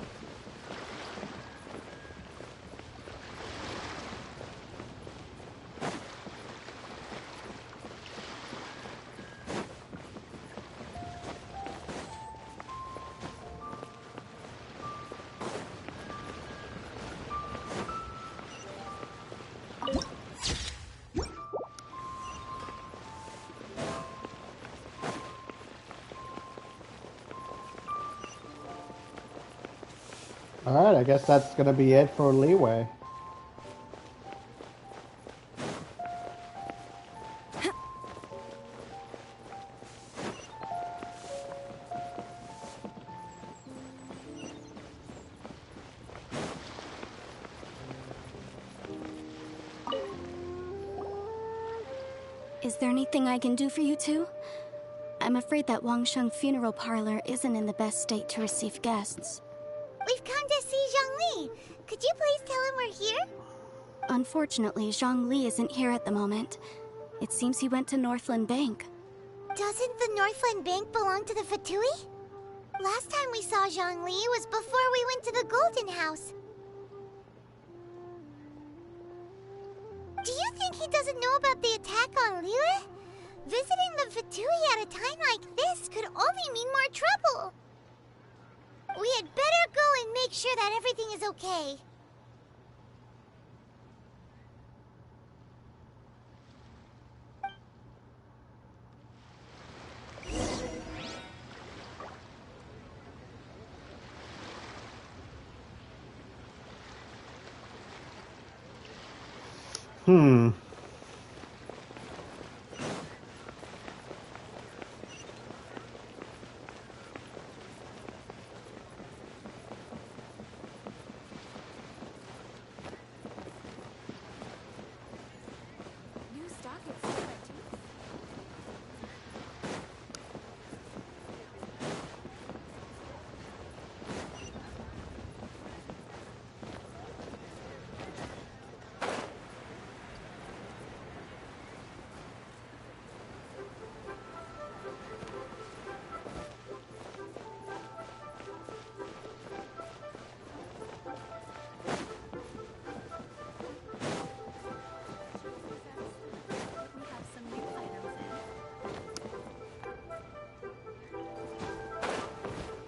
Alright, I guess that's gonna be it for Liyue. Is there anything I can do for you two? I'm afraid that Wangsheng Funeral Parlor isn't in the best state to receive guests. We've come to see Zhongli. Could you please tell him we're here? Unfortunately, Zhongli isn't here at the moment. It seems he went to Northland Bank. Doesn't the Northland Bank belong to the Fatui? Last time we saw Zhongli was before we went to the Golden House. Do you think he doesn't know about the attack on Liyue? Visiting the Fatui at a time like this could only mean more trouble. We had better go and make sure that everything is okay. Hmm.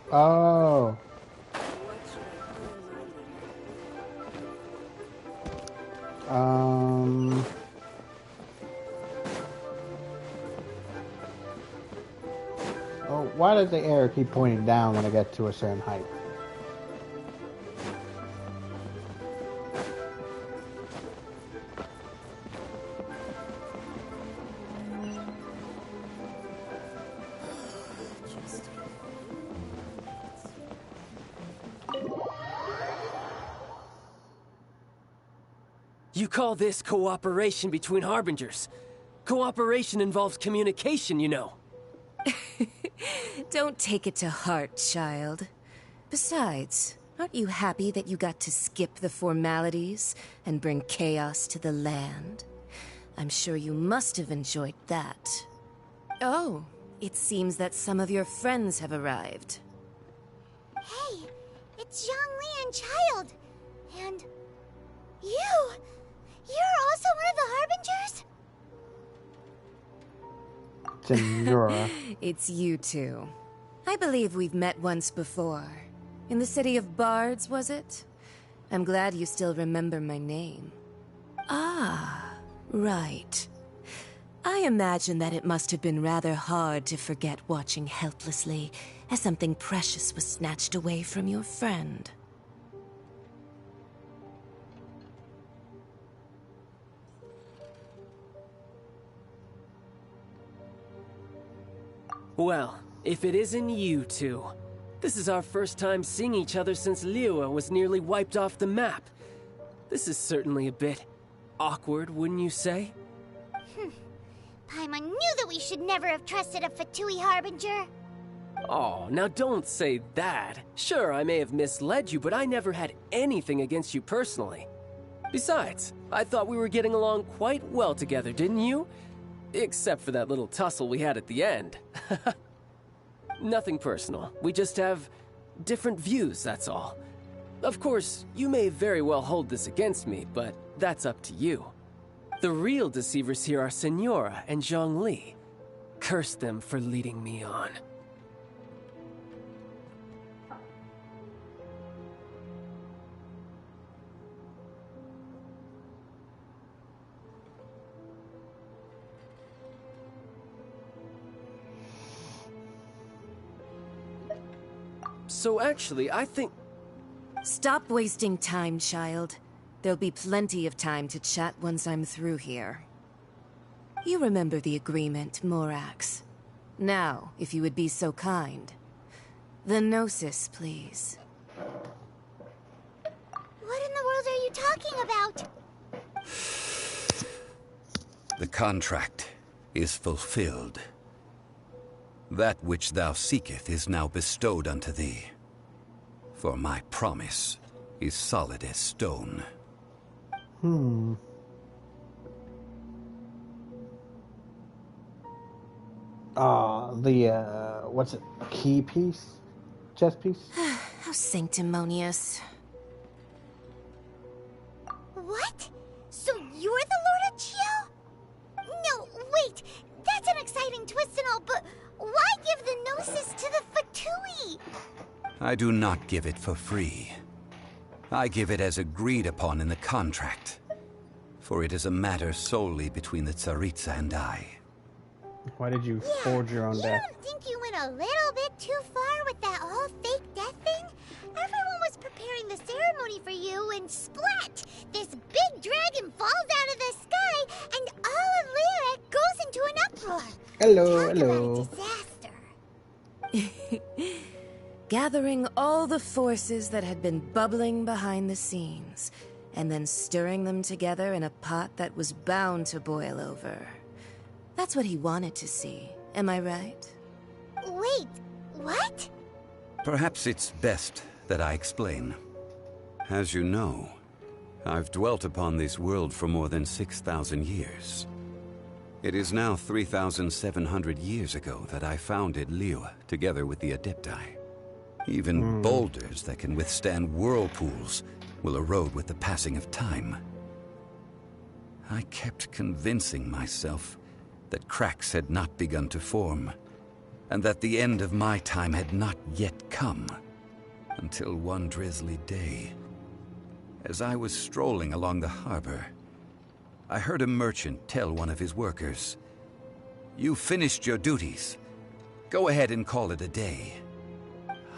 Oh. Oh, why does the arrow keep pointing down when I get to a certain height? You call this cooperation between Harbingers? Cooperation involves communication, you know. Don't take it to heart, child. Besides, aren't you happy that you got to skip the formalities and bring chaos to the land? I'm sure you must have enjoyed that. Oh, it seems that some of your friends have arrived. Hey, it's Zhongli and Child. And you! You're also one of the Harbingers? Senora. It's you two. I believe we've met once before. In the city of Bards, was it? I'm glad you still remember my name. Ah, right. I imagine that it must have been rather hard to forget watching helplessly as something precious was snatched away from your friend. Well, if it isn't you two. This is our first time seeing each other since Liyue was nearly wiped off the map. This is certainly a bit awkward, wouldn't you say? Paimon knew that we should never have trusted a Fatui Harbinger. Oh, now don't say that. Sure, I may have misled you, but I never had anything against you personally. Besides, I thought we were getting along quite well together, didn't you? Except for that little tussle we had at the end. Nothing personal. We just have different views, that's all. Of course, you may very well hold this against me, but that's up to you. The real deceivers here are Senora and Zhongli. Curse them for leading me on. So actually, I think... Stop wasting time, child. There'll be plenty of time to chat once I'm through here. You remember the agreement, Morax. Now, if you would be so kind. The Gnosis, please. What in the world are you talking about? The contract is fulfilled. That which thou seeketh is now bestowed unto thee. For my promise is solid as stone. What's it? Key piece? Chess piece? How sanctimonious. What? So you're the Lord of Chio? No, wait. That's an exciting twist and all, but why give the Gnosis to the Fatui? I do not give it for free. I give it as agreed upon in the contract. For it is a matter solely between the Tsaritsa and I. Why did you forge your own death? You don't think you went a little bit too far with that whole fake death thing? Everyone was preparing the ceremony for you, and splat! This big dragon falls out of the sky, and all of Liyue goes into an uproar. Hello, Talk hello. about a disaster. Gathering all the forces that had been bubbling behind the scenes, and then stirring them together in a pot that was bound to boil over. That's what he wanted to see, am I right? Wait, what? Perhaps it's best that I explain. As you know, I've dwelt upon this world for more than 6,000 years. It is now 3,700 years ago that I founded Liyue together with the Adepti. Even boulders that can withstand whirlpools will erode with the passing of time. I kept convincing myself that cracks had not begun to form, and that the end of my time had not yet come, until one drizzly day, as I was strolling along the harbor, I heard a merchant tell one of his workers, "You finished your duties. Go ahead and call it a day."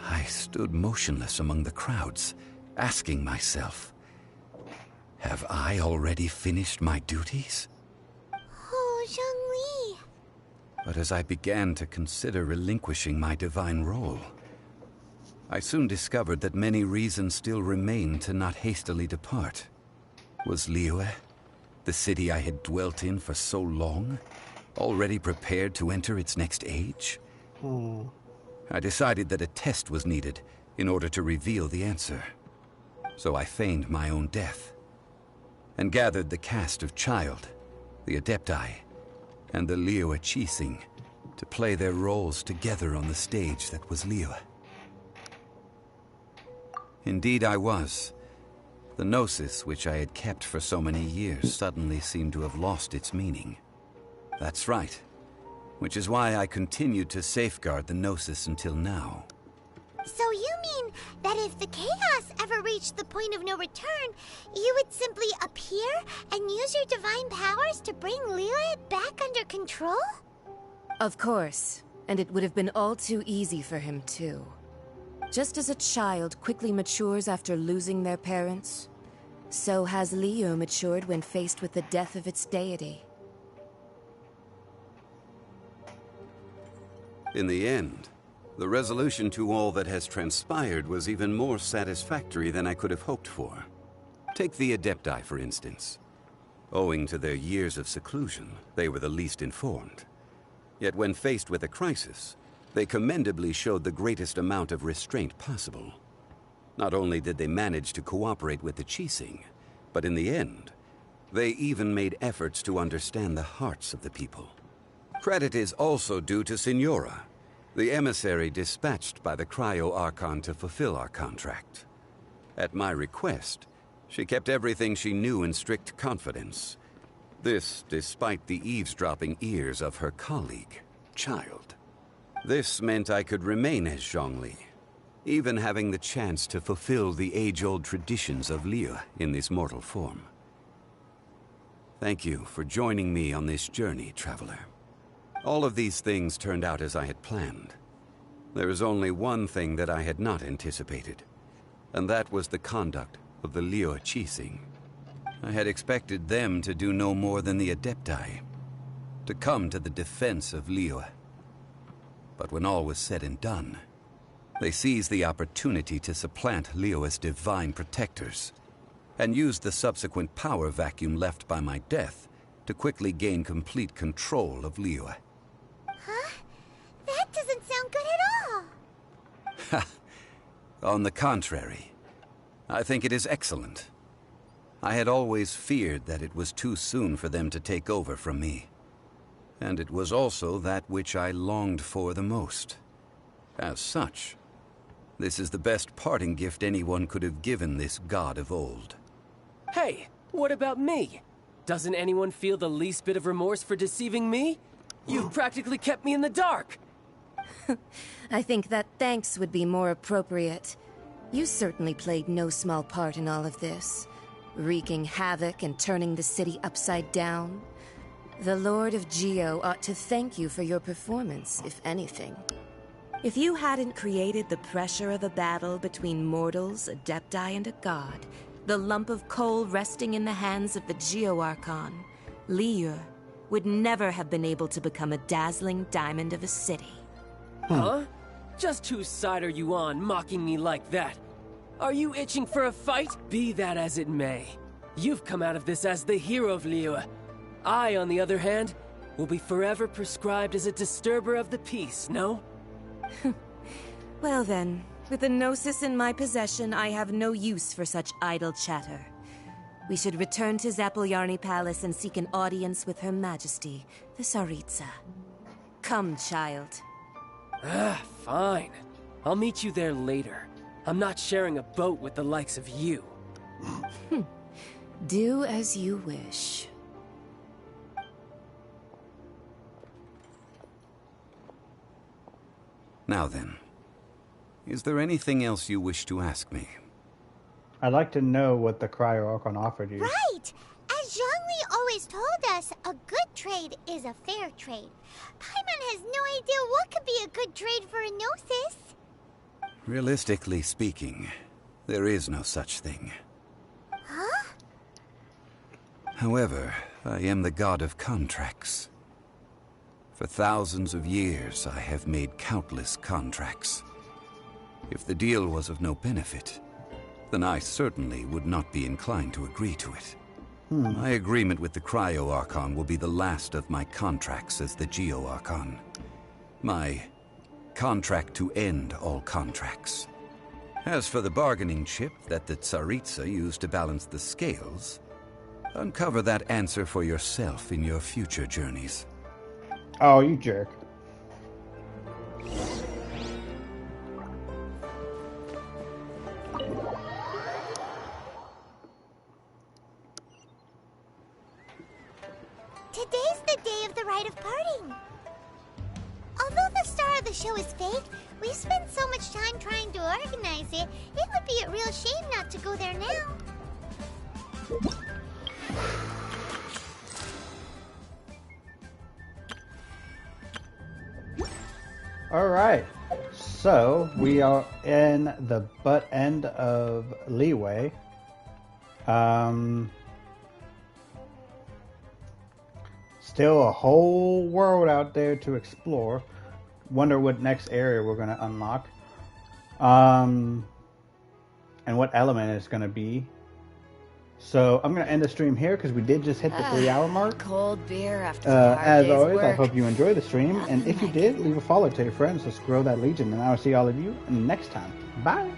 I stood motionless among the crowds, asking myself, have I already finished my duties? Oh, Zhongli. But as I began to consider relinquishing my divine role, I soon discovered that many reasons still remained to not hastily depart. Was Liyue, the city I had dwelt in for so long, already prepared to enter its next age? I decided that a test was needed in order to reveal the answer. So I feigned my own death, and gathered the cast of Child, the Adepti, and the Liyue Qixing to play their roles together on the stage that was Liyue. Indeed I was. The Gnosis, which I had kept for so many years, suddenly seemed to have lost its meaning. That's right. Which is why I continued to safeguard the Gnosis until now. So you mean that if the chaos ever reached the point of no return, you would simply appear and use your divine powers to bring Liyue back under control? Of course, and it would have been all too easy for him too. Just as a child quickly matures after losing their parents, so has Liyue matured when faced with the death of its deity. In the end, the resolution to all that has transpired was even more satisfactory than I could have hoped for. Take the Adepti, for instance. Owing to their years of seclusion, they were the least informed. Yet when faced with a crisis, they commendably showed the greatest amount of restraint possible. Not only did they manage to cooperate with the Qixing, but in the end, they even made efforts to understand the hearts of the people. Credit is also due to Signora, the emissary dispatched by the Cryo-Archon to fulfill our contract. At my request, she kept everything she knew in strict confidence. This despite the eavesdropping ears of her colleague, Child. This meant I could remain as Zhongli, even having the chance to fulfill the age-old traditions of Liyue in this mortal form. Thank you for joining me on this journey, Traveler. All of these things turned out as I had planned. There is only one thing that I had not anticipated. and that was the conduct of the Liyue Qixing. I had expected them to do no more than the Adepti, to come to the defense of Liyue. But when all was said and done, they seized the opportunity to supplant Liyue's divine protectors, and used the subsequent power vacuum left by my death to quickly gain complete control of Liyue. Huh? That doesn't sound good at all! Ha! On the contrary, I think it is excellent. I had always feared that it was too soon for them to take over from me. And it was also that which I longed for the most. As such, this is the best parting gift anyone could have given this god of old. Hey, what about me? Doesn't anyone feel the least bit of remorse for deceiving me? You've practically kept me in the dark! I think that thanks would be more appropriate. You certainly played no small part in all of this, wreaking havoc and turning the city upside down. The Lord of Geo ought to thank you for your performance, if anything. If you hadn't created the pressure of a battle between mortals, Adepti, and a god, the lump of coal resting in the hands of the Geo-Archon, Liyue would never have been able to become a dazzling diamond of a city. Huh? Just whose side are you on, mocking me like that? Are you itching for a fight? Be that as it may. You've come out of this as the hero of Liyue. I, on the other hand, will be forever prescribed as a disturber of the peace, no? Well then, with the Gnosis in my possession, I have no use for such idle chatter. We should return to Zapoljarny Palace and seek an audience with Her Majesty, the Tsaritsa. Come, child. Fine. I'll meet you there later. I'm not sharing a boat with the likes of you. Do as you wish. Now then, is there anything else you wish to ask me? I'd like to know what the Cryo-Archon offered you. Right! As Zhongli always told us, a good trade is a fair trade. Paimon has no idea what could be a good trade for a Gnosis. Realistically speaking, there is no such thing. Huh? However, I am the god of contracts. For thousands of years, I have made countless contracts. If the deal was of no benefit, then I certainly would not be inclined to agree to it. My agreement with the Cryo-Archon will be the last of my contracts as the Geo-Archon. My contract to end all contracts. As for the bargaining chip that the Tsaritsa used to balance the scales, uncover that answer for yourself in your future journeys. Oh, you jerk. Today's the day of the rite of parting. Although the star of the show is fake, we've spent so much time trying to organize it, it would be a real shame not to go there now. Alright, so we are in the butt end of Liyue. Still a whole world out there to explore. Wonder what next area we're going to unlock. And what element it's going to be. So I'm going to end the stream here because we did just hit the 3-hour mark. Cold beer after the hard as day's always, work. I hope you enjoyed the stream. And if you did, leave a follow to your friends. Let's grow that legion. And I will see all of you next time. Bye.